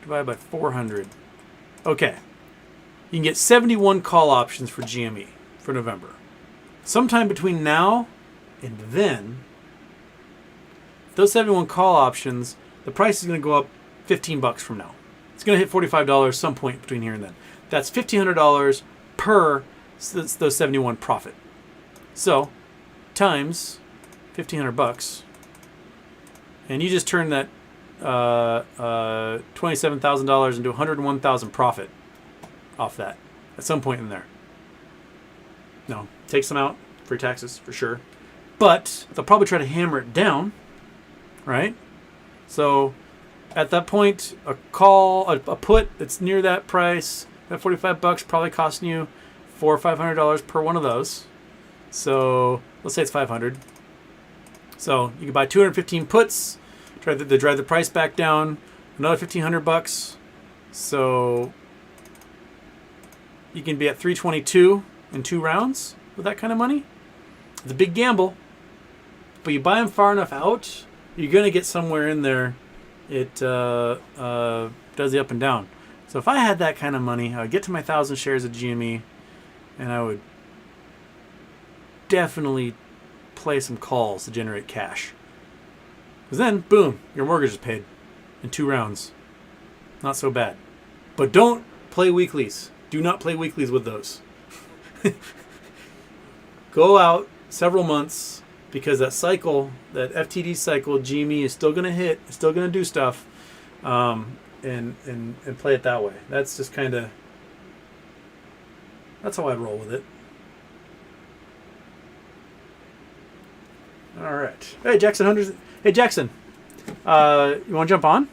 Speaker 1: divided by 400. Okay. You can get 71 call options for GME for November. Sometime between now and then, those 71 call options, the price is going to go up $15 from now. It's going to hit $45 some point between here and then. That's $1,500 per those 71 profit. So, times $1,500, and you just turn that $27,000 into $101,000 profit off that at some point in there. No, take some out, free taxes for sure, but they'll probably try to hammer it down, right? So at that point, a put that's near that price, that $45 probably costing you $400 or $500 per one of those. So let's say it's $500. So you can buy 215 puts. Drive the price back down another $1,500. So you can be at 322 in 2 rounds with that kind of money. It's a big gamble, but you buy them far enough out, you're gonna get somewhere in there. It does the up and down. So if I had that kind of money, I would get to my 1,000 shares of GME, and I would definitely play some calls to generate cash. Because then, boom, your mortgage is paid in 2 rounds. Not so bad. But don't play weeklies. Do not play weeklies with those. Go out several months, because that cycle, that FTD cycle, GME is still going to hit, it's still going to do stuff, and play it that way. That's just kind of, that's how I'd roll with it. All right. Hey, Jackson Hunters. Hey, Jackson. You want to jump on?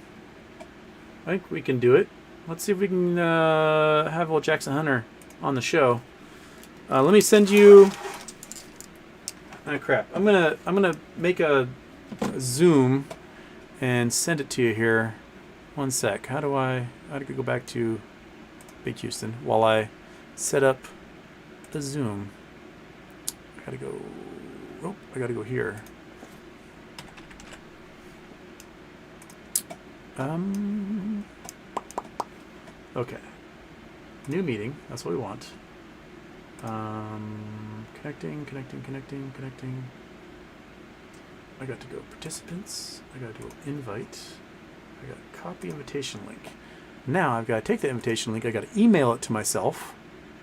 Speaker 1: I think we can do it. Let's see if we can have old Jackson Hunter on the show. Let me send you. Oh crap! I'm gonna make a Zoom and send it to you here. One sec. How do I go back to Big Houston while I set up the Zoom? I gotta go. Oh, I gotta go here. Okay. New meeting. That's what we want. Connecting. I got to go participants. I got to go invite. I got to copy invitation link. Now I've got to take the invitation link. I got to email it to myself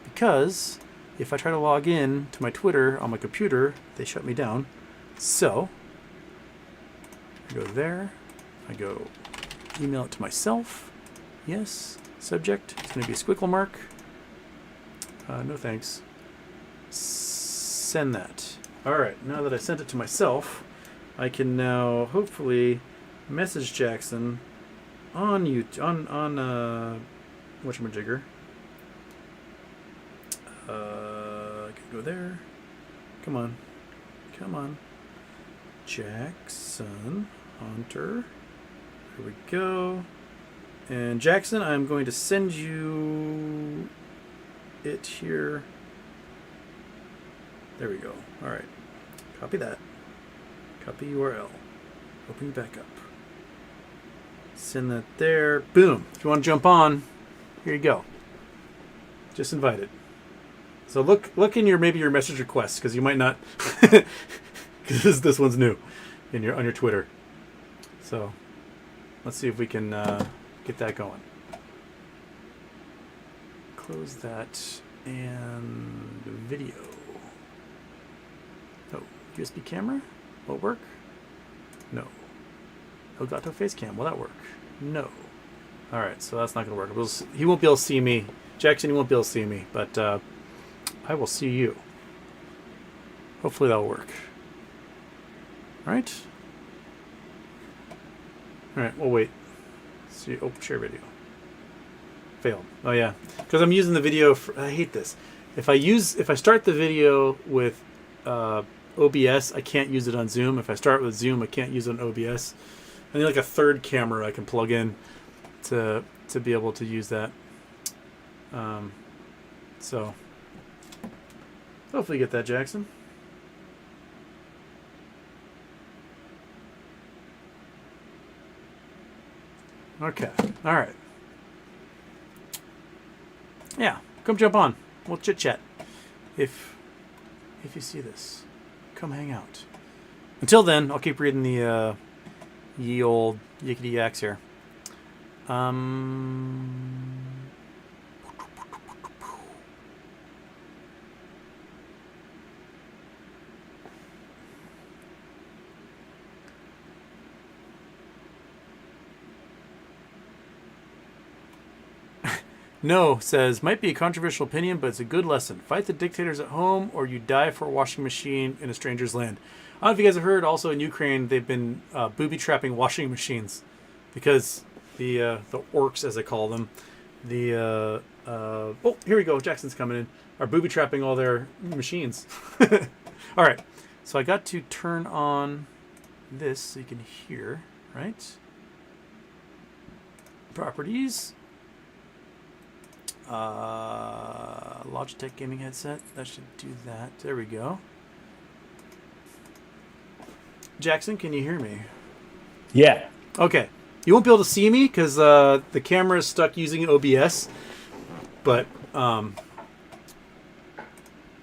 Speaker 1: because if I try to log in to my Twitter on my computer, they shut me down. So I go there. I go email it to myself. Yes. Subject. It's going to be a squiggle mark. No thanks. Send that. All right. Now that I sent it to myself, I can now hopefully message Jackson on whatchamajigger. I can go there. Come on. Jackson Hunter. Here we go. And Jackson, I'm going to send you it here. There we go. All right. Copy that. Copy URL. Open back up. Send that there. Boom. If you want to jump on, here you go. Just invited. So look in maybe your message requests because you might not, because this one's new on your Twitter. So let's see if we can get that going. Close that and video. Oh, USB camera? Will it work? No. Elgato face cam. Will that work? No. All right, so that's not going to work. He won't be able to see me. Jackson, he won't be able to see me, but I will see you. Hopefully that'll work. All right. All right, we'll wait. See. Oh, share video. Failed. Oh yeah, because I'm using the video. I hate this. If I start the video with OBS, I can't use it on Zoom. If I start with Zoom, I can't use it on OBS. I need like a third camera I can plug in to be able to use that. So hopefully you get that, Jackson. Okay. All right. Yeah, come jump on. We'll chit chat. If you see this, come hang out. Until then, I'll keep reading the ye old yickety yaks here. No says, might be a controversial opinion, but it's a good lesson. Fight the dictators at home or you die for a washing machine in a stranger's land. I don't know if you guys have heard, also in Ukraine, they've been booby-trapping washing machines because the orcs, as I call them, oh, here we go, Jackson's coming in, are booby-trapping all their machines. All right, so I got to turn on this so you can hear, right? Properties. Logitech gaming headset. That should do that. There we go. Jackson, can you hear me?
Speaker 2: Yeah.
Speaker 1: Okay. You won't be able to see me because the camera is stuck using OBS. But there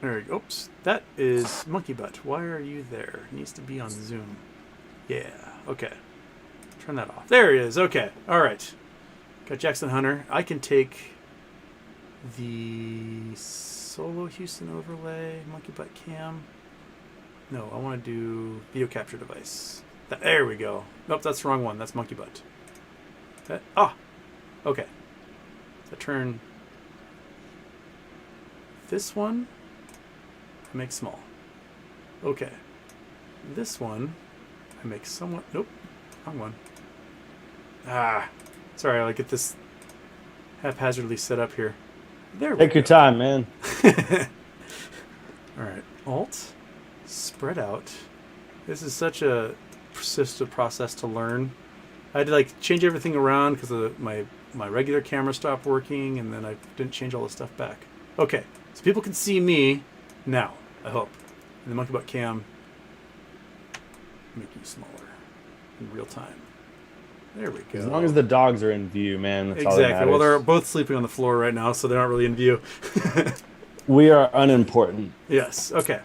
Speaker 1: we go. Oops. That is Monkey Butt. Why are you there? It needs to be on Zoom. Yeah. Okay. Turn that off. There he is. Okay. All right. Got Jackson Hunter. I can take the solo Houston overlay, monkey butt cam. No, I want to do video capture device. There we go. Nope, that's the wrong one. That's monkey butt. Okay. So turn this one. I make small. Okay. This one I make somewhat. Nope, wrong one. Sorry, I'll get this haphazardly set up here. There we go.
Speaker 2: Take your time, man.
Speaker 1: All right. Alt. Spread out. This is such a persistent process to learn. I had to change everything around because my regular camera stopped working, and then I didn't change all the stuff back. Okay. So people can see me now, I hope. And the monkey butt cam make you smaller in real time. There we go.
Speaker 2: As long as the dogs are in view, man, that's all that
Speaker 1: Exactly.
Speaker 2: matters.
Speaker 1: Well, they're both sleeping on the floor right now, so they're not really in view.
Speaker 2: We are unimportant.
Speaker 1: Yes. Okay.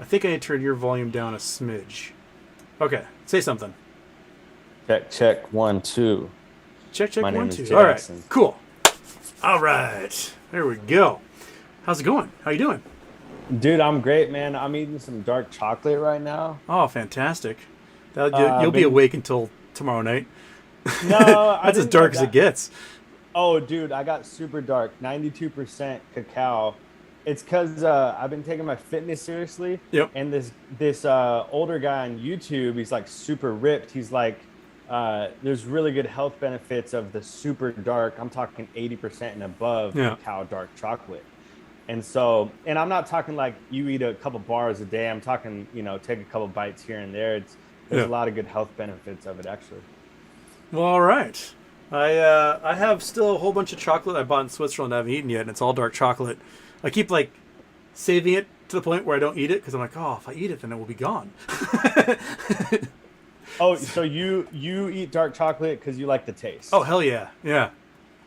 Speaker 1: I think I need to turn your volume down a smidge. Okay. Say something.
Speaker 2: Check, check, 1, 2.
Speaker 1: Check,
Speaker 2: My name
Speaker 1: 1,
Speaker 2: is
Speaker 1: 2. All right.
Speaker 2: Jackson.
Speaker 1: Cool. All right. There we go. How's it going? How you doing?
Speaker 2: Dude, I'm great, man. I'm eating some dark chocolate right now.
Speaker 1: Oh, fantastic. You'll
Speaker 2: I've
Speaker 1: be
Speaker 2: been
Speaker 1: awake until tomorrow night.
Speaker 2: No, I
Speaker 1: That's as
Speaker 2: didn't
Speaker 1: dark
Speaker 2: get
Speaker 1: as it
Speaker 2: that.
Speaker 1: gets.
Speaker 2: Oh, dude, I got super dark, 92% cacao. It's because I've been taking my fitness seriously,
Speaker 1: Yep.
Speaker 2: and this older guy on YouTube, he's like super ripped. He's like, there's really good health benefits of the super dark. I'm talking 80% and above
Speaker 1: Yeah.
Speaker 2: cacao dark chocolate. And so, and I'm not talking like you eat a couple bars a day. I'm talking, take a couple bites here and there. There's
Speaker 1: Yeah.
Speaker 2: a lot of good health benefits of it, actually.
Speaker 1: Well, all right. I have still a whole bunch of chocolate I bought in Switzerland I haven't eaten yet, and it's all dark chocolate. I keep like saving it to the point where I don't eat it because I'm like, oh, if I eat it, then it will be gone.
Speaker 2: Oh, so you eat dark chocolate because you like the taste?
Speaker 1: Oh, hell yeah. Yeah.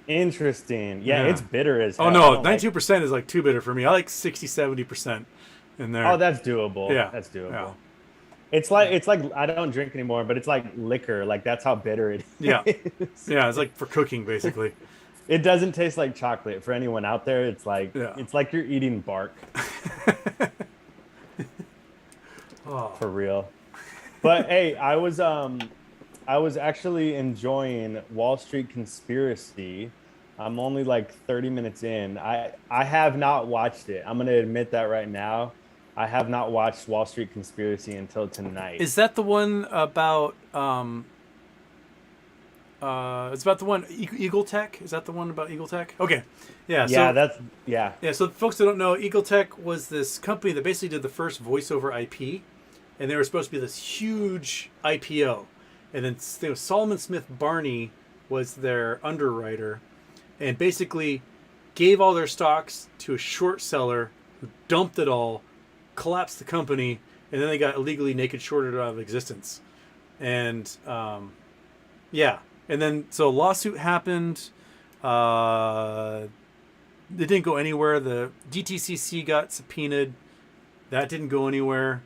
Speaker 2: Interesting. Yeah,
Speaker 1: Yeah.
Speaker 2: it's bitter as hell.
Speaker 1: Oh,
Speaker 2: I
Speaker 1: no.
Speaker 2: don't like-
Speaker 1: 92% is like too bitter for me. I like 60, 70% in there.
Speaker 2: Oh, that's doable.
Speaker 1: Yeah.
Speaker 2: That's doable.
Speaker 1: Yeah.
Speaker 2: It's like I don't drink anymore, but it's like liquor. Like that's how bitter it is.
Speaker 1: Yeah. Yeah, it's like for cooking, basically.
Speaker 2: It doesn't taste like chocolate. For anyone out there, it's like
Speaker 1: Yeah.
Speaker 2: it's like you're eating bark.
Speaker 1: Oh.
Speaker 2: For real. But hey, I was actually enjoying Wall Street Conspiracy. I'm only like 30 minutes in. I have not watched it. I'm going to admit that right now. I have not watched Wall Street Conspiracy until tonight.
Speaker 1: Is that the one about it's about the one Eagle Tech? Is that the one about Eagle Tech? Okay. Yeah,
Speaker 2: yeah.
Speaker 1: Yeah, so folks that don't know, Eagle Tech was this company that basically did the first voice over IP, and they were supposed to be this huge IPO. And then Solomon Smith Barney was their underwriter and basically gave all their stocks to a short seller who dumped it all, collapsed the company, and then they got illegally naked shorted out of existence. And yeah, and then so a lawsuit happened. It didn't go anywhere. The DTCC got subpoenaed. That didn't go anywhere.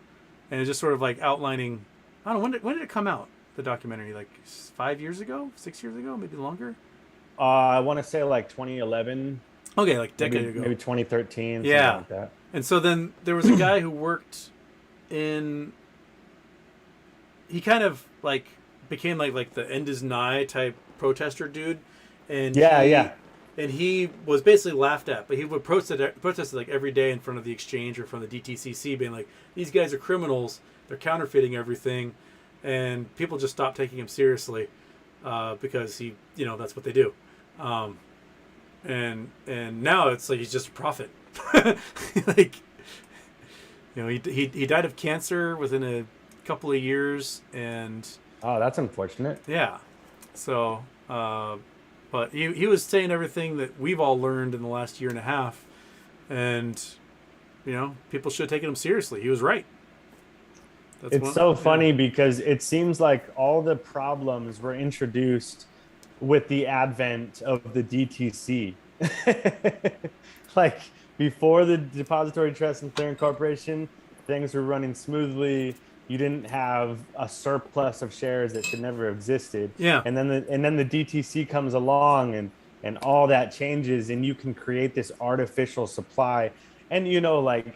Speaker 1: And it's just sort of like outlining, I don't know, when did it come out, the documentary? Like 5 years ago? 6 years ago? Maybe longer?
Speaker 2: I want to say like 2011.
Speaker 1: Okay, like a decade ago.
Speaker 2: Maybe 2013.
Speaker 1: Yeah.
Speaker 2: Something like that.
Speaker 1: And so then there was a guy who worked in, he kind of like became like the end is nigh type protester dude. And
Speaker 2: Yeah.
Speaker 1: And he was basically laughed at, but he would protest like every day in front of the exchange or from the DTCC, being like, these guys are criminals, they're counterfeiting everything, and people just stopped taking him seriously because he, that's what they do. And now it's like he's just a prophet. Like, he died of cancer within a couple of years, and
Speaker 2: Oh, that's unfortunate.
Speaker 1: yeah, so. But he was saying everything that we've all learned in the last year and a half, and people should have taken him seriously. He was right.
Speaker 2: It's so funny because it seems like all the problems were introduced with the advent of the DTC. Like before the Depository Trust and Clearing Corporation, things were running smoothly. You didn't have a surplus of shares that should never have existed.
Speaker 1: Yeah.
Speaker 2: And then the DTC comes along and all that changes, and you can create this artificial supply. And like,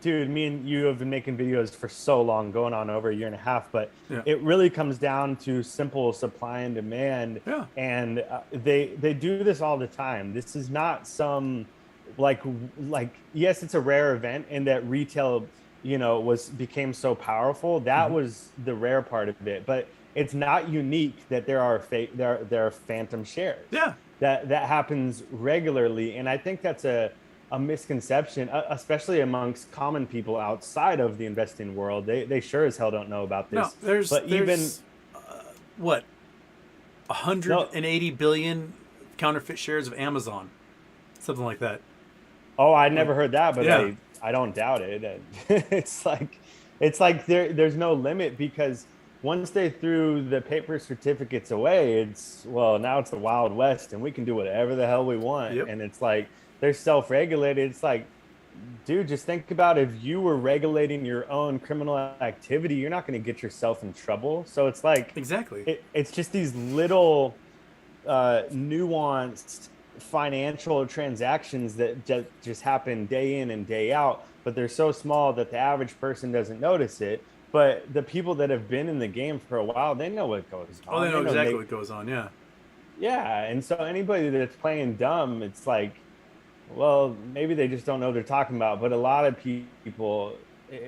Speaker 2: dude, me and you have been making videos for so long, going on over a year and a half, but it really comes down to simple supply and demand.
Speaker 1: Yeah.
Speaker 2: And they do this all the time. This is not some like yes, it's a rare event in that retail became so powerful. That was the rare part of it, but it's not unique that there are phantom shares.
Speaker 1: Yeah,
Speaker 2: that happens regularly, and I think that's a misconception, especially amongst common people outside of the investing world. They sure as hell don't know about this.
Speaker 1: No, there's what 180 billion counterfeit shares of Amazon, something like that.
Speaker 2: Oh, I never heard that, but
Speaker 1: Yeah.
Speaker 2: I don't doubt it. It's like there's no limit because once they threw the paper certificates away, now it's the Wild West and we can do whatever the hell we want.
Speaker 1: Yep.
Speaker 2: And it's like they're self-regulated. It's like, dude, just think about if you were regulating your own criminal activity, you're not going to get yourself in trouble. So it's like
Speaker 1: Exactly.
Speaker 2: it's just these little nuanced financial transactions that just happen day in and day out, but they're so small that the average person doesn't notice it. But the people that have been in the game for a while, they know what goes on.
Speaker 1: Oh, they know exactly what goes on. Yeah.
Speaker 2: Yeah, and so anybody that's playing dumb, it's like, well, maybe they just don't know what they're talking about. But a lot of people,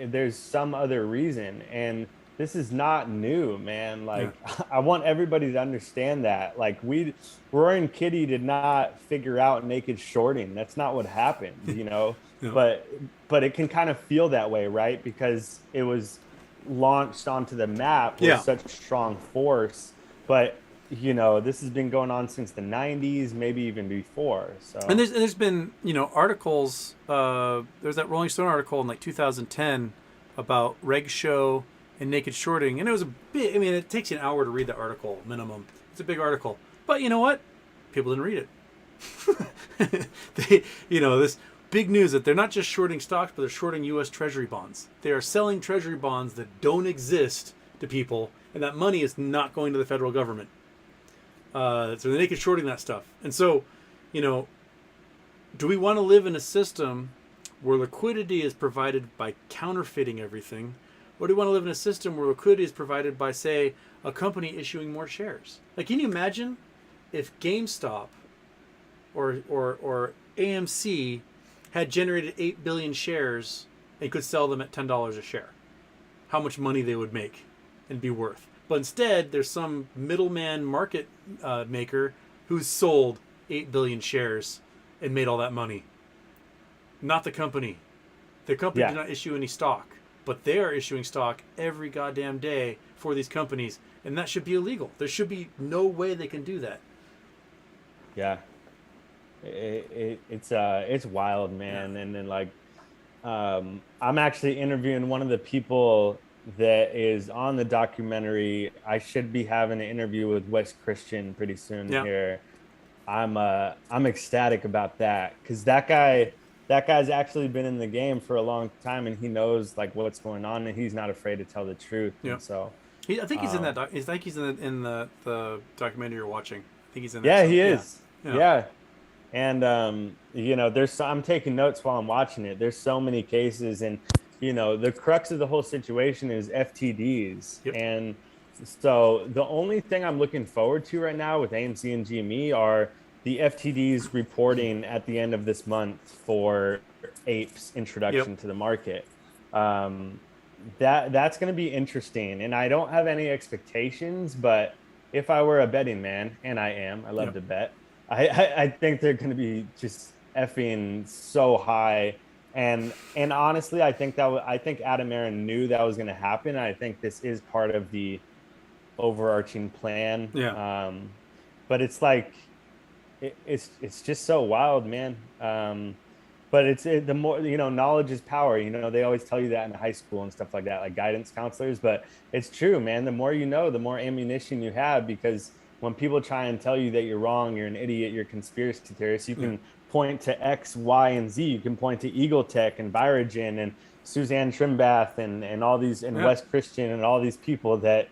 Speaker 2: there's some other reason, and this is not new, man. Like, I want everybody to understand that. Like, Roy and Kitty did not figure out naked shorting. That's not what happened, you know.
Speaker 1: Yeah.
Speaker 2: But it can kind of feel that way, right? Because it was launched onto the map with such strong force. But you know, this has been going on since the 90s, maybe even before. So
Speaker 1: and there's been, you know, articles. There's that Rolling Stone article in like 2010 about Reg Show and naked shorting, and it was a big. I mean, it takes you an hour to read the article minimum. It's a big article, but you know what? People didn't read it. This big news that they're not just shorting stocks, but they're shorting U.S. Treasury bonds. They are selling Treasury bonds that don't exist to people, and that money is not going to the federal government. So they're naked shorting that stuff. And so, you know, do we want to live in a system where liquidity is provided by counterfeiting everything? Or do we want to live in a system where liquidity is provided by, say, a company issuing more shares? Like, can you imagine if GameStop or AMC had generated 8 billion shares and could sell them at $10 a share? How much money they would make and be worth? But instead, there's some middleman market maker who's sold 8 billion shares and made all that money. Not the company. The company did not issue any stock, but they are issuing stock every goddamn day for these companies, and that should be illegal. There should be no way they can do that.
Speaker 2: Yeah, it's wild, man. Yeah. And then like, I'm actually interviewing one of the people that is on the documentary. I should be having an interview with Wes Christian pretty soon here. I'm ecstatic about that because that guy's actually been in the game for a long time and he knows like what's going on and he's not afraid to tell the truth. Yeah. And so
Speaker 1: I think he's in that. I think he's in the documentary you're watching. I think he's in that.
Speaker 2: Yeah, he is. Yeah. And you know, I'm taking notes while I'm watching it. There's so many cases, and you know, the crux of the whole situation is FTDs. Yep. And so the only thing I'm looking forward to right now with AMC and GME are the FTDs reporting at the end of this month for Ape's introduction to the market. That's going to be interesting. And I don't have any expectations, but if I were a betting man, and I love to bet, I think they're going to be just effing so high. And honestly, I think Adam Aaron knew that was going to happen. I think this is part of the overarching plan. Yeah. But it's like, it's just so wild, man. But the more, you know, knowledge is power. You know, they always tell you that in high school and stuff like that, like guidance counselors. But it's true, man. The more you know, the more ammunition you have, because when people try and tell you that you're wrong, you're an idiot, you're a conspiracy theorist, you can point to X, Y, and Z. You can point to Eagle Tech and Biogen and Suzanne Trimbath and all these, and Wes Christian and all these people that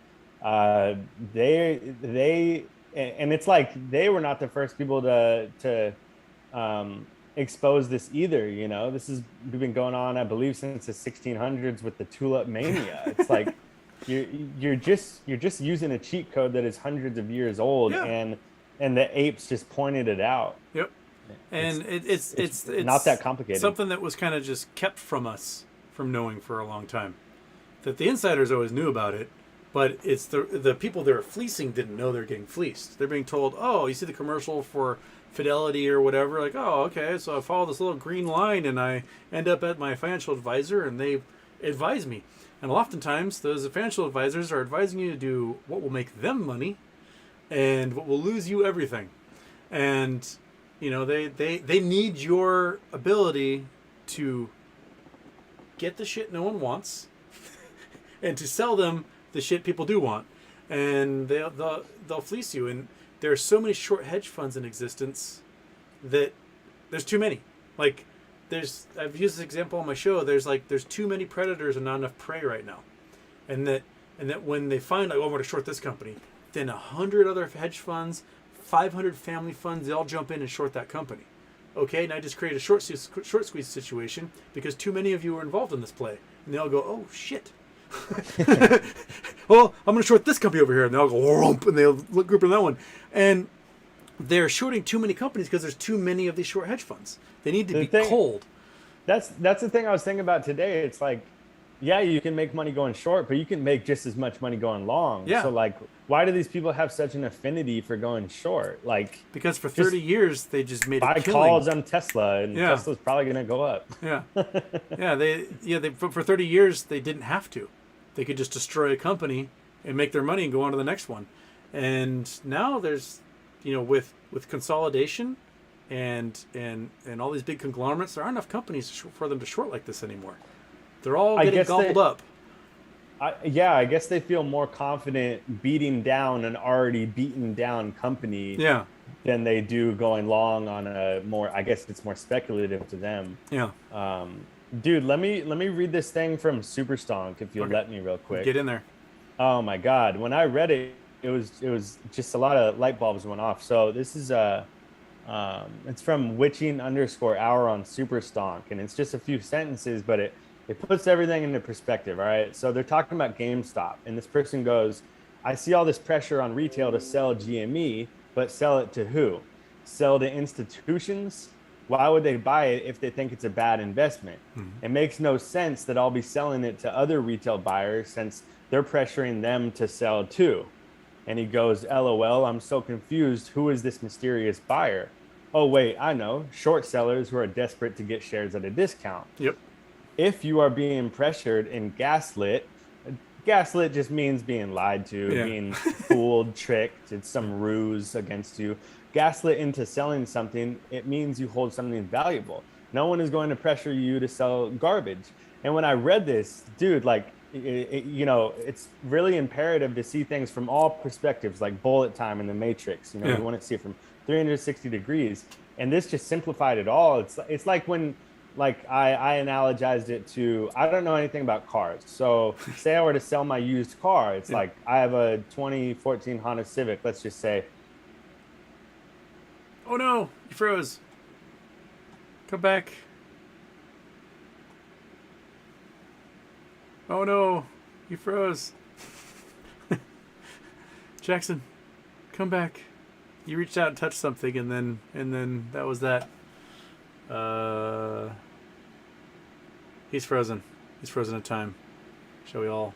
Speaker 2: they and it's like they were not the first people to expose this either. You know, we've been going on, I believe, since the 1600s with the tulip mania. It's like you're just using a cheat code that is hundreds of years old, and the apes just pointed it out.
Speaker 1: Yep. And it's
Speaker 2: not that complicated.
Speaker 1: Something that was kind of just kept from us from knowing for a long time. That the insiders always knew about it, but it's the people they were fleecing didn't know they're getting fleeced. They're being told, oh, you see the commercial for Fidelity or whatever, like, oh, okay, so I follow this little green line and I end up at my financial advisor and they advise me. And oftentimes those financial advisors are advising you to do what will make them money and what will lose you everything. And you know, they need your ability to get the shit no one wants and to sell them the shit people do want, and they'll fleece you. And there are so many short hedge funds in existence that there's too many. Like I've used this example on my show. There's too many predators and not enough prey right now, and that when they find like, oh, I'm going to short this company, then 100 other hedge funds, 500 family funds, they all jump in and short that company. Okay, now I just create a short squeeze situation because too many of you are involved in this play, and they all go, oh shit. Well, I'm going to short this company over here, and they all go, whoomp, and they'll group in that one, and they're shorting too many companies because there's too many of these short hedge funds. They need to be cold.
Speaker 2: That's the thing I was thinking about today. It's like, yeah, you can make money going short, but you can make just as much money going long.
Speaker 1: Yeah.
Speaker 2: So like, why do these people have such an affinity for going short? Like,
Speaker 1: because for 30 years they just made
Speaker 2: buy
Speaker 1: a killing.
Speaker 2: calls on Tesla, and Tesla's probably going to go up.
Speaker 1: Yeah. They for 30 years they didn't have to. They could just destroy a company and make their money and go on to the next one. And now there's, with consolidation and all these big conglomerates, there aren't enough companies for them to short like this anymore. They're all getting gobbled up.
Speaker 2: I guess they feel more confident beating down an already beaten down company than they do going long on a more, I guess it's more speculative to them.
Speaker 1: Yeah.
Speaker 2: Dude, let me read this thing from Superstonk if you'll let me real quick.
Speaker 1: Get in there.
Speaker 2: Oh my God. When I read it, it was just a lot of light bulbs went off. So this is it's from witching_hour on Superstonk, and it's just a few sentences, but it puts everything into perspective. All right. So they're talking about GameStop, and this person goes, I see all this pressure on retail to sell GME, but sell it to who? Sell to institutions? Why would they buy it if they think it's a bad investment? It makes no sense that I'll be selling it to other retail buyers since they're pressuring them to sell too. And he goes, LOL, I'm so confused. Who is this mysterious buyer? Oh, wait, I know. Short sellers who are desperate to get shares at a discount.
Speaker 1: Yep.
Speaker 2: If you are being pressured and gaslit just means being lied to, being fooled, tricked. It's some ruse against you. Gaslit into selling something, it means you hold something valuable. No one is going to pressure you to sell garbage. And when I read this, dude, like, it's really imperative to see things from all perspectives, like bullet time in the Matrix. You want to see it from 360 degrees. And this just simplified it all. It's like when, like, I analogized it to, I don't know anything about cars. So say I were to sell my used car, it's like I have a 2014 Honda Civic, let's just say.
Speaker 1: Oh no, you froze. Come back. Oh no, you froze. Jackson, come back. You reached out and touched something, and then that was that. He's frozen. He's frozen in time. Shall we all?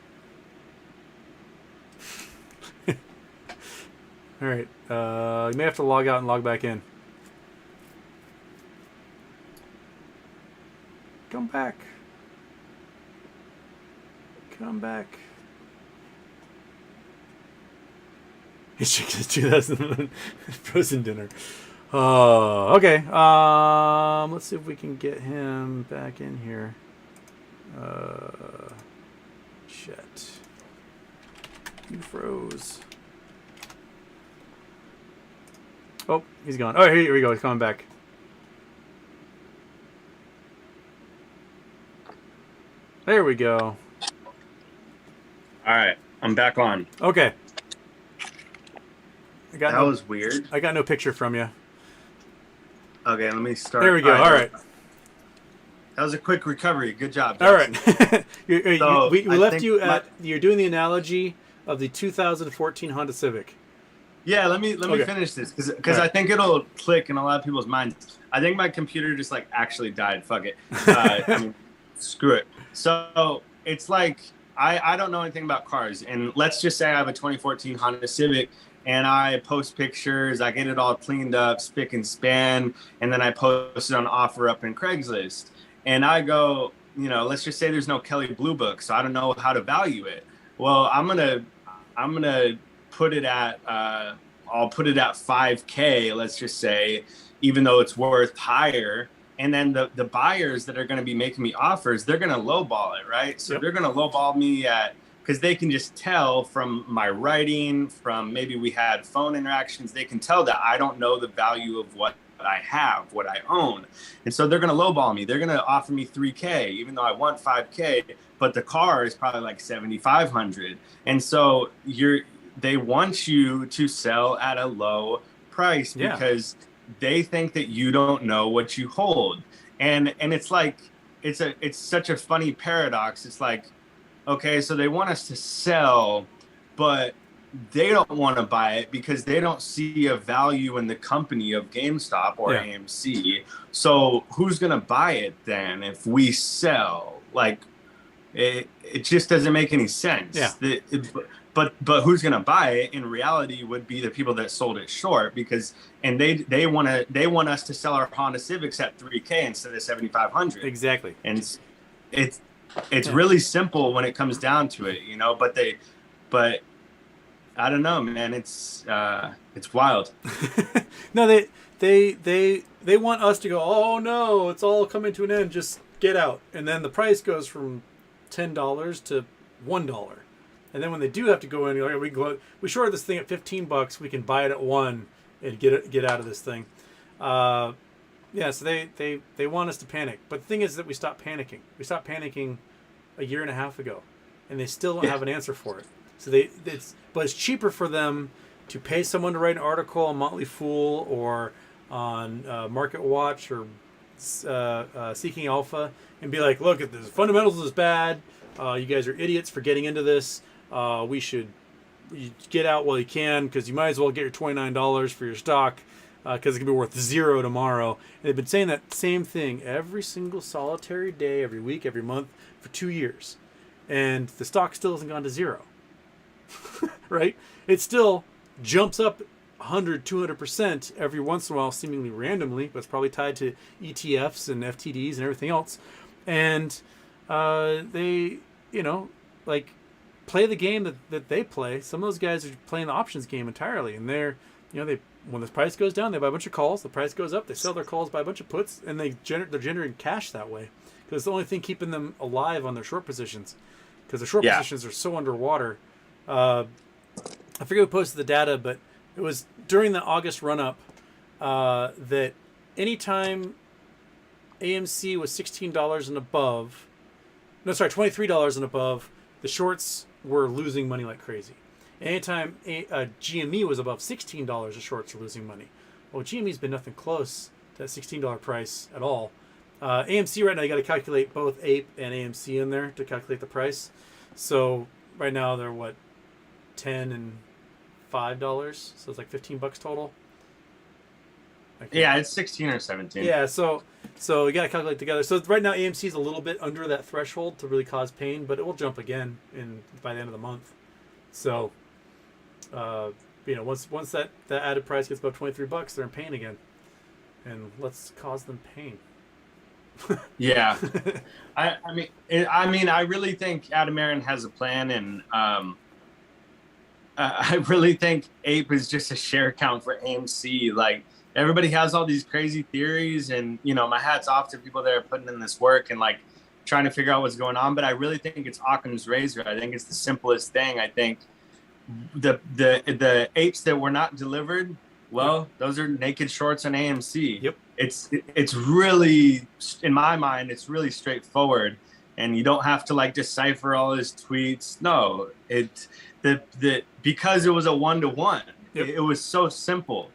Speaker 1: All right. You may have to log out and log back in. Come back. Come back. He's checking his 2000 frozen dinner. Okay. Let's see if we can get him back in here. Shit. You froze. Oh, he's gone. Oh, here we go. He's coming back. There we go.
Speaker 3: All right, I'm back on.
Speaker 1: Okay.
Speaker 3: That was weird.
Speaker 1: I got no picture from you.
Speaker 3: Okay, let me start.
Speaker 1: There we go. All right.
Speaker 3: That was a quick recovery. Good job, Jackson.
Speaker 1: All right. We left you at, you're doing the analogy of the 2014 Honda Civic.
Speaker 3: Yeah, let me finish this because I think it'll click in a lot of people's minds. I think my computer just like actually died. Fuck it. I mean, screw it. So it's like I don't know anything about cars, and let's just say I have a 2014 Honda Civic, and I post pictures. I get it all cleaned up, spick and span, and then I post it on OfferUp and Craigslist. And I go, let's just say there's no Kelley Blue Book, so I don't know how to value it. Well, I'm gonna put it at I'll put it at 5K, let's just say, even though it's worth higher. And then the buyers that are going to be making me offers, they're going to lowball it, right? So they're going to lowball me at because they can just tell from my writing, from maybe we had phone interactions, they can tell that I don't know the value of what I have, what I own. And so they're going to lowball me. They're going to offer me $3K, even though I want $5K, but the car is probably like $7,500. And so they want you to sell at a low price because they think that you don't know what you hold. And it's like, it's such a funny paradox. It's like, okay, so they want us to sell, but they don't want to buy it because they don't see a value in the company of GameStop or AMC. So who's going to buy it then if we sell? Like, it just doesn't make any sense.
Speaker 1: Yeah.
Speaker 3: But who's going to buy it in reality would be the people that sold it short, because they want us to sell our Honda Civics at $3K instead of $7,500.
Speaker 1: Exactly.
Speaker 3: And it's really simple when it comes down to it, but I don't know, man. It's wild.
Speaker 1: No, they want us to go, oh no, it's all coming to an end, just get out. And then the price goes from $10 to $1. And then when they do have to go in, we shorted this thing at $15, we can buy it at $1 and get out of this thing. So they want us to panic. But the thing is that we stopped panicking. We stopped panicking a year and a half ago, and they still don't have an answer for it. So but it's cheaper for them to pay someone to write an article on Motley Fool or on Market Watch or Seeking Alpha and be like, look, the fundamentals is bad. You guys are idiots for getting into this. You get out while you can, because you might as well get your $29 for your stock, because it could be worth $0 tomorrow. And they've been saying that same thing every single solitary day, every week, every month for 2 years. And the stock still hasn't gone to $0. Right? It still jumps up 100, 200% every once in a while, seemingly randomly, but it's probably tied to ETFs and FTDs and everything else. And they, play the game that they play. Some of those guys are playing the options game entirely, and they're, when the price goes down, they buy a bunch of calls. The price goes up, they sell their calls, buy a bunch of puts, and they're generating cash that way, because it's the only thing keeping them alive on their short positions, because the short positions are so underwater. I forget who posted the data, but it was during the August run-up that anytime AMC was $16 and above, $23 and above, the shorts were losing money like crazy. Anytime GME was above $16, the shorts are losing money. Well, GME's been nothing close to that $16 price at all. AMC right now, you got to calculate both APE and AMC in there to calculate the price. So right now they're what, $10 and $5, so it's like $15 total.
Speaker 3: Yeah, it's 16 or 17.
Speaker 1: Yeah, so you got to calculate together. So right now AMC is a little bit under that threshold to really cause pain, but it will jump again by the end of the month. So, once that added price gets about $23, they're in pain again, and let's cause them pain.
Speaker 3: Yeah, I really think Adam Aaron has a plan, and I really think APE is just a share count for AMC. Like, everybody has all these crazy theories, and my hat's off to people that are putting in this work and like trying to figure out what's going on. But I really think it's Occam's razor. I think it's the simplest thing. I think the apes that were not delivered, well, those are naked shorts on AMC.
Speaker 1: Yep.
Speaker 3: It's really, in my mind, it's really straightforward, and you don't have to like decipher all his tweets. No, because it was a 1-to-1.
Speaker 1: Yep.
Speaker 3: It was so simple,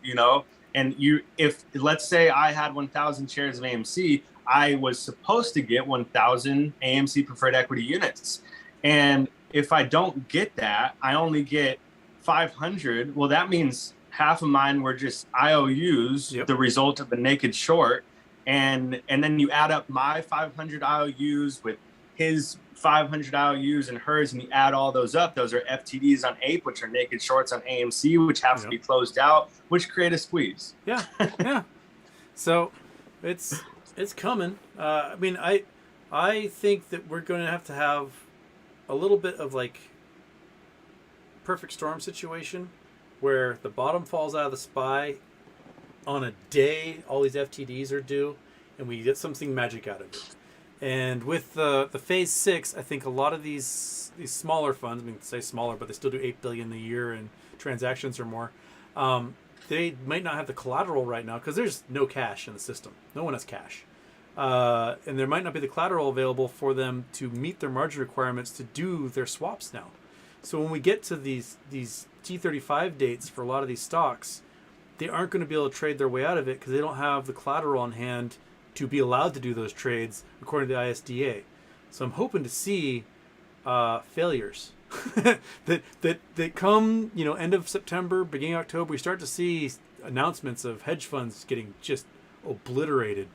Speaker 3: And if let's say I had 1,000 shares of AMC, I was supposed to get 1,000 AMC preferred equity units. And if I don't get that, I only get 500. Well, that means half of mine were just IOUs, the result of a naked short. And then you add up my 500 IOUs with his 500 IOUs and hers, and you add all those up. Those are FTDs on APE, which are naked shorts on AMC, which have to be closed out, which create a squeeze.
Speaker 1: Yeah, yeah. So it's coming. I think that we're going to have a little bit of like perfect storm situation where the bottom falls out of the SPY on a day all these FTDs are due, and we get something magic out of it. And with the phase 6, I think a lot of these smaller funds, I mean, say smaller, but they still do 8 billion a year in transactions or more. They might not have the collateral right now because there's no cash in the system. No one has cash. And there might not be the collateral available for them to meet their margin requirements to do their swaps now. So when we get to these T35 dates for a lot of these stocks, they aren't going to be able to trade their way out of it because they don't have the collateral on hand to be allowed to do those trades according to the ISDA. So I'm hoping to see failures that come, end of September, beginning of October. We start to see announcements of hedge funds getting just obliterated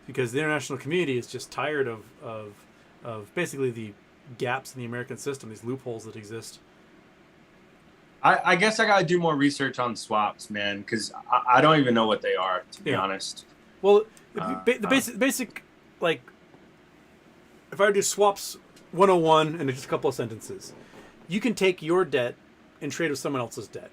Speaker 1: because the international community is just tired of basically the gaps in the American system, these loopholes that exist.
Speaker 3: I guess I gotta do more research on swaps, man, because I don't even know what they are, to be honest.
Speaker 1: Well, the basic, like, if I were to do swaps 101 in just a couple of sentences, you can take your debt and trade with someone else's debt,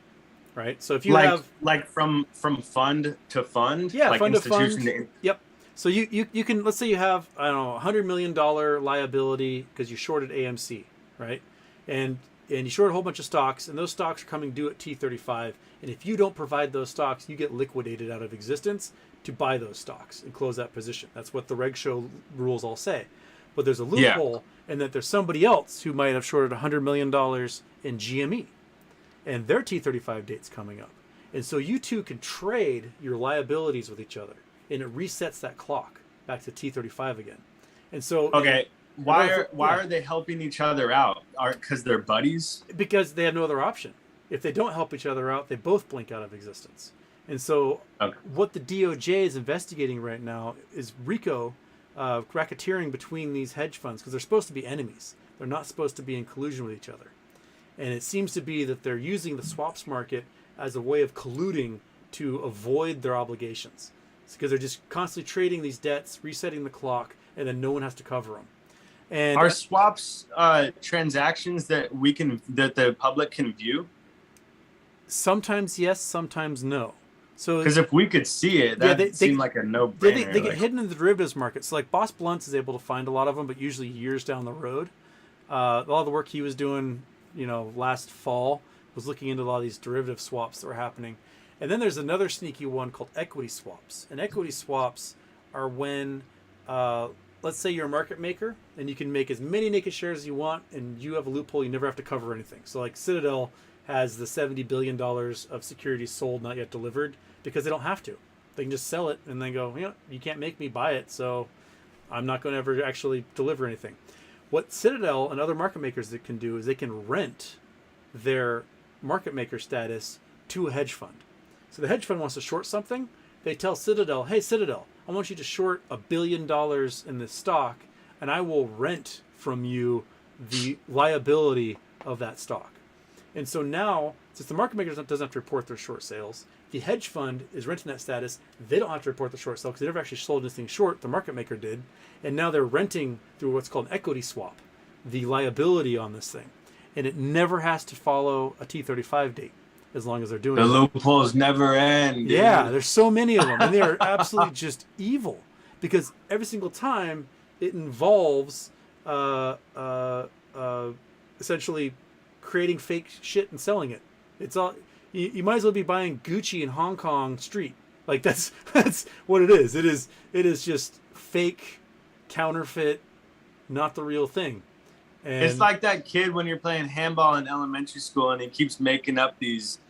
Speaker 1: right? So if you have
Speaker 3: from fund to fund,
Speaker 1: fund
Speaker 3: institution
Speaker 1: to fund. Yep. So you can, let's say you have, I don't know, $100 million liability because you shorted AMC, right? And you short a whole bunch of stocks, and those stocks are coming due at T35. And if you don't provide those stocks, you get liquidated out of existence to buy those stocks and close that position. That's what the reg show rules all say. But there's a loophole in that there's somebody else who might have shorted $100 million in GME, and their T35 date's coming up. And so you two can trade your liabilities with each other, and it resets that clock back to T35 again. And so
Speaker 3: why are they helping each other out? Because they're buddies?
Speaker 1: Because they have no other option. If they don't help each other out, they both blink out of existence. And so what the DOJ is investigating right now is RICO, racketeering between these hedge funds, because they're supposed to be enemies. They're not supposed to be in collusion with each other. And it seems to be that they're using the swaps market as a way of colluding to avoid their obligations. It's because they're just constantly trading these debts, resetting the clock, and then no one has to cover them. And
Speaker 3: are swaps transactions that the public can view?
Speaker 1: Sometimes yes, sometimes no. So
Speaker 3: because if we could see it, that seemed like a no-brainer.
Speaker 1: They get hidden in the derivatives market. So like Boss Bluntz is able to find a lot of them, but usually years down the road. A lot of the work he was doing, last fall was looking into a lot of these derivative swaps that were happening. And then there's another sneaky one called equity swaps. And equity swaps are when, let's say you're a market maker and you can make as many naked shares as you want, and you have a loophole, you never have to cover anything. So like Citadel has the $70 billion of securities sold, not yet delivered, because they don't have to. They can just sell it and then go, you can't make me buy it, so I'm not going to ever actually deliver anything. What Citadel and other market makers that can do is they can rent their market maker status to a hedge fund. So the hedge fund wants to short something, they tell Citadel, hey Citadel, I want you to short $1 billion in this stock, and I will rent from you the liability of that stock. And so now, since the market maker doesn't have to report their short sales, the hedge fund is renting that status. They don't have to report the short sale because they never actually sold anything short. The market maker did. And now they're renting through what's called an equity swap, the liability on this thing. And it never has to follow a T35 date as long as they're doing it.
Speaker 3: The loopholes never end. Dude.
Speaker 1: Yeah, there's so many of them. And they are absolutely just evil because every single time it involves essentially creating fake shit and selling it. It's all... You might as well be buying Gucci in Hong Kong street. Like that's what it is. It is just fake, counterfeit, not the real thing. And
Speaker 3: it's like that kid when you're playing handball in elementary school and he keeps making up these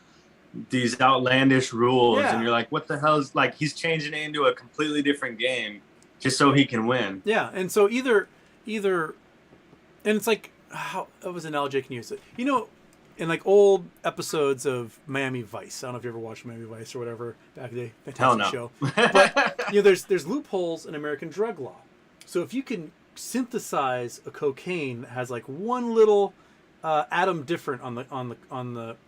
Speaker 3: outlandish rules, and you're like, what the hell is, like, he's changing it into a completely different game just so he can win.
Speaker 1: Yeah, and so either and it's like, how was an analogy I can use it? In like old episodes of Miami Vice, I don't know if you ever watched Miami Vice or whatever back in the day, fantastic show. But there's loopholes in American drug law. So if you can synthesize a cocaine that has like one little atom different on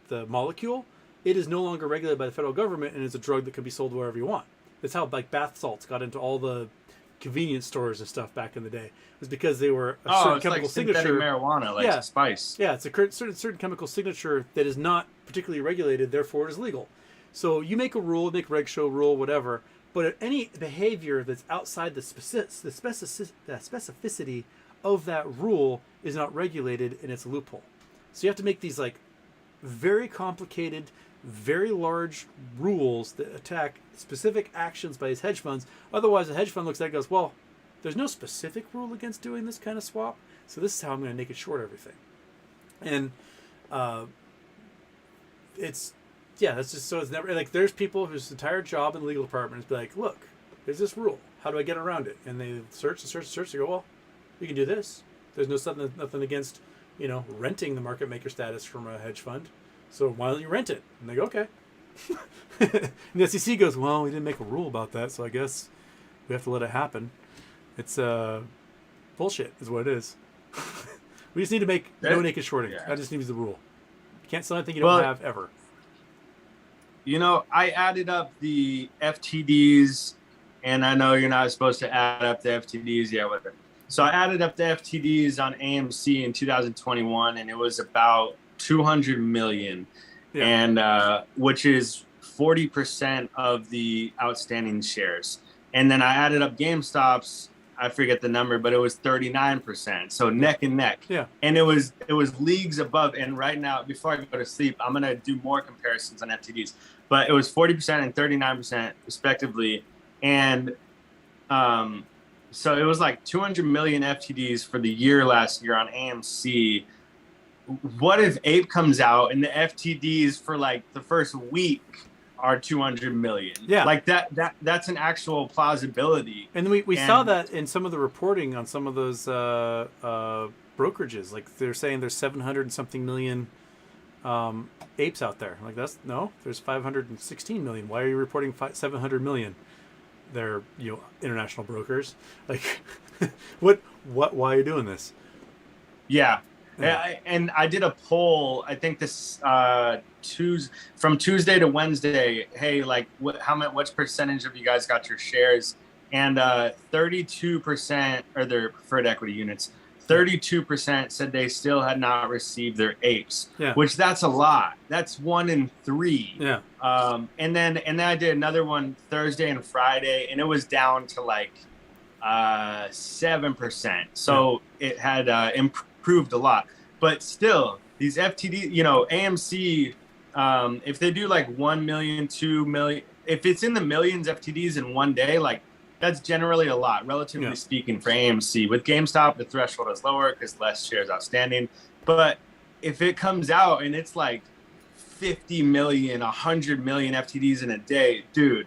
Speaker 1: the molecule, it is no longer regulated by the federal government and is a drug that can be sold wherever you want. That's how like bath salts got into all the convenience stores and stuff back in the day. It was because they were a certain chemical signature.
Speaker 3: Marijuana, like spice.
Speaker 1: Yeah, it's a certain chemical signature that is not particularly regulated, therefore it is legal. So you make a rule, make reg show rule, whatever, But any behavior that's outside the specificity of that rule is not regulated, and it's a loophole. So you have to make these like very complicated, very large rules that attack specific actions by these hedge funds. Otherwise, the hedge fund looks at it and goes, well, there's no specific rule against doing this kind of swap, so this is how I'm going to naked short everything. And that's just, so it's never, like, there's people whose entire job in the legal department is be like, look, there's this rule. How do I get around it? And they search. They go, well, you can do this. There's nothing against, renting the market maker status from a hedge fund. So why don't you rent it? And they go, okay. And the SEC goes, well, we didn't make a rule about that, so I guess we have to let it happen. It's bullshit is what it is. We just need to make no naked shorting. That just needs the rule. You can't sell anything you don't have ever.
Speaker 3: I added up the FTDs, and I know you're not supposed to add up the FTDs yet. So I added up the FTDs on AMC in 2021, and it was about 200 million, and which is 40% of the outstanding shares. And then I added up GameStop's, I forget the number, but it was 39%. So neck and neck.
Speaker 1: Yeah.
Speaker 3: And it was leagues above. And right now, before I go to sleep, I'm gonna do more comparisons on FTDs. But it was 40% and 39% respectively. And so it was like 200 million FTDs for the year last year on AMC. What if Ape comes out and the FTDs for like the first week are 200 million?
Speaker 1: Yeah.
Speaker 3: Like that's an actual plausibility.
Speaker 1: And we saw that in some of the reporting on some of those brokerages. Like they're saying there's 700 and something million apes out there. Like there's 516 million. Why are you reporting 700 million? They're international brokers. Like why are you doing this?
Speaker 3: Yeah. And I did a poll, I think this from Tuesday to Wednesday. Hey, like what percentage of you guys got your shares? And 32% are their preferred equity units. 32% said they still had not received their apes, which that's a lot. That's 1 in 3.
Speaker 1: Yeah.
Speaker 3: And then I did another one Thursday and Friday, and it was down to like 7%. So it had improved a lot. But still, these FTD, AMC, if they do like 1 million, 2 million, if it's in the millions FTDs in one day, like that's generally a lot, relatively speaking, for AMC. With GameStop, the threshold is lower because less shares outstanding. But if it comes out and it's like 50 million, 100 million FTDs in a day, dude,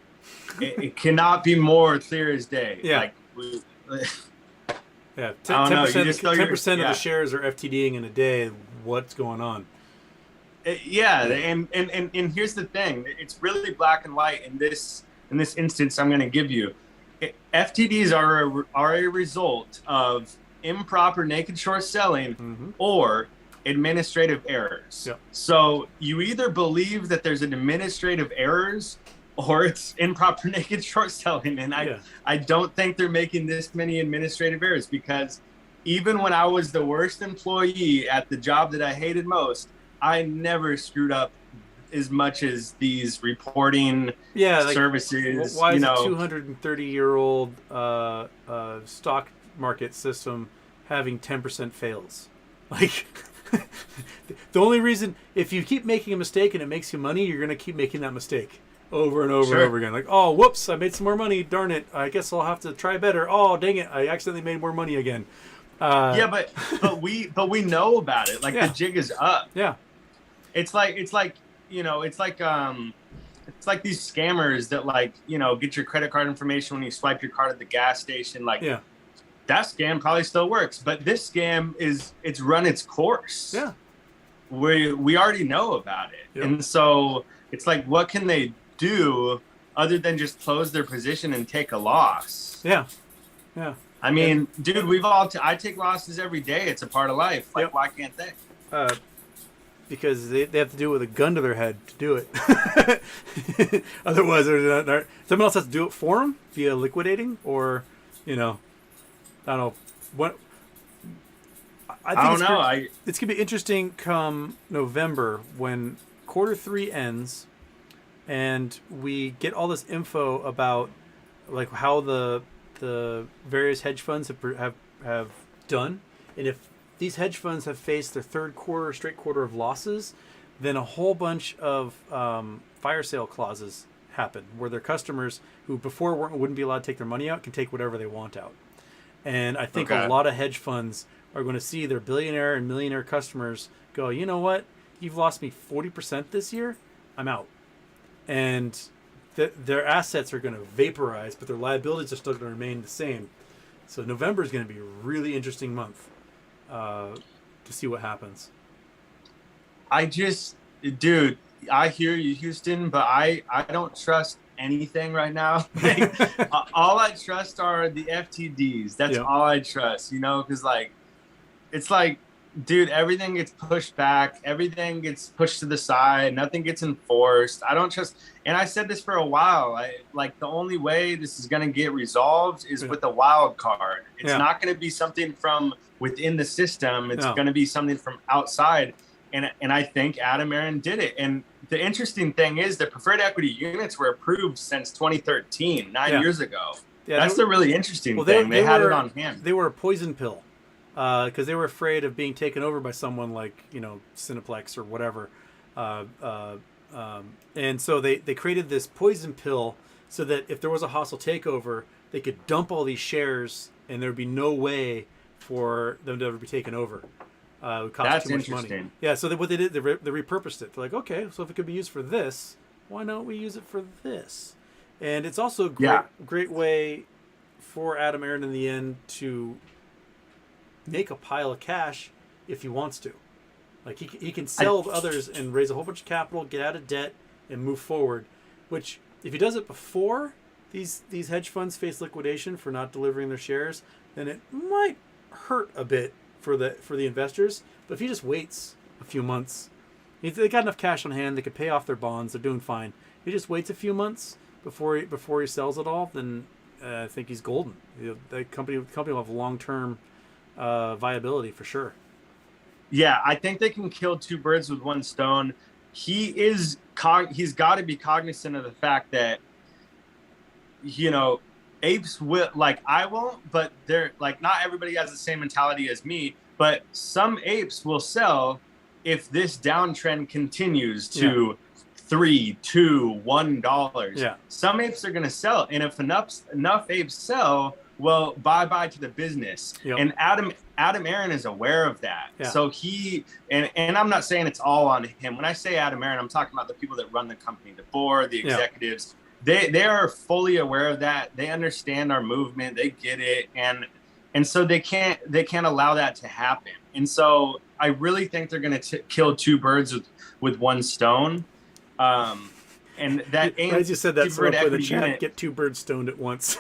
Speaker 3: it cannot be more clear as day.
Speaker 1: Yeah.
Speaker 3: Like,
Speaker 1: 10% of the shares are FTDing in a day. What's going on?
Speaker 3: And here's the thing. It's really black and white in this instance I'm going to give you. FTDs are a result of improper naked short selling or administrative errors.
Speaker 1: Yep.
Speaker 3: So you either believe that there's an administrative errors or it's improper naked short selling. And I don't think they're making this many administrative errors, because even when I was the worst employee at the job that I hated most, I never screwed up as much as these reporting services.
Speaker 1: Why is a 230-year-old stock market system having 10% fails? Like, the only reason, if you keep making a mistake and it makes you money, you're going to keep making that mistake over and over and over again. Like, oh, whoops, I made some more money. Darn it. I guess I'll have to try better. Oh, dang it. I accidentally made more money again.
Speaker 3: But we know about it. Like the jig is up.
Speaker 1: Yeah.
Speaker 3: It's like these scammers that get your credit card information when you swipe your card at the gas station. That scam probably still works, but this scam it's run its course.
Speaker 1: Yeah.
Speaker 3: We already know about it.
Speaker 1: Yep.
Speaker 3: And so it's like, what can they do other than just close their position and take a loss?
Speaker 1: Yeah. Yeah.
Speaker 3: I mean, dude, I take losses every day. It's a part of life. Like, why can't they?
Speaker 1: Because they have to do it with a gun to their head to do it. Otherwise, someone else has to do it for them via liquidating, or, I don't know. What I don't know. It's going to be interesting come November when quarter 3 ends and we get all this info about like how the various hedge funds have done, and if these hedge funds have faced their straight quarter of losses, then a whole bunch of fire sale clauses happen where their customers who before wouldn't be allowed to take their money out can take whatever they want out. And I think a lot of hedge funds are going to see their billionaire and millionaire customers go, you know what? You've lost me 40% this year. I'm out. And their assets are going to vaporize, but their liabilities are still going to remain the same. So November is going to be a really interesting month to see what happens.
Speaker 3: Dude, I hear you, Houston, but I don't trust anything right now. All I trust are the FTDs. That's all I trust, because it's like, dude, everything gets pushed back. Everything gets pushed to the side. Nothing gets enforced. I don't trust. And I said this for a while. The only way this is going to get resolved is with a wild card. It's not going to be something from within the system. It's going to be something from outside. And I think Adam Aaron did it. And the interesting thing is the preferred equity units were approved since 2013, 9 years ago. Yeah, that's the really interesting thing. They had it on hand.
Speaker 1: They were a poison pill because they were afraid of being taken over by someone like, Cineplex or whatever. And so they created this poison pill so that if there was a hostile takeover, they could dump all these shares and there would be no way for them to ever be taken over. It would cost too much money. Yeah, so what they did, they repurposed it. They're like, okay, so if it could be used for this, why don't we use it for this? And it's also a great way for Adam Aaron in the end to make a pile of cash if he wants to. Like he can sell to others and raise a whole bunch of capital, get out of debt, and move forward. Which, if he does it before these hedge funds face liquidation for not delivering their shares, then it might hurt a bit for the investors. But if he just waits a few months, they got enough cash on hand, they could pay off their bonds, they're doing fine. If he just waits a few months before he sells it all, then I think he's golden. The company will have long-term viability for sure.
Speaker 3: Yeah, I think they can kill two birds with one stone. He's got to be cognizant of the fact that, apes will, I won't, but they're not everybody has the same mentality as me, but some apes will sell if this downtrend continues to $3, $2, $1. Yeah. Some apes are going to sell. And if enough apes sell, well, bye-bye to the business. Yep. And Adam Aaron is aware of that. Yeah. So and I'm not saying it's all on him. When I say Adam Aaron, I'm talking about the people that run the company, the board, the executives. Yeah. They are fully aware of that. They understand our movement. They get it. And so they can't allow that to happen. And so I really think they're going to kill two birds with one stone. And that
Speaker 1: as you said that, someone put in the chat, get two birds stoned at once.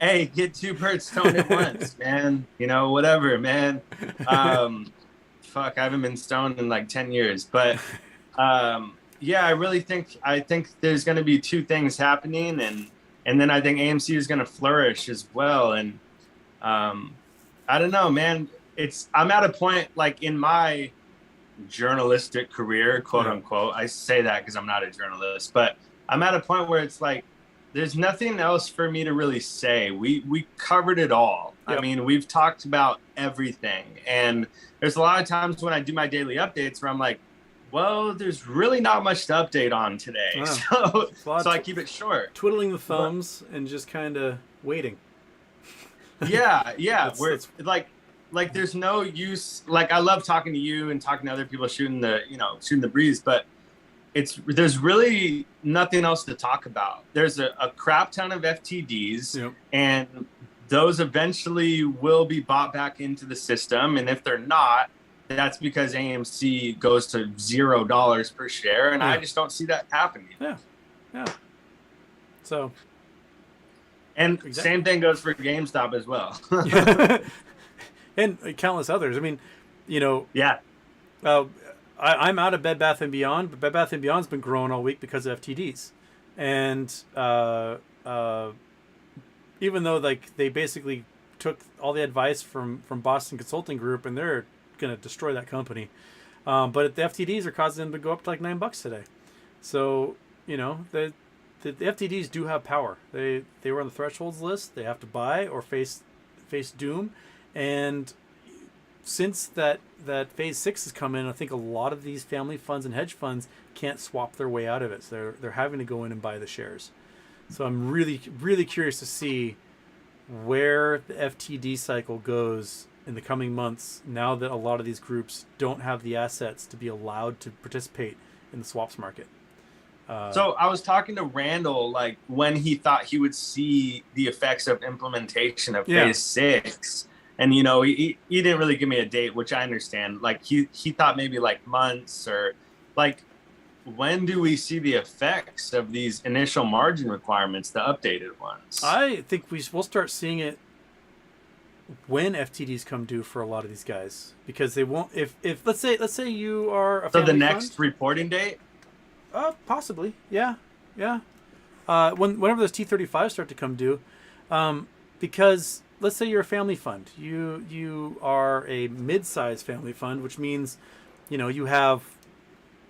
Speaker 3: Hey, get two birds stoned at once, man. Whatever, man. Fuck, I haven't been stoned in 10 years. But yeah, I think there's going to be two things happening, and then I think AMC is going to flourish as well. And I don't know, man. I'm at a point in my journalistic career, quote unquote. I say that because I'm not a journalist, but I'm at a point where it's there's nothing else for me to really say. We covered it all. Yep. I mean, we've talked about everything, and there's a lot of times when I do my daily updates where I'm like, well, there's really not much to update on today. So I keep it short.
Speaker 1: Twiddling the thumbs and just kind of waiting.
Speaker 3: Yeah. It's there's no use. I love talking to you and talking to other people shooting the breeze, but there's really nothing else to talk about. There's a crap ton of FTDs, and those eventually will be bought back into the system. And if they're not, that's because AMC goes to $0 per share, and I just don't see that happening.
Speaker 1: Yeah. So,
Speaker 3: and same thing goes for GameStop as well.
Speaker 1: And countless others. I mean, I'm out of Bed Bath & Beyond, but Bed Bath & Beyond's been growing all week because of FTDs. And even though they basically took all the advice from Boston Consulting Group, and they're going to destroy that company. But the FTDs are causing them to go up to $9 today. So, they the FTDs do have power. They were on the thresholds list. They have to buy or face doom, and since that phase 6 has come in, I think a lot of these family funds and hedge funds can't swap their way out of it. So they're having to go in and buy the shares. So I'm really, really curious to see where the FTD cycle goes in the coming months, now that a lot of these groups don't have the assets to be allowed to participate in the swaps market.
Speaker 3: So I was talking to Randall, like when he thought he would see the effects of implementation of phase 6. And, you know, he didn't really give me a date, which I understand. Like he thought maybe like months, or like, when do we see the effects of these initial margin requirements, the updated ones?
Speaker 1: I think we'll start seeing it when FTDs come due for a lot of these guys, because they won't. If let's say you are a family
Speaker 3: the next
Speaker 1: fund,
Speaker 3: reporting date.
Speaker 1: Possibly, yeah. Whenever those T35s start to come due, because let's say you're a family fund, you are a mid-sized family fund, which means, you know, you have,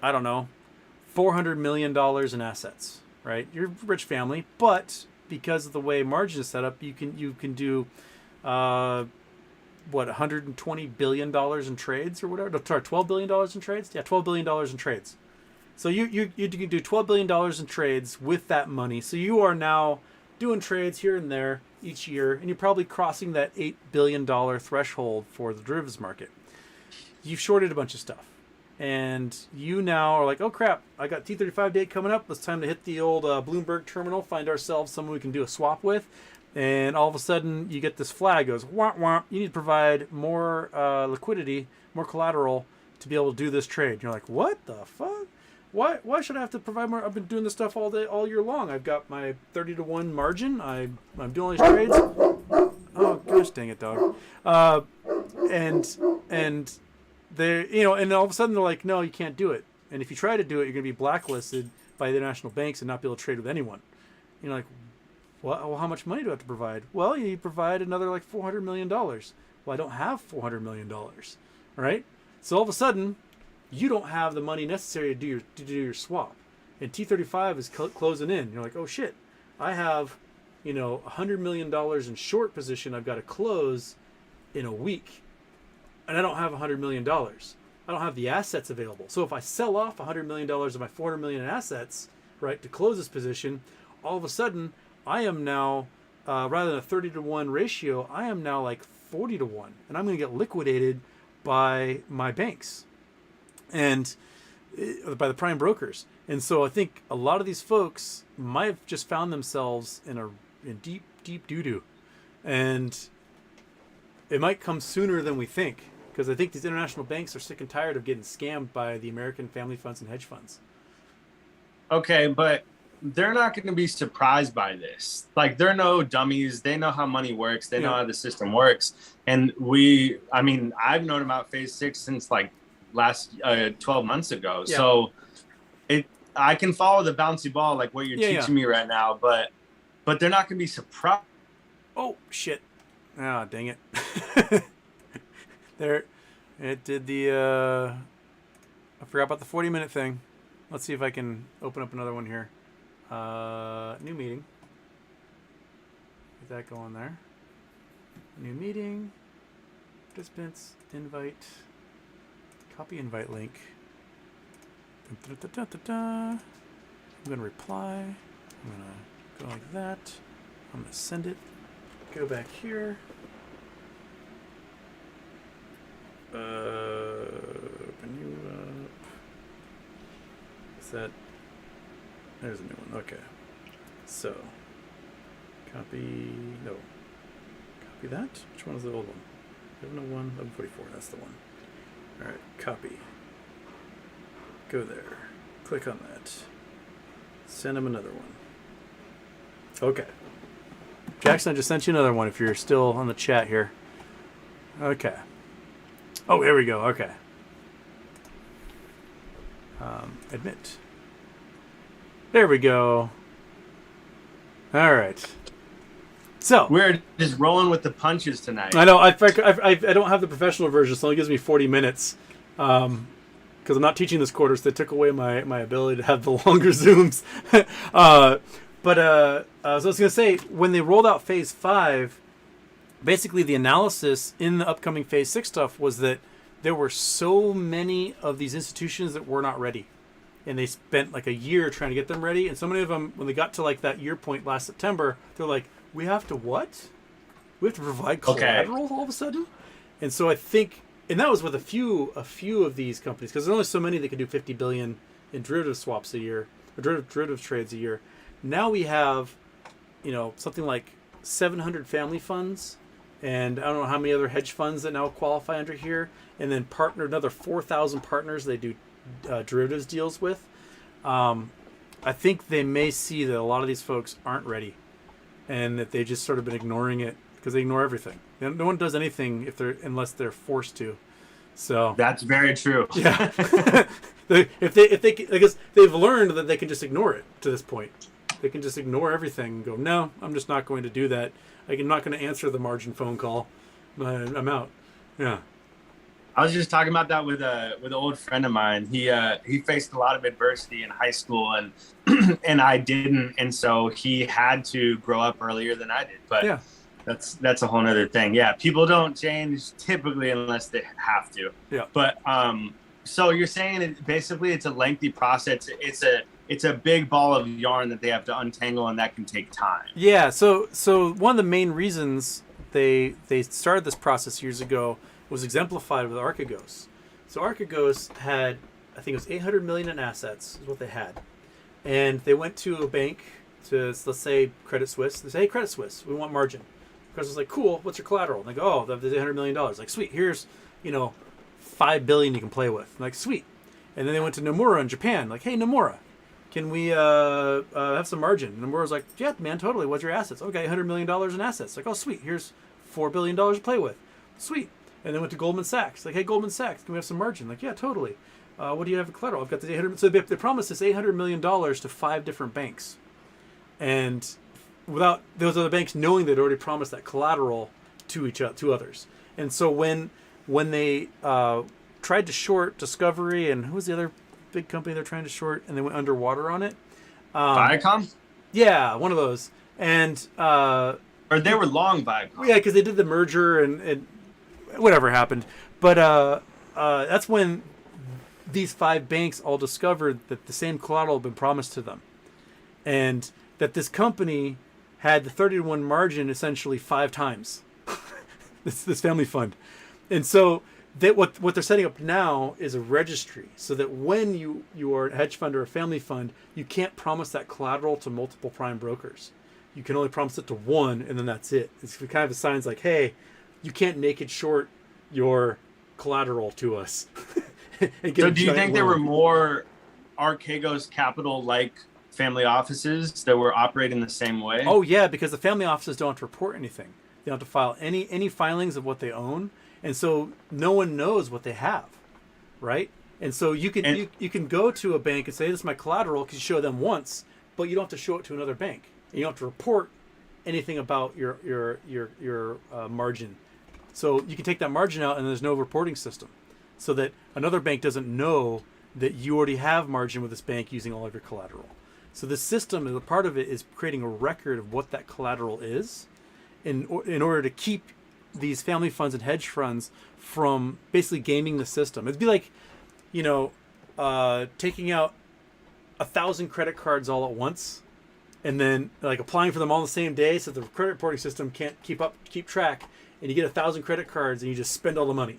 Speaker 1: I don't know, $400 million in assets, right? You're a rich family, but because of the way margin is set up, you can do, $120 billion in trades or whatever. No, sorry, $12 billion in trades. Yeah, $12 billion in trades. So you can do $12 billion in trades with that money. So you are now doing trades here and there each year, and you're probably crossing that $8 billion threshold for the derivatives market. You've shorted a bunch of stuff. And you now are like, oh crap, I got T35 date coming up. It's time to hit the old Bloomberg terminal, find ourselves someone we can do a swap with. And all of a sudden you get this flag goes, wah, wah. You need to provide more liquidity, more collateral to be able to do this trade. And you're like, what the fuck? Why should I have to provide more? I've been doing this stuff all year long. I've got my 30-to-1 margin. I'm doing all these trades. Oh gosh, dang it, dog. And they, you know, and all of a sudden they're like, no, you can't do it. And if you try to do it, you're going to be blacklisted by the international banks and not be able to trade with anyone. You're like, well, how much money do I have to provide? Well, you provide another like $400 million. Well, I don't have $400 million, right? So all of a sudden, you don't have the money necessary to do your swap. And T35 is closing in. You're like, oh shit, I have, you know, $100 million in short position I've got to close in a week. And I don't have $100 million. I don't have the assets available. So if I sell off $100 million of my $400 million in assets, right, to close this position, all of a sudden I am now, rather than a 30-to-1 ratio, I am now like 40-to-1. And I'm going to get liquidated by my banks and by the prime brokers. And so I think a lot of these folks might have just found themselves in deep, deep doo-doo. And it might come sooner than we think, because I think these international banks are sick and tired of getting scammed by the American family funds and hedge funds.
Speaker 3: Okay, but they're not going to be surprised by this. Like, they're no dummies. They know how money works. They know how the system works. And I've known about phase 6 since like last 12 months ago. Yeah. So I can follow the bouncy ball, like what you're teaching me right now, but they're not going to be surprised.
Speaker 1: Oh, shit. Ah, dang it. There, it did the, I forgot about the 40-minute thing. Let's see if I can open up another one here. New meeting. Get that going there. New meeting. Participants, invite, copy invite link. I'm going to reply. I'm going to go like that. I'm going to send it. Go back here. Open you up. Is that? There's a new one. Okay. So, copy. No. Copy that. Which one is the old one? 1101, 1144. That's the one. All right. Copy. Go there. Click on that. Send him another one. Okay. Jackson, I just sent you another one if you're still on the chat here. Okay. Oh, here we go. Okay. Admit. There we go. All right. So
Speaker 3: we're just rolling with the punches tonight.
Speaker 1: I know. I don't have the professional version, so it only gives me 40 minutes. Because I'm not teaching this quarter, so they took away my ability to have the longer Zooms. But so I was going to say, when they rolled out Phase 5, basically the analysis in the upcoming Phase 6 stuff was that there were so many of these institutions that were not ready. And they spent like a year trying to get them ready. And so many of them, when they got to like that year point last September, they're like, we have to what? We have to provide collateral all of a sudden? And so I think, and that was with a few of these companies, because there's only so many that can do 50 billion in derivative swaps a year, or derivative trades a year. Now we have, something like 700 family funds, and I don't know how many other hedge funds that now qualify under here, and then another 4,000 partners they do derivatives deals with. I think they may see that a lot of these folks aren't ready, and that they've just sort of been ignoring it because they ignore everything. No one does anything unless they're forced to. So
Speaker 3: that's very true.
Speaker 1: Yeah. if they because they've learned that they can just ignore it to this point. They can just ignore everything and go, no, I'm just not going to do that. I'm not going to answer the margin phone call. I'm out. Yeah.
Speaker 3: I was just talking about that with an old friend of mine. He faced a lot of adversity in high school, and and I didn't, and so he had to grow up earlier than I did. But
Speaker 1: yeah,
Speaker 3: that's a whole nother thing. Yeah, people don't change typically unless they have to.
Speaker 1: Yeah.
Speaker 3: But so you're saying basically it's a lengthy process. It's a big ball of yarn that they have to untangle, and that can take time.
Speaker 1: Yeah. So one of the main reasons they started this process years ago was exemplified with Archegos. So Archegos had, I think it was 800 million in assets is what they had. And they went to a bank, let's say Credit Suisse. They say, hey, Credit Suisse, we want margin. Credit Suisse was like, cool, what's your collateral? And they go, oh, there's $800 million. Like, sweet, here's, $5 billion you can play with. I'm like, sweet. And then they went to Nomura in Japan. Like, hey, Nomura, can we have some margin? And Nomura's like, yeah, man, totally. What's your assets? Okay, $100 million in assets. Like, oh, sweet, here's $4 billion to play with. Sweet. And then went to Goldman Sachs. Like, hey, Goldman Sachs, can we have some margin? Like, yeah, totally. What do you have for collateral? I've got this 800. So they promised this $800 million to 5 different banks, and without those other banks knowing they'd already promised that collateral to others. And so when they tried to short Discovery, and who was the other big company they're trying to short, and they went underwater on it?
Speaker 3: Viacom?
Speaker 1: Yeah, one of those. And
Speaker 3: or they were long Viacom.
Speaker 1: Yeah, because they did the merger and whatever happened. But that's when these 5 banks all discovered that the same collateral had been promised to them, and that this company had the 30-to-1 margin essentially 5 times this family fund. And so what they're setting up now is a registry, so that when you are a hedge fund or a family fund, you can't promise that collateral to multiple prime brokers. You can only promise it to one, and then that's it. It's kind of a signs like, hey, you can't naked short your collateral to us.
Speaker 3: So do you think there were more Archegos Capital-like family offices that were operating the same way?
Speaker 1: Oh, yeah, because the family offices don't have to report anything. They don't have to file any filings of what they own. And so no one knows what they have, right? And so you can go to a bank and say, this is my collateral, because you show them once, but you don't have to show it to another bank. And you don't have to report anything about your margin. So you can take that margin out, and there's no reporting system, so that another bank doesn't know that you already have margin with this bank using all of your collateral. So the system, a part of it, is creating a record of what that collateral is in order to keep these family funds and hedge funds from basically gaming the system. It'd be like, taking out 1,000 credit cards all at once, and then like applying for them all the same day, so the credit reporting system can't keep track, and you get 1,000 credit cards and you just spend all the money.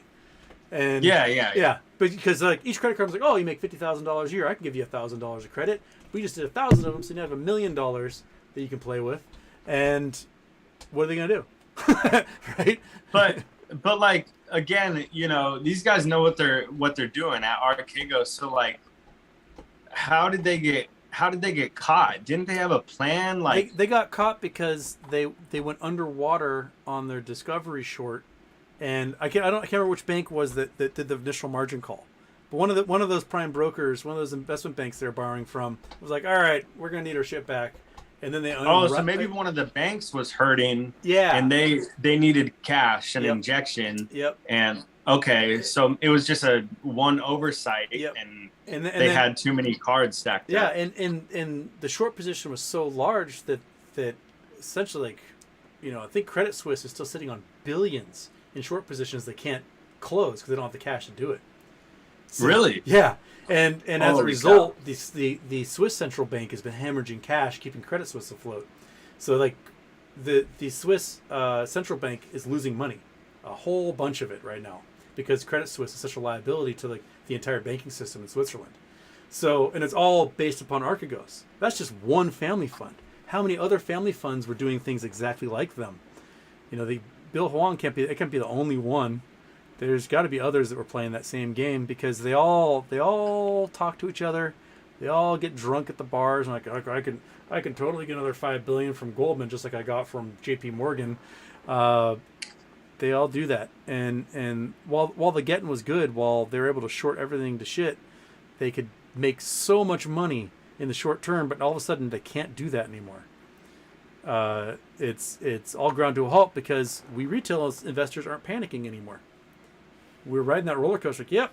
Speaker 1: And yeah. But because like each credit card was like, oh, you make $50,000 a year, I can give you $1,000 of credit. We just did 1,000 of them, so you have $1 million that you can play with. And what are they gonna do, right?
Speaker 3: But like again, these guys know what they're doing at Archegos. So like, how did they get caught? Didn't they have a plan? Like
Speaker 1: they got caught because they went underwater on their Discovery short. And I can't remember which bank was that did the initial margin call, but one of those prime brokers, one of those investment banks they're borrowing from, was like, all right, we're gonna need our shit back, and then they
Speaker 3: so maybe one of the banks was hurting,
Speaker 1: yeah,
Speaker 3: and they needed cash, an injection,
Speaker 1: yep,
Speaker 3: and Okay, so it was just a one oversight,
Speaker 1: Yep.
Speaker 3: and they
Speaker 1: then,
Speaker 3: had too many cards stacked
Speaker 1: yeah,
Speaker 3: up.
Speaker 1: and the short position was so large that essentially, like, I think Credit Suisse is still sitting on billions in short positions they can't close because they don't have the cash to do it. So,
Speaker 3: Really?
Speaker 1: Yeah, and as a
Speaker 3: Holy
Speaker 1: result,
Speaker 3: cow.
Speaker 1: the Swiss central bank has been hemorrhaging cash, keeping Credit Suisse afloat. So like the Swiss central bank is losing money, a whole bunch of it right now, because Credit Suisse is such a liability to like the entire banking system in Switzerland. So, and it's all based upon Archegos. That's just one family fund. How many other family funds were doing things exactly like them? The Bill Hwang can't be the only one. There's got to be others that were playing that same game, because they all talk to each other. They all get drunk at the bars and like, I can totally get another $5 billion from Goldman, just like I got from J.P. Morgan. They all do that, and while the getting was good, while they were able to short everything to shit, they could make so much money in the short term, but all of a sudden they can't do that anymore. It's all ground to a halt because we retail investors aren't panicking anymore. We're riding that roller coaster. Like, yep,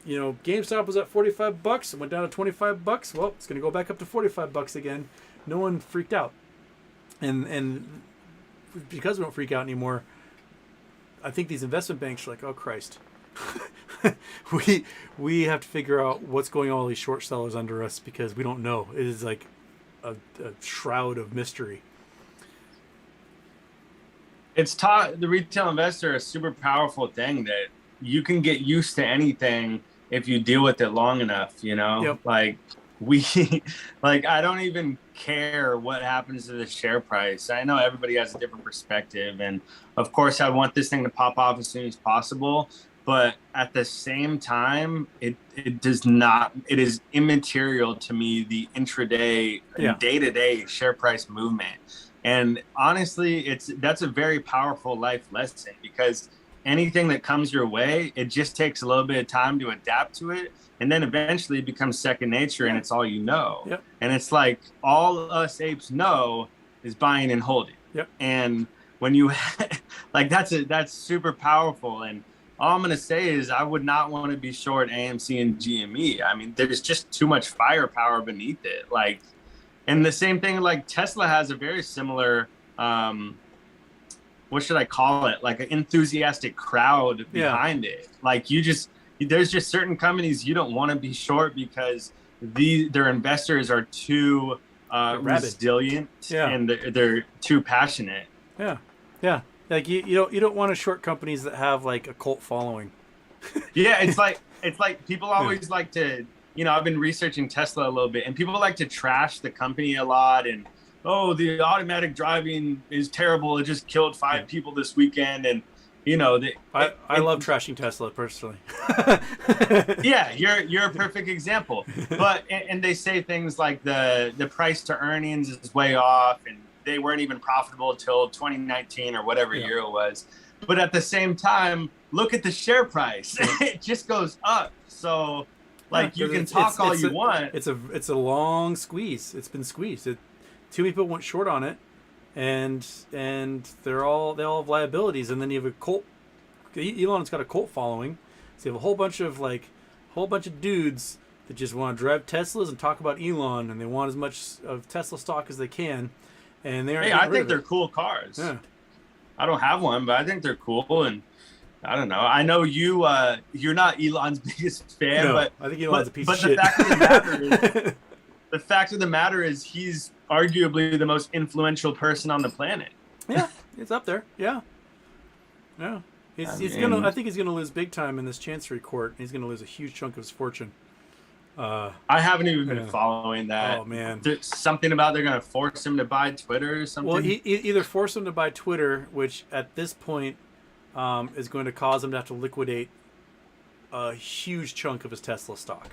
Speaker 1: GameStop was at $45. It went down to $25. Well, it's going to go back up to $45 again. No one freaked out, and because we don't freak out anymore, I think these investment banks are like, oh Christ, we have to figure out what's going on with all these short sellers under us, because we don't know. It is like a shroud of mystery.
Speaker 3: It's taught the retail investor a super powerful thing that you can get used to anything if you deal with it long enough,
Speaker 1: Yep.
Speaker 3: Like I don't even care what happens to the share price. I know everybody has a different perspective, and of course I want this thing to pop off as soon as possible, but at the same time, it does not, it is immaterial to me, the intraday and day-to-day share price movement. And honestly, that's a very powerful life lesson, because anything that comes your way, it just takes a little bit of time to adapt to it, and then eventually it becomes second nature, and it's all you know.
Speaker 1: Yep.
Speaker 3: And it's like all us apes know is buying and holding.
Speaker 1: Yep.
Speaker 3: And when you like, that's super powerful. And all I'm gonna say is I would not want to be short AMC and GME. I mean, there's just too much firepower beneath it. Like, and the same thing, like Tesla has a very similar, what should I call it? Like an enthusiastic crowd behind it. Like there's just certain companies you don't want to be short because their investors are too resilient and they're too passionate.
Speaker 1: Yeah. Yeah. Like you don't want to short companies that have like a cult following.
Speaker 3: Yeah. It's like people always like to, I've been researching Tesla a little bit, and people like to trash the company a lot. And, oh, the automatic driving is terrible. It just killed 5 people this weekend. And,
Speaker 1: I love trashing Tesla personally.
Speaker 3: Yeah, you're a perfect example. But, and they say things like the price to earnings is way off, and they weren't even profitable until 2019 or whatever year it was. But at the same time, look at the share price. It just goes up. So, like, you can talk all you want.
Speaker 1: It's a long squeeze. It's been squeezed. Too many people went short on it, and they all have liabilities. And then you have a cult. Elon's got a cult following, so you have a whole bunch of dudes that just want to drive Teslas and talk about Elon, and they want as much of Tesla stock as they can. And they
Speaker 3: I think they're cool cars.
Speaker 1: Yeah. I
Speaker 3: don't have one, but I think they're cool. And I don't know. I know you're not Elon's biggest fan,
Speaker 1: no,
Speaker 3: but
Speaker 1: I think Elon's a piece of
Speaker 3: shit. The fact of the matter is he's arguably the most influential person on the planet.
Speaker 1: Yeah, it's up there. Yeah. Yeah. I think he's gonna lose big time in this chancery court. He's gonna lose a huge chunk of his fortune.
Speaker 3: I haven't even been following that.
Speaker 1: Oh man,
Speaker 3: there's something about they're gonna force him to buy Twitter or something.
Speaker 1: Well, either force him to buy Twitter, which at this point is going to cause him to have to liquidate a huge chunk of his Tesla stock,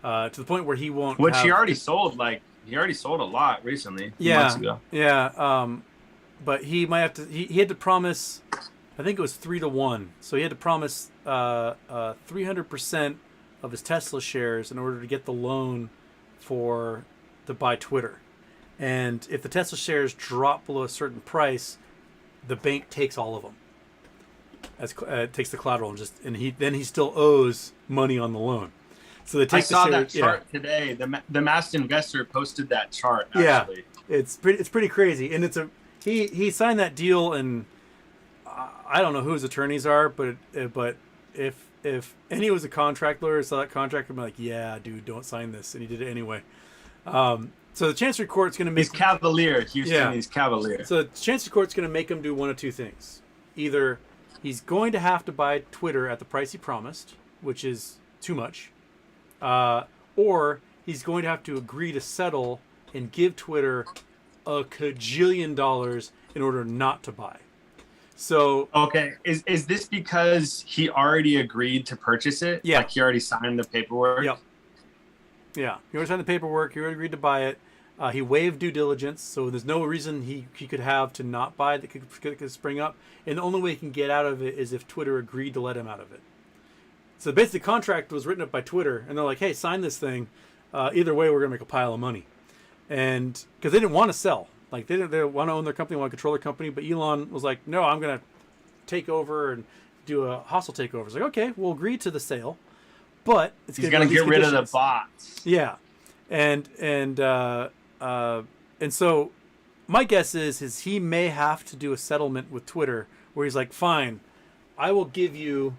Speaker 1: to the point where he won't.
Speaker 3: Which he already sold. Like he already sold a lot recently. Months ago.
Speaker 1: Yeah. But he might have to. He had to promise. I think it was 3-1. So he had to promise 300% of his Tesla shares in order to get the loan to buy Twitter. And if the Tesla shares drop below a certain price, the bank takes all of them. as takes the collateral and he still owes money on the loan. So they take
Speaker 3: I saw that chart today. The masked investor posted that chart. Actually.
Speaker 1: Yeah, it's pretty crazy, and he signed that deal, and I don't know who his attorneys are, but if any was a contract lawyer, saw that contract, would be like, yeah, dude, don't sign this, and he did it anyway. So the Chancery Court's going to make...
Speaker 3: He's cavalier, Houston. Yeah. He's cavalier.
Speaker 1: So the Chancery Court's going to make him do one of two things. Either he's going to have to buy Twitter at the price he promised, which is too much, or he's going to have to agree to settle and give Twitter a cajillion dollars in order not to buy. So
Speaker 3: okay, is this because he already agreed to purchase it?
Speaker 1: Yeah,
Speaker 3: like he already signed the paperwork.
Speaker 1: Yep. Yeah, he already signed the paperwork. He already agreed to buy it. He waived due diligence, so there's no reason he could have to not buy it that could spring up. And the only way he can get out of it is if Twitter agreed to let him out of it. So basically, the contract was written up by Twitter, and they're like, "Hey, sign this thing. Either way, we're gonna make a pile of money." And because they didn't want to sell. Like they want to own their company, want to control their company, but Elon was like, "No, I'm going to take over and do a hostile takeover." It's like, "Okay, we'll agree to the sale, but it's
Speaker 3: he's going to get rid of the bots."
Speaker 1: Yeah, and so my guess is he may have to do a settlement with Twitter where he's like, "Fine, I will give you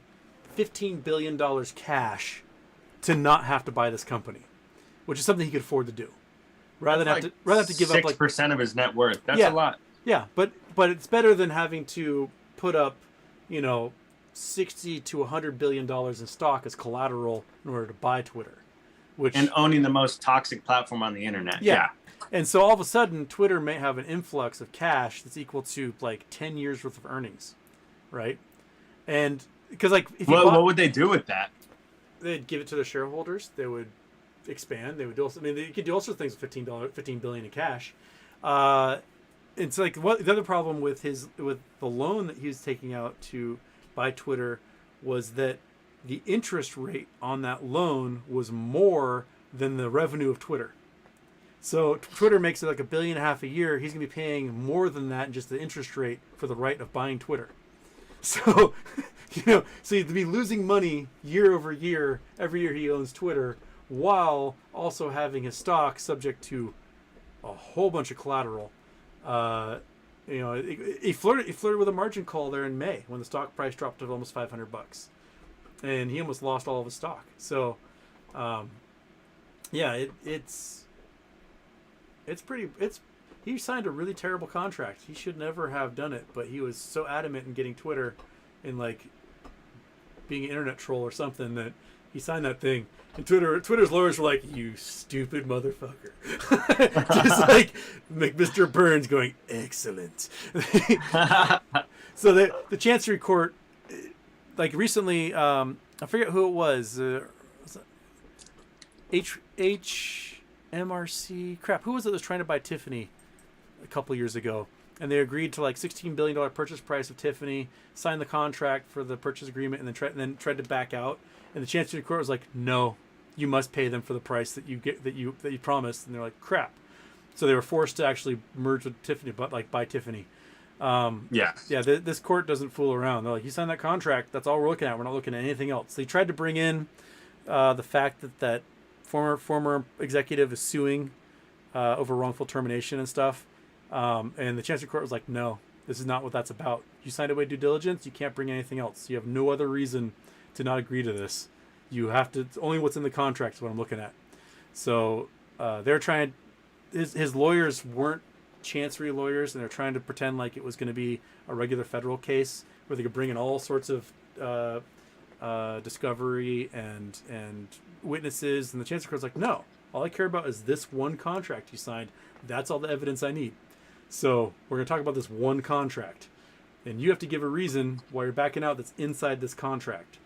Speaker 1: $15 billion cash to not have to buy this company," which is something he could afford to do. Rather than have to give up like
Speaker 3: 6% of his net worth. That's a lot.
Speaker 1: Yeah, but it's better than having to put up, $60 to $100 billion in stock as collateral in order to buy Twitter,
Speaker 3: and owning the most toxic platform on the internet.
Speaker 1: Yeah. And so all of a sudden, Twitter may have an influx of cash that's equal to like 10 years worth of earnings, right? And because like
Speaker 3: what would they do with that?
Speaker 1: They'd give it to their shareholders. They would expand. They would do. They could do all sorts of things with $15 billion in cash. It's like the other problem with the loan that he was taking out to buy Twitter was that the interest rate on that loan was more than the revenue of Twitter. So Twitter makes it like $1.5 billion a year. He's going to be paying more than that in just the interest rate for the right of buying Twitter. So so he'd be losing money year over year every year he owns Twitter, while also having his stock subject to a whole bunch of collateral. He flirted with a margin call there in May when the stock price dropped to almost $500, and he almost lost all of his stock. So, he signed a really terrible contract. He should never have done it, but he was so adamant in getting Twitter and like being an internet troll or something that he signed that thing. And Twitter's lawyers were like, "You stupid motherfucker." Just like Mr. Burns going, "Excellent." So the Chancery Court, like recently, I forget who it was. HMRC? Crap, who was it that was trying to buy Tiffany a couple years ago? And they agreed to like $16 billion purchase price of Tiffany, signed the contract for the purchase agreement, and then tried to back out. And the Chancery Court was like, "No, you must pay them for the price that you promised." And they're like, "Crap!" So they were forced to actually merge with Tiffany, but like buy Tiffany. This court doesn't fool around. They're like, "You signed that contract. That's all we're looking at. We're not looking at anything else." They tried to bring in the fact that former executive is suing over wrongful termination and stuff. And the Chancery Court was like, "No, this is not what that's about. You signed away due diligence. You can't bring anything else. You have no other reason to not agree to this. You have to. It's only what's in the contract is what I'm looking at." So they're trying. His lawyers weren't Chancery lawyers, and they're trying to pretend like it was going to be a regular federal case where they could bring in all sorts of discovery and witnesses. And the Chancery Court's like, "No, all I care about is this one contract you signed. That's all the evidence I need. So we're going to talk about this one contract, and you have to give a reason why you're backing out that's inside this contract."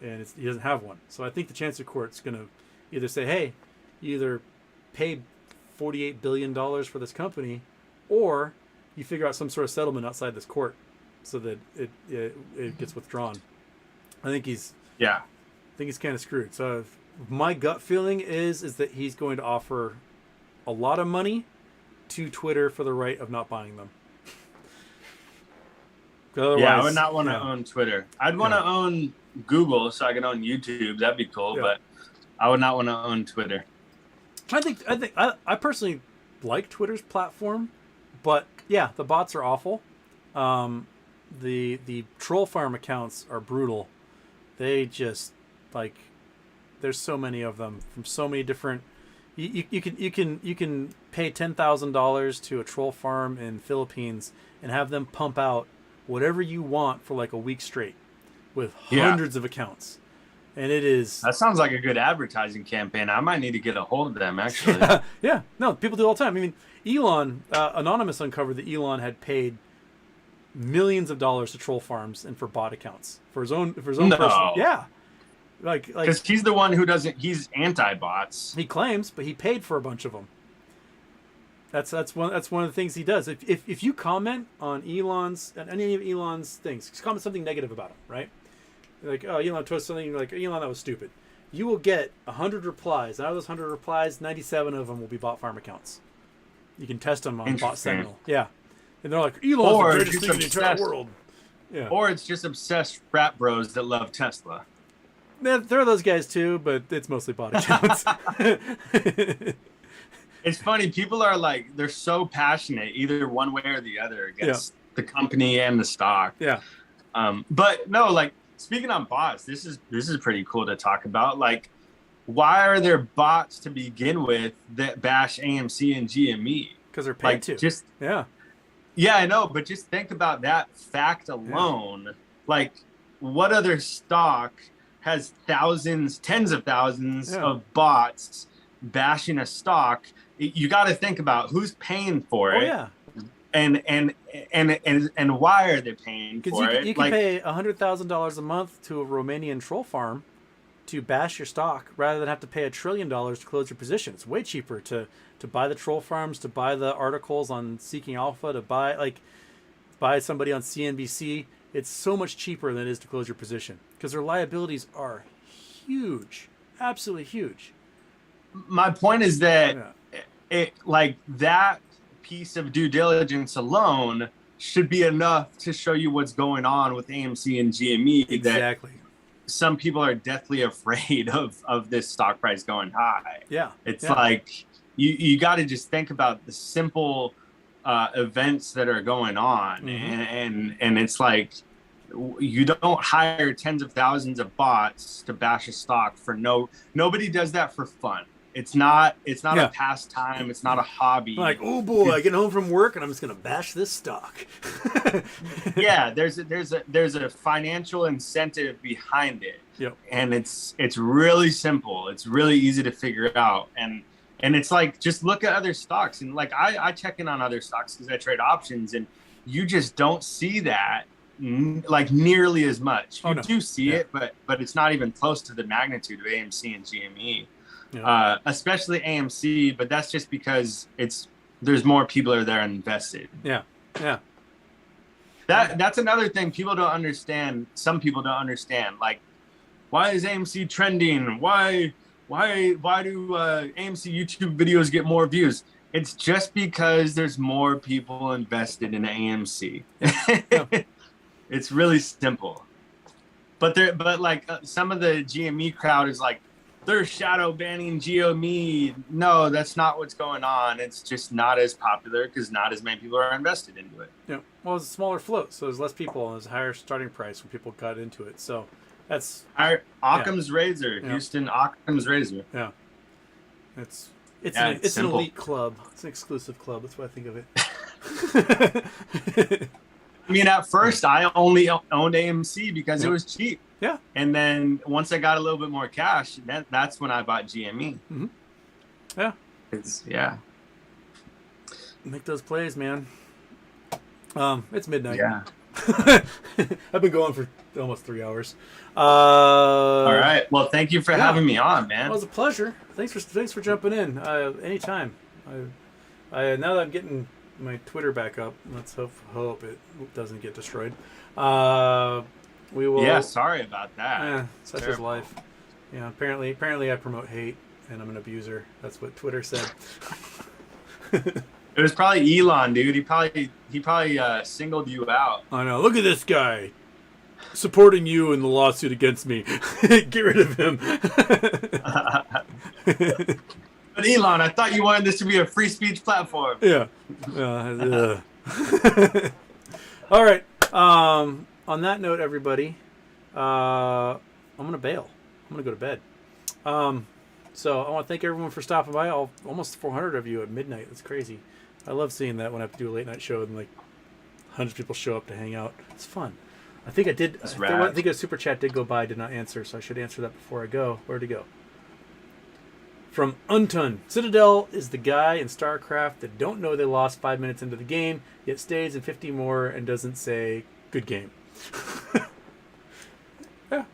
Speaker 1: And he doesn't have one. So I think the Chancery Court's going to either say, "Hey, you either pay $48 billion for this company, or you figure out some sort of settlement outside this court so that it gets withdrawn." I think he's kind of screwed. So my gut feeling is that he's going to offer a lot of money to Twitter for the right of not buying them. Otherwise,
Speaker 3: yeah, I would not want to own Twitter. I'd want to own Google so I can own YouTube. That'd be cool, but I would not want to own Twitter.
Speaker 1: I personally like Twitter's platform, but yeah, the bots are awful. The troll farm accounts are brutal. They just like there's so many of them from so many different. You can pay $10,000 to a troll farm in Philippines and have them pump out whatever you want for like a week straight with hundreds of accounts. And it is...
Speaker 3: That sounds like a good advertising campaign. I might need to get a hold of them, actually.
Speaker 1: Yeah. No, people do it all the time. I mean, Elon, Anonymous uncovered that Elon had paid millions of dollars to troll farms and for bot accounts. For his own personal... Yeah. Like
Speaker 3: because he's the one who doesn't... He's anti-bots.
Speaker 1: He claims, but he paid for a bunch of them. That's one of the things he does. If you comment on any of Elon's things, just comment something negative about him, right? Like, oh, Elon posted something like, Elon, that was stupid. You will get 100 replies. Out of those 100 replies, 97 of them will be bot farm accounts. You can test them on Bot Sentinel. Yeah. And they're like, Elon's the greatest thing in the entire world. Yeah.
Speaker 3: Or it's just obsessed frat bros that love Tesla.
Speaker 1: There are those guys too, but it's mostly bot accounts.
Speaker 3: It's funny. People are like, they're so passionate either one way or the other against the company and the stock.
Speaker 1: Yeah.
Speaker 3: But no, like, speaking on bots, this is pretty cool to talk about. Like, why are there bots to begin with that bash AMC and GME?
Speaker 1: Because they're paid to.
Speaker 3: Yeah, I know, but just think about that fact alone. Yeah. Like, what other stock has thousands, tens of thousands of bots bashing a stock? You got to think about who's paying for it.
Speaker 1: Yeah.
Speaker 3: And why are they paying for it?
Speaker 1: You can pay $100,000 a month to a Romanian troll farm to bash your stock rather than have to pay $1 trillion to close your position. It's way cheaper to buy the troll farms, to buy the articles on Seeking Alpha, to buy somebody on CNBC. It's so much cheaper than it is to close your position because their liabilities are huge, absolutely huge.
Speaker 3: My point is that that piece of due diligence alone should be enough to show you what's going on with AMC and GME.
Speaker 1: Exactly.
Speaker 3: That some people are deathly afraid of this stock price going high.
Speaker 1: Yeah.
Speaker 3: It's like you got to just think about the simple events that are going on, and it's like you don't hire tens of thousands of bots to bash a stock for nobody does that for fun. It's not a pastime. It's not a hobby.
Speaker 1: Like, oh boy, I get home from work and I'm just gonna bash this stock.
Speaker 3: Yeah, there's a financial incentive behind it.
Speaker 1: Yep.
Speaker 3: And it's really simple. It's really easy to figure out. And it's like, just look at other stocks. And like I check in on other stocks because I trade options, and you just don't see that like nearly as much. You do see it, but it's not even close to the magnitude of AMC and GME. Yeah. Especially AMC, but that's just because there's more people are there invested.
Speaker 1: Yeah.
Speaker 3: That's another thing people don't understand. Some people don't understand. Like, why is AMC trending? Why do AMC YouTube videos get more views? It's just because there's more people invested in AMC. It's really simple. But some of the GME crowd is like, they're shadow banning GME. No, that's not what's going on. It's just not as popular because not as many people are invested into it.
Speaker 1: Yeah. Well, it's a smaller float, so there's less people and there's a higher starting price when people got into it. So that's
Speaker 3: Occam's razor, Houston Occam's razor.
Speaker 1: Yeah. It's an elite club. It's an exclusive club. That's what I think of it.
Speaker 3: I mean, at first I only owned AMC because it was cheap.
Speaker 1: Yeah.
Speaker 3: And then once I got a little bit more cash, that's when I bought GME.
Speaker 1: Mm-hmm. Yeah. Make those plays, man. It's midnight.
Speaker 3: Yeah.
Speaker 1: I've been going for almost 3 hours.
Speaker 3: All right. Well, thank you for having me on, man.
Speaker 1: It was a pleasure. Thanks for jumping in. Anytime. Now that I'm getting my Twitter back up, let's hope it doesn't get destroyed. We will.
Speaker 3: Yeah, sorry about that.
Speaker 1: Such is life. Yeah, apparently I promote hate and I'm an abuser. That's what Twitter said.
Speaker 3: It was probably Elon, dude. He probably singled you out.
Speaker 1: I know. Look at this guy supporting you in the lawsuit against me. Get rid of him.
Speaker 3: But Elon, I thought you wanted this to be a free speech platform.
Speaker 1: Yeah. All right. On that note, everybody, I'm gonna bail. I'm gonna go to bed. So I want to thank everyone for stopping by. Almost 400 of you at midnight. That's crazy. I love seeing that when I have to do a late night show and like hundreds of people show up to hang out. It's fun. I think I did. I think a super chat did go by. I did not answer, so I should answer that before I go. Where'd it go? From Untun. Citadel is the guy in StarCraft that don't know they lost 5 minutes into the game, yet stays in 50 more and doesn't say good game. Yeah, I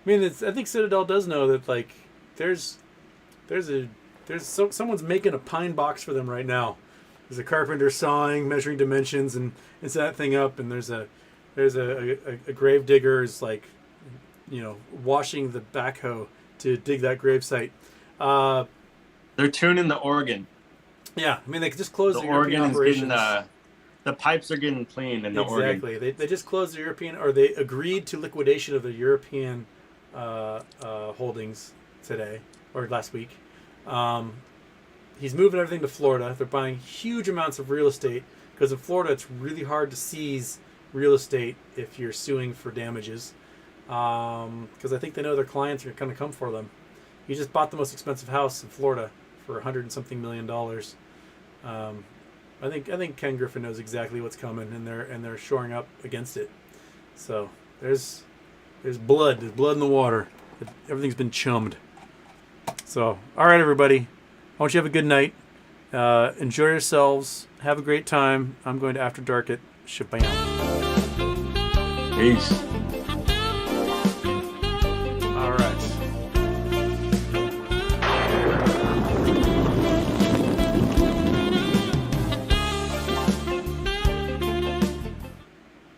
Speaker 1: mean, I think Citadel does know that like someone's making a pine box for them right now. There's a carpenter sawing, measuring dimensions, and it's that thing up, and there's a grave digger is like, washing the backhoe to dig that grave site.
Speaker 3: They're tuning the organ.
Speaker 1: Yeah, I mean they just closed
Speaker 3: the
Speaker 1: the European
Speaker 3: organ
Speaker 1: operations.
Speaker 3: Is getting, the pipes are getting cleaned in the organ.
Speaker 1: Exactly. They just closed the European, or they agreed to liquidation of the European holdings today or last week. He's moving everything to Florida. They're buying huge amounts of real estate because in Florida it's really hard to seize real estate if you're suing for damages. Because I think they know their clients are going to come for them. He just bought the most expensive house in Florida for $100 and something million. I think Ken Griffin knows exactly what's coming, and they're shoring up against it. So there's blood. There's blood in the water. Everything's been chummed. So all right, everybody. I want you to have a good night. Enjoy yourselves. Have a great time. I'm going to After Dark it. Shabam.
Speaker 3: Peace.